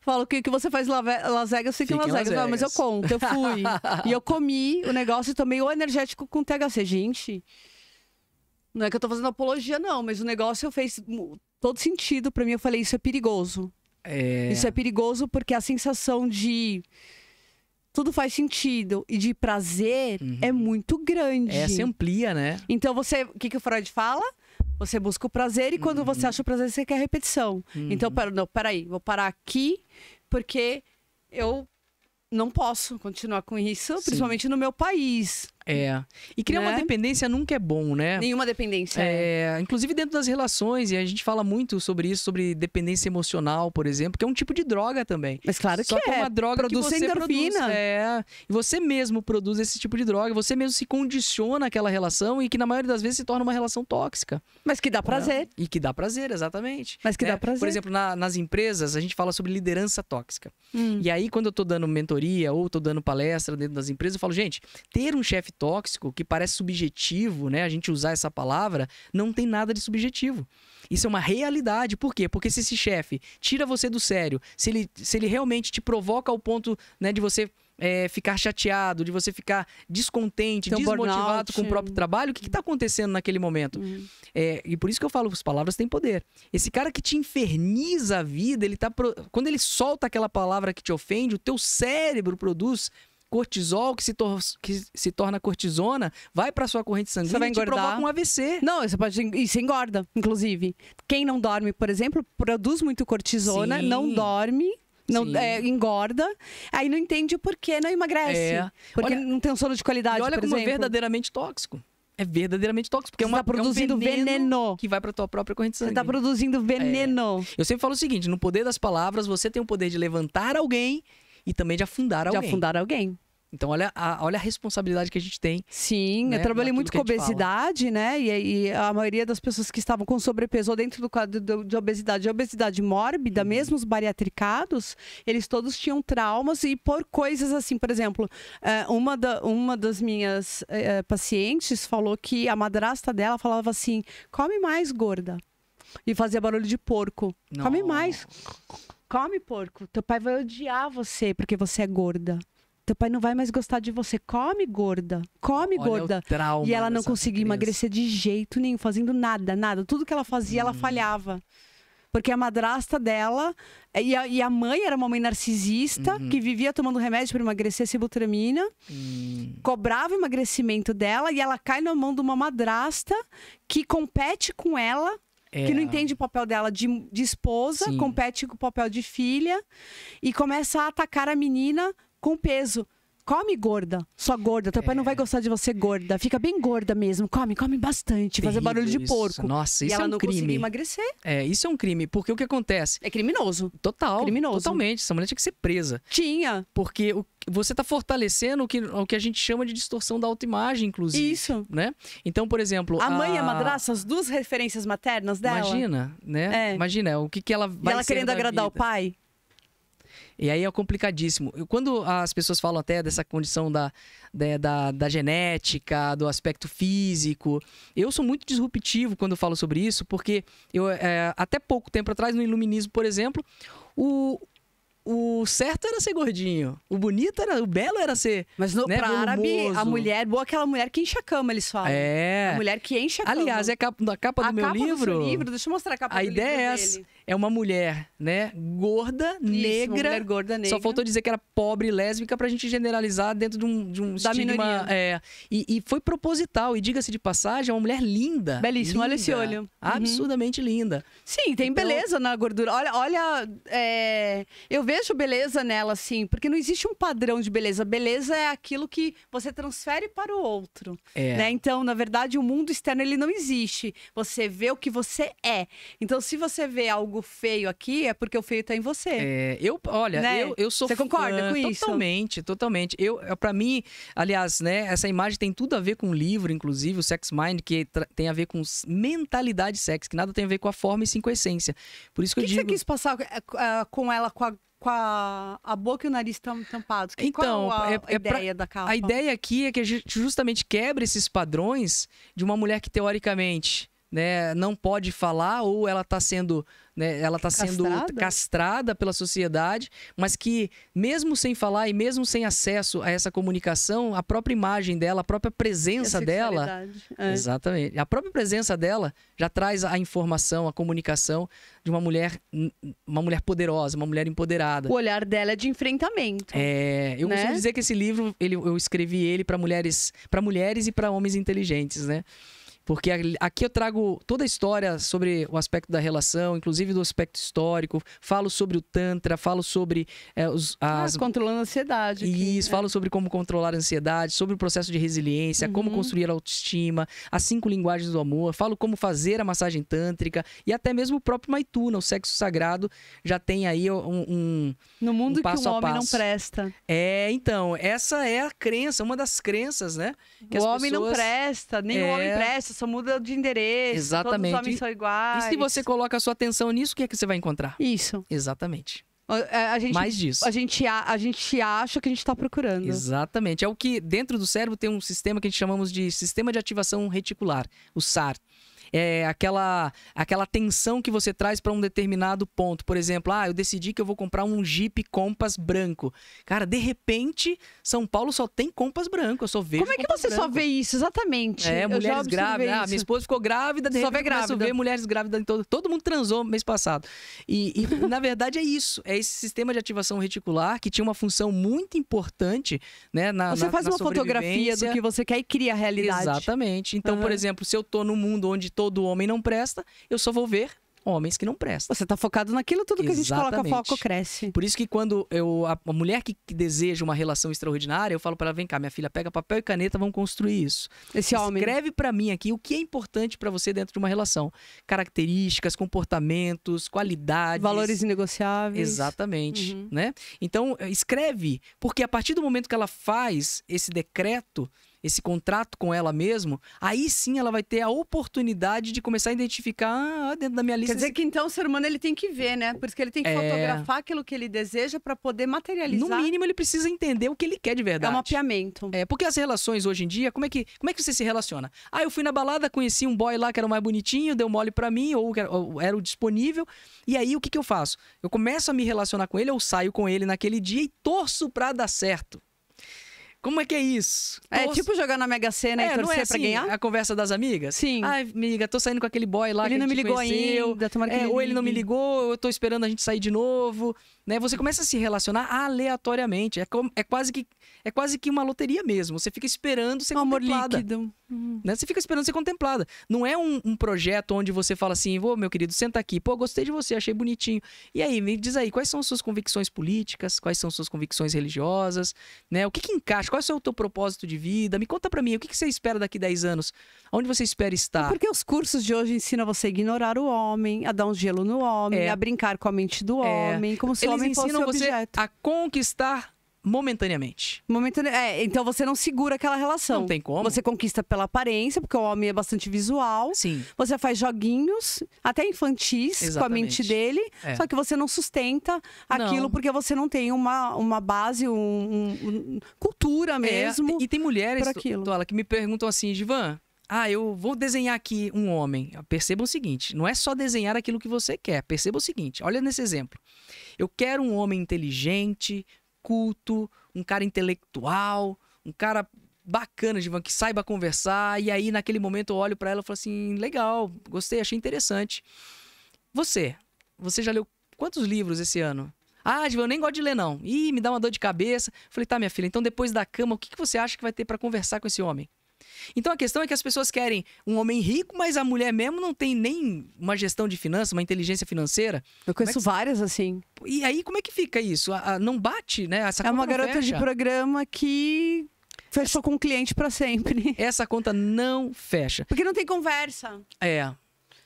Falo que o que você faz em Las Vegas, fica em Las Vegas. Não, mas eu conto, eu fui. E eu comi o negócio e tomei o energético com THC. Gente, não é que eu tô fazendo apologia, não, mas o negócio fez todo sentido pra mim. Eu falei, isso é perigoso. Isso é perigoso porque a sensação de... Tudo faz sentido. E de prazer é muito grande. Se amplia, né? Então, o que o Freud fala? Você busca o prazer e quando você acha o prazer, você quer repetição. Então, peraí, vou parar aqui porque eu não posso continuar com isso, principalmente no meu país. E criar uma dependência nunca é bom, né? Nenhuma dependência. Inclusive dentro das relações, e a gente fala muito sobre isso, sobre dependência emocional, por exemplo, que é um tipo de droga também. Mas claro Só que é uma droga produz que você endorfina. Produz. E você mesmo produz esse tipo de droga, você mesmo se condiciona àquela relação e que na maioria das vezes se torna uma relação tóxica. Mas que dá prazer. E que dá prazer, exatamente. Mas que dá prazer. Por exemplo, nas empresas, a gente fala sobre liderança tóxica. E aí, quando eu tô dando mentoria ou tô dando palestra dentro das empresas, eu falo, gente, ter um chefe tóxico que parece subjetivo, né? A gente usar essa palavra, não tem nada de subjetivo. Isso é uma realidade. Por quê? Porque se esse chefe tira você do sério, se ele realmente te provoca ao ponto, né, de você ficar chateado, de você ficar descontente, desmotivado com o próprio trabalho, o que está acontecendo naquele momento? E por isso que eu falo, as palavras têm poder. Esse cara que te inferniza a vida, quando ele solta aquela palavra que te ofende, o teu cérebro produz cortisol, que se torna cortisona, vai para sua corrente sanguínea e te provoca um AVC. Não, isso engorda, inclusive. Quem não dorme, por exemplo, produz muito cortisona, não dorme, engorda, aí não entende por que não emagrece. Porque não tem um sono de qualidade, e olha por como exemplo. É verdademente tóxico. É verdadeiramente tóxico, porque você está produzindo veneno que vai para tua própria corrente sanguínea. Você está produzindo veneno. Eu sempre falo o seguinte, no poder das palavras, você tem o poder de levantar alguém e também de afundar alguém. Então, olha a responsabilidade que a gente tem. Sim, né? Eu trabalhei muito com obesidade, né? E a maioria das pessoas que estavam com sobrepeso ou dentro do quadro de obesidade mórbida, mesmo os bariatricados, eles todos tinham traumas e por coisas assim. Por exemplo, uma das minhas pacientes falou que a madrasta dela falava assim, come mais, gorda. E fazia barulho de porco. Não. Come mais. Come, porco. Teu pai vai odiar você porque você é gorda. Teu pai não vai mais gostar de você. Come, gorda. Come, gorda. E ela não conseguia emagrecer de jeito nenhum, fazendo nada. Tudo que ela fazia, ela falhava. Porque a madrasta dela... E a mãe era uma mãe narcisista, que vivia tomando remédio para emagrecer, sibutramina. Cobrava o emagrecimento dela e ela cai na mão de uma madrasta que compete com ela, que não entende o papel dela de esposa, compete com o papel de filha e começa a atacar a menina com peso. Come, gorda. Só gorda. Teu pai não vai gostar de você gorda. Fica bem gorda mesmo. Come bastante. Fazer barulho de porco. Nossa, isso é um crime. E ela não conseguia emagrecer. Isso é um crime. Porque o que acontece? É criminoso. Criminoso. Totalmente. Essa mulher tinha que ser presa. Tinha. Porque você está fortalecendo o que a gente chama de distorção da autoimagem, inclusive. Isso. Né? Então, por exemplo... A mãe e a madrasta, as duas referências maternas dela. Imagina, né? Imagina o que ela vai ser. E ela querendo agradar o pai. E aí é complicadíssimo. Quando as pessoas falam até dessa condição da genética, do aspecto físico, eu sou muito disruptivo quando eu falo sobre isso, porque até pouco tempo atrás, no iluminismo, por exemplo, o certo era ser gordinho. O bonito o belo era ser. Mas pra árabe, a mulher boa, aquela mulher que enche a cama, eles falam. A mulher que enche a cama. Aliás, a capa do meu livro. Deixa eu mostrar a capa do livro ideia dele. é uma mulher, né, gorda, negra. Uma mulher gorda, negra. Só faltou dizer que era pobre e lésbica pra gente generalizar dentro de um da estigma. E foi proposital. E diga-se de passagem, é uma mulher linda. Belíssima, olha linda, esse olho. Absurdamente linda. Sim, tem Então- beleza na gordura. Olha, eu vejo beleza nela, assim, porque não existe um padrão de beleza. Beleza é aquilo que você transfere para o outro. Né? Então, na verdade, o mundo externo, ele não existe. Você vê o que você é. Então, se você vê algo feio aqui, é porque o feio tá em você. Olha, Né? eu sou Você concorda com isso? Totalmente. Para mim, aliás, né, essa imagem tem tudo a ver com o livro, inclusive, o Sex Mind, que tem a ver com mentalidade sexy, que nada tem a ver com a forma e sim com a essência. Por isso que O eu que digo... você quis passar com ela, com a boca e o nariz tampados? Então, qual a é pra- ideia da capa? A ideia aqui é que a gente justamente quebra esses padrões de uma mulher que, teoricamente, né, não pode falar, ou ela está sendo, né, castrada pela sociedade, mas que, mesmo sem falar e mesmo sem acesso a essa comunicação, a própria imagem dela, a própria presença dela... Exatamente. A própria presença dela já traz a informação, a comunicação de uma mulher poderosa, uma mulher empoderada. O olhar dela é de enfrentamento. Eu costumo dizer que esse livro, eu escrevi ele para mulheres e para homens inteligentes, né? Porque aqui eu trago toda a história sobre o aspecto da relação, inclusive do aspecto histórico. Falo sobre o Tantra, falo sobre controlando a ansiedade. Isso, falo sobre como controlar a ansiedade, sobre o processo de resiliência, como construir a autoestima, as 5 linguagens do amor. Falo como fazer a massagem tântrica e até mesmo o próprio Maituna, o sexo sagrado, já tem aí no mundo passo que o a homem passo. não presta. Então, essa é a crença, uma das crenças, né? Que o homem não presta, nem o homem presta, só muda de endereço. Exatamente. Todos os homens são iguais. E se você coloca a sua atenção nisso, o que é que você vai encontrar? Isso. Exatamente. Mais disso. A gente acha que a gente está procurando. Exatamente. É o que dentro do cérebro tem um sistema que a gente chamamos de sistema de ativação reticular, o SAR. É aquela tensão que você traz para um determinado ponto. Por exemplo, eu decidi que eu vou comprar um Jeep Compass branco. Cara, de repente, São Paulo só tem Compass branco. Eu só vejo Como é que Compass você branco. só vê isso? Exatamente. Mulheres grávidas. Minha esposa ficou grávida, de repente começo a ver mulheres grávidas em todo mundo transou mês passado. E na verdade é isso. É esse sistema de ativação reticular que tinha uma função muito importante, né, você faz uma fotografia do que você quer e cria a realidade. Exatamente. Então, por exemplo, se eu tô num mundo onde todo homem não presta, eu só vou ver homens que não prestam. Você tá focado naquilo, tudo que a gente coloca foco cresce. Por isso que quando a mulher que deseja uma relação extraordinária, eu falo para ela, vem cá, minha filha, pega papel e caneta, vamos construir isso. Escreve para mim aqui o que é importante para você dentro de uma relação. Características, comportamentos, qualidades. Valores inegociáveis. Exatamente, né? Então, escreve, porque a partir do momento que ela faz esse decreto, esse contrato com ela mesmo, aí sim ela vai ter a oportunidade de começar a identificar dentro da minha lista. Quer dizer que então o ser humano ele tem que ver, né? Por isso que ele tem que fotografar aquilo que ele deseja para poder materializar. No mínimo ele precisa entender o que ele quer de verdade. É um mapeamento. Porque as relações hoje em dia, como é que você se relaciona? Eu fui na balada, conheci um boy lá que era o mais bonitinho, deu mole pra mim, ou era o disponível, e aí o que eu faço? Eu começo a me relacionar com ele, eu saio com ele naquele dia e torço pra dar certo. Como é que é isso? Tipo jogar na Mega Sena e torcer pra ganhar? A conversa das amigas? Sim. Amiga, tô saindo com aquele boy lá ele que não me ligou conheceu. ainda, tomara que ele ou ele não me ligou, eu tô esperando a gente sair de novo. Né? Você começa a se relacionar aleatoriamente. É quase que uma loteria mesmo. Você fica esperando ser contemplada. Amor líquido. Né? Você fica esperando ser contemplada. Não é um projeto onde você fala assim, meu querido, senta aqui. Pô, gostei de você, achei bonitinho. E aí, me diz aí, quais são as suas convicções políticas? Quais são as suas convicções religiosas? Né? O que encaixa? Qual é o teu propósito de vida? Me conta pra mim, o que você espera daqui 10 anos? Onde você espera estar? Porque os cursos de hoje ensinam você a ignorar o homem, a dar um gelo no homem, a brincar com a mente do homem, como se o homem fosse ensinam objeto. Você a conquistar momentaneamente. Então você não segura aquela relação. Não tem como. Você conquista pela aparência, porque o homem é bastante visual. Sim. Você faz joguinhos, até infantis, Exatamente. com a mente dele. Só que você não sustenta aquilo porque você não tem uma base, cultura mesmo. E tem mulheres, Tola, que me perguntam assim, Givan, eu vou desenhar aqui um homem. Perceba o seguinte, não é só desenhar aquilo que você quer. Perceba o seguinte, olha nesse exemplo. Eu quero um homem inteligente, culto, um cara intelectual, um cara bacana, Givan, que saiba conversar. E aí, naquele momento, eu olho pra ela e falo assim, legal, gostei, achei interessante. Você você já leu quantos livros esse ano? Ah, Givan, eu nem gosto de ler, não. Ih, me dá uma dor de cabeça. Falei, tá, minha filha, então depois da cama, o que você acha que vai ter pra conversar com esse homem? Então a questão é que as pessoas querem um homem rico, mas a mulher mesmo não tem nem uma gestão de finanças, uma inteligência financeira. Eu conheço várias assim. E aí, como é que fica isso? Não bate, né? Essa É uma conta não garota de fecha. programa que fechou com o cliente pra sempre. Essa conta não fecha. Porque não tem conversa.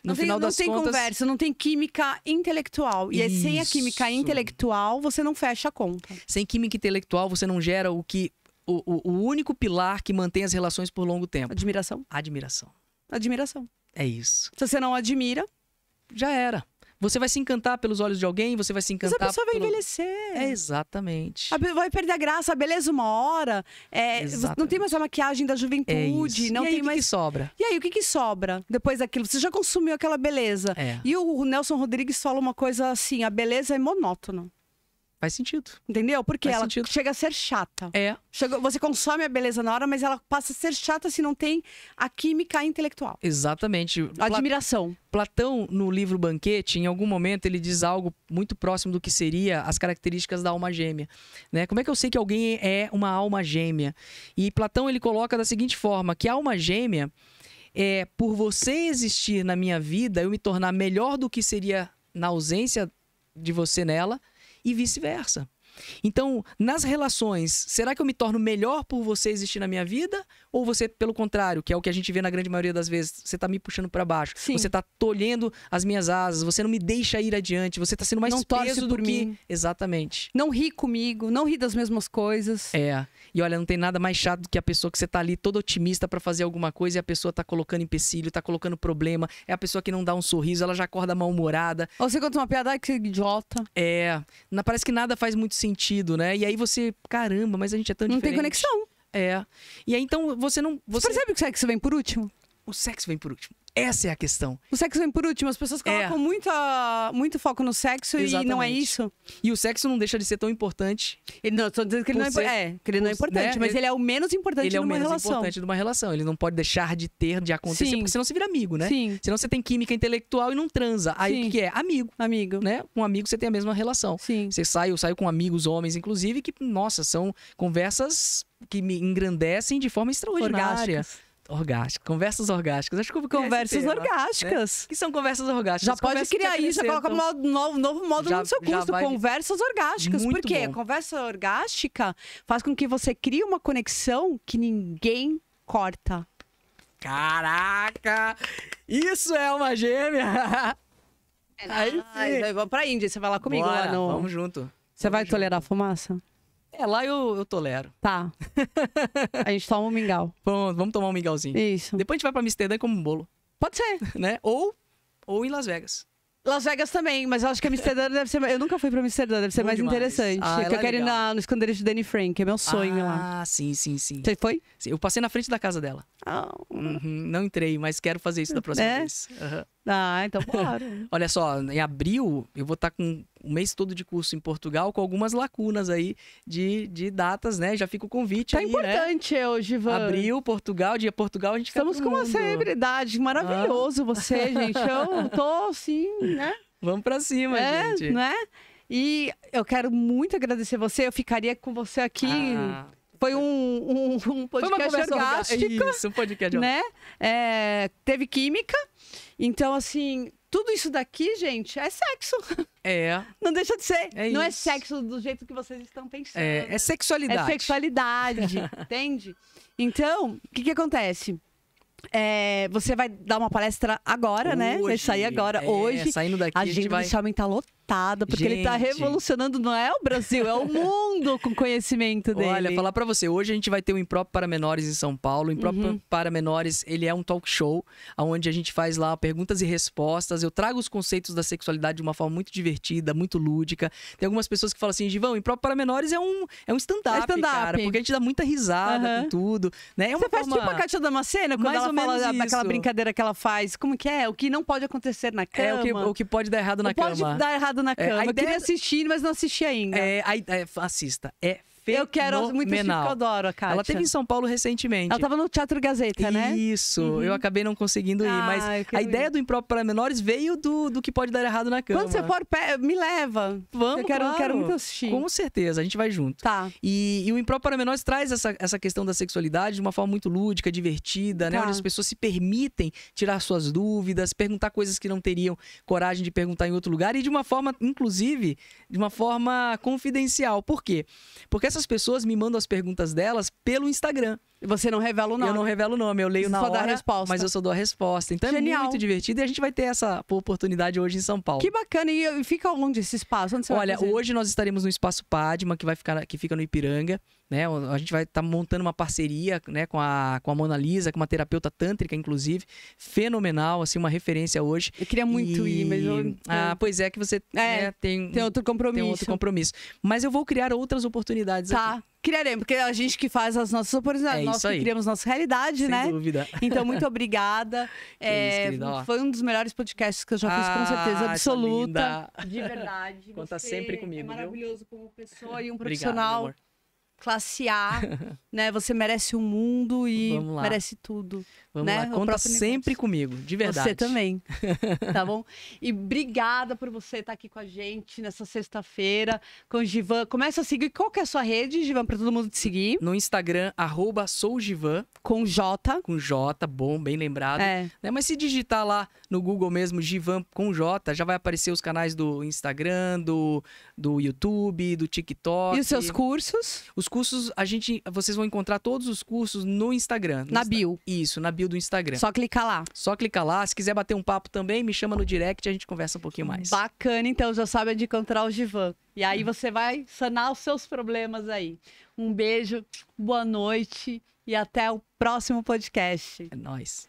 No final das contas... Não tem conversa, não tem química intelectual. E aí, sem a química intelectual, você não fecha a conta. Sem química intelectual, você não gera o único pilar que mantém as relações por longo tempo. Admiração. Admiração. É isso. Se você não admira... Já era. Você vai se encantar pelos olhos de alguém, você vai se encantar... Essa pessoa vai envelhecer. Exatamente. Vai perder a graça, a beleza uma hora. Não tem mais a maquiagem da juventude. Não e aí, tem mais... o que sobra? E aí, o que sobra depois daquilo? Você já consumiu aquela beleza. E o Nelson Rodrigues fala uma coisa assim, a beleza é monótona. Faz sentido. Entendeu? Porque ela chega a ser chata. Você consome a beleza na hora, mas ela passa a ser chata se não tem a química intelectual. Exatamente. Admiração. Platão, no livro Banquete, em algum momento ele diz algo muito próximo do que seria as características da alma gêmea, né? Como é que eu sei que alguém é uma alma gêmea? E Platão, ele coloca da seguinte forma, que a alma gêmea é, por você existir na minha vida, eu me tornar melhor do que seria na ausência de você nela, e vice-versa. Então, nas relações, será que eu me torno melhor por você existir na minha vida? Ou você, pelo contrário, que é o que a gente vê na grande maioria das vezes, você tá me puxando para baixo, você tá tolhendo as minhas asas, você não me deixa ir adiante, você tá sendo mais peso do que... Exatamente. Não ri comigo, não ri das mesmas coisas. E olha, não tem nada mais chato do que a pessoa que você tá ali toda otimista para fazer alguma coisa e a pessoa tá colocando empecilho, tá colocando problema, é a pessoa que não dá um sorriso, ela já acorda mal-humorada. Ou você conta uma piada, ai, que idiota. Parece que nada faz muito sentido, né? E aí você, caramba, mas a gente é tão diferente. Não tem conexão. E aí então você não... Você percebe que o sexo vem por último? O sexo vem por último. Essa é a questão. O sexo vem por último. As pessoas colocam muito foco no sexo. Exatamente. E não é isso. E o sexo não deixa de ser tão importante. Não, estou dizendo que ele não é importante, mas ele é o menos importante de uma relação. Ele é o menos importante de uma relação. Ele não pode deixar de acontecer, porque senão você vira amigo, né? Senão você tem química intelectual e não transa. Aí o que é? Amigo. Né? Com um amigo você tem a mesma relação. Eu saio com amigos homens, inclusive, que, nossa, são conversas que me engrandecem de forma extraordinária. Conversas orgásticas. Acho que conversas orgásticas. Né? Que são conversas orgásticas. Já pode criar isso, já coloca um novo módulo no seu curso. Conversas orgásticas. Por quê? Conversa orgástica faz com que você crie uma conexão que ninguém corta. Caraca! Isso é uma gêmea! Aí vamos pra Índia. Você vai lá comigo. Bora, lá no... Vamos junto. Você vai tolerar a fumaça? Lá eu tolero. Tá. A gente toma um mingau. Pronto, vamos tomar um mingauzinho. Isso. Depois a gente vai pra Amsterdã e come um bolo. Pode ser. Né? Ou em Las Vegas. Las Vegas também, mas eu acho que Amsterdã deve ser... Eu nunca fui pra Amsterdã, deve ser mais interessante. Eu quero ir no esconderijo de Danny Frank, é meu sonho lá. Sim. Você foi? Sim, eu passei na frente da casa dela. Não entrei, mas quero fazer isso da próxima vez. Então bora. Olha só, em abril eu vou estar com o mês todo de curso em Portugal, com algumas lacunas aí de datas, né? Já fica o convite aí, importante, né? Givan. Abril, Portugal, dia Portugal, a gente fica Estamos com uma celebridade, maravilhoso você, gente. Eu tô assim, né? Vamos pra cima, gente. Né? E eu quero muito agradecer você, eu ficaria com você aqui... Foi um podcast orgástico. Isso, um podcast né? Teve química. Então, assim, tudo isso daqui, gente, é sexo. Não deixa de ser. Não é sexo do jeito que vocês estão pensando. É sexualidade. É sexualidade, entende? Então, o que acontece? Você vai dar uma palestra agora, hoje, né? Vai sair agora, hoje. Saindo daqui, a gente vai... deixar tá lotada, porque ele tá revolucionando, não é o Brasil, é o mundo com conhecimento dele. Olha, falar pra você, hoje a gente vai ter o Impróprio para Menores em São Paulo. O Impróprio para Menores, ele é um talk show, onde a gente faz lá perguntas e respostas. Eu trago os conceitos da sexualidade de uma forma muito divertida, muito lúdica. Tem algumas pessoas que falam assim, Givão, o Impróprio para Menores é um stand-up, cara, porque a gente dá muita risada com tudo. Né? Você faz tipo a Kátia Damasceno, quando ela fala daquela brincadeira que ela faz. Como que é? O que não pode acontecer na cama. O que pode dar errado na cama. Pode dar errado na cama. Eu queria assistir, mas não assisti ainda. Assista. É Eu quero muito assistir, porque eu adoro a Kátia. Ela esteve em São Paulo recentemente. Ela estava no Teatro Gazeta, né? Isso, eu acabei não conseguindo ir, mas a ideia do Impróprio para Menores veio do que pode dar errado na cama. Quando você for, me leva. Vamos, eu quero muito assistir. Com certeza, a gente vai junto. Tá. E o Impróprio para Menores traz essa questão da sexualidade de uma forma muito lúdica, divertida, né? Onde as pessoas se permitem tirar suas dúvidas, perguntar coisas que não teriam coragem de perguntar em outro lugar e de uma forma, inclusive, de uma forma confidencial. Por quê? Porque essas pessoas me mandam as perguntas delas pelo Instagram. Você não revela o nome? Eu não revelo o nome, eu leio na hora, dá a resposta. mas eu só dou a resposta. Então é muito divertido e a gente vai ter essa oportunidade hoje em São Paulo. Que bacana. E fica onde esse espaço? Onde você vai fazer? Hoje nós estaremos no Espaço Padma, que fica no Ipiranga. Né? A gente vai estar montando uma parceria, né, com a Mona Lisa, com uma terapeuta tântrica, inclusive. Fenomenal, assim, uma referência hoje. Eu queria muito ir, mas eu... pois é, que você tem outro compromisso. Tem outro compromisso. Mas eu vou criar outras oportunidades aqui. Criaremos, porque a gente que faz as nossas oportunidades, nós que criamos nossa realidade, né? Sem dúvida. Então, muito obrigada. Foi um dos melhores podcasts que eu já fiz, com certeza absoluta. De verdade. Conta sempre comigo, é maravilhoso como pessoa e um Obrigado, profissional classe A, né? Você merece o mundo e merece tudo. Vamos né? lá, conta sempre comigo, de verdade. Você também, tá bom? E obrigada por você estar aqui com a gente nessa sexta-feira com o Givan. Começa a seguir, qual que é a sua rede, Givan, para todo mundo te seguir? No Instagram, @sougivan. Com J. Com J, bom, bem lembrado. Né? Mas se digitar lá no Google mesmo, Givan com J, já vai aparecer os canais do Instagram, do YouTube, do TikTok. E os seus cursos? Os cursos, vocês vão encontrar todos os cursos no Instagram. Na bio. Isso, na bio do Instagram. Só clicar lá. Só clicar lá. Se quiser bater um papo também, me chama no direct e a gente conversa um pouquinho mais. Bacana, então já sabe onde encontrar o Givan. E aí você vai sanar os seus problemas aí. Um beijo, boa noite e até o próximo podcast. É nóis.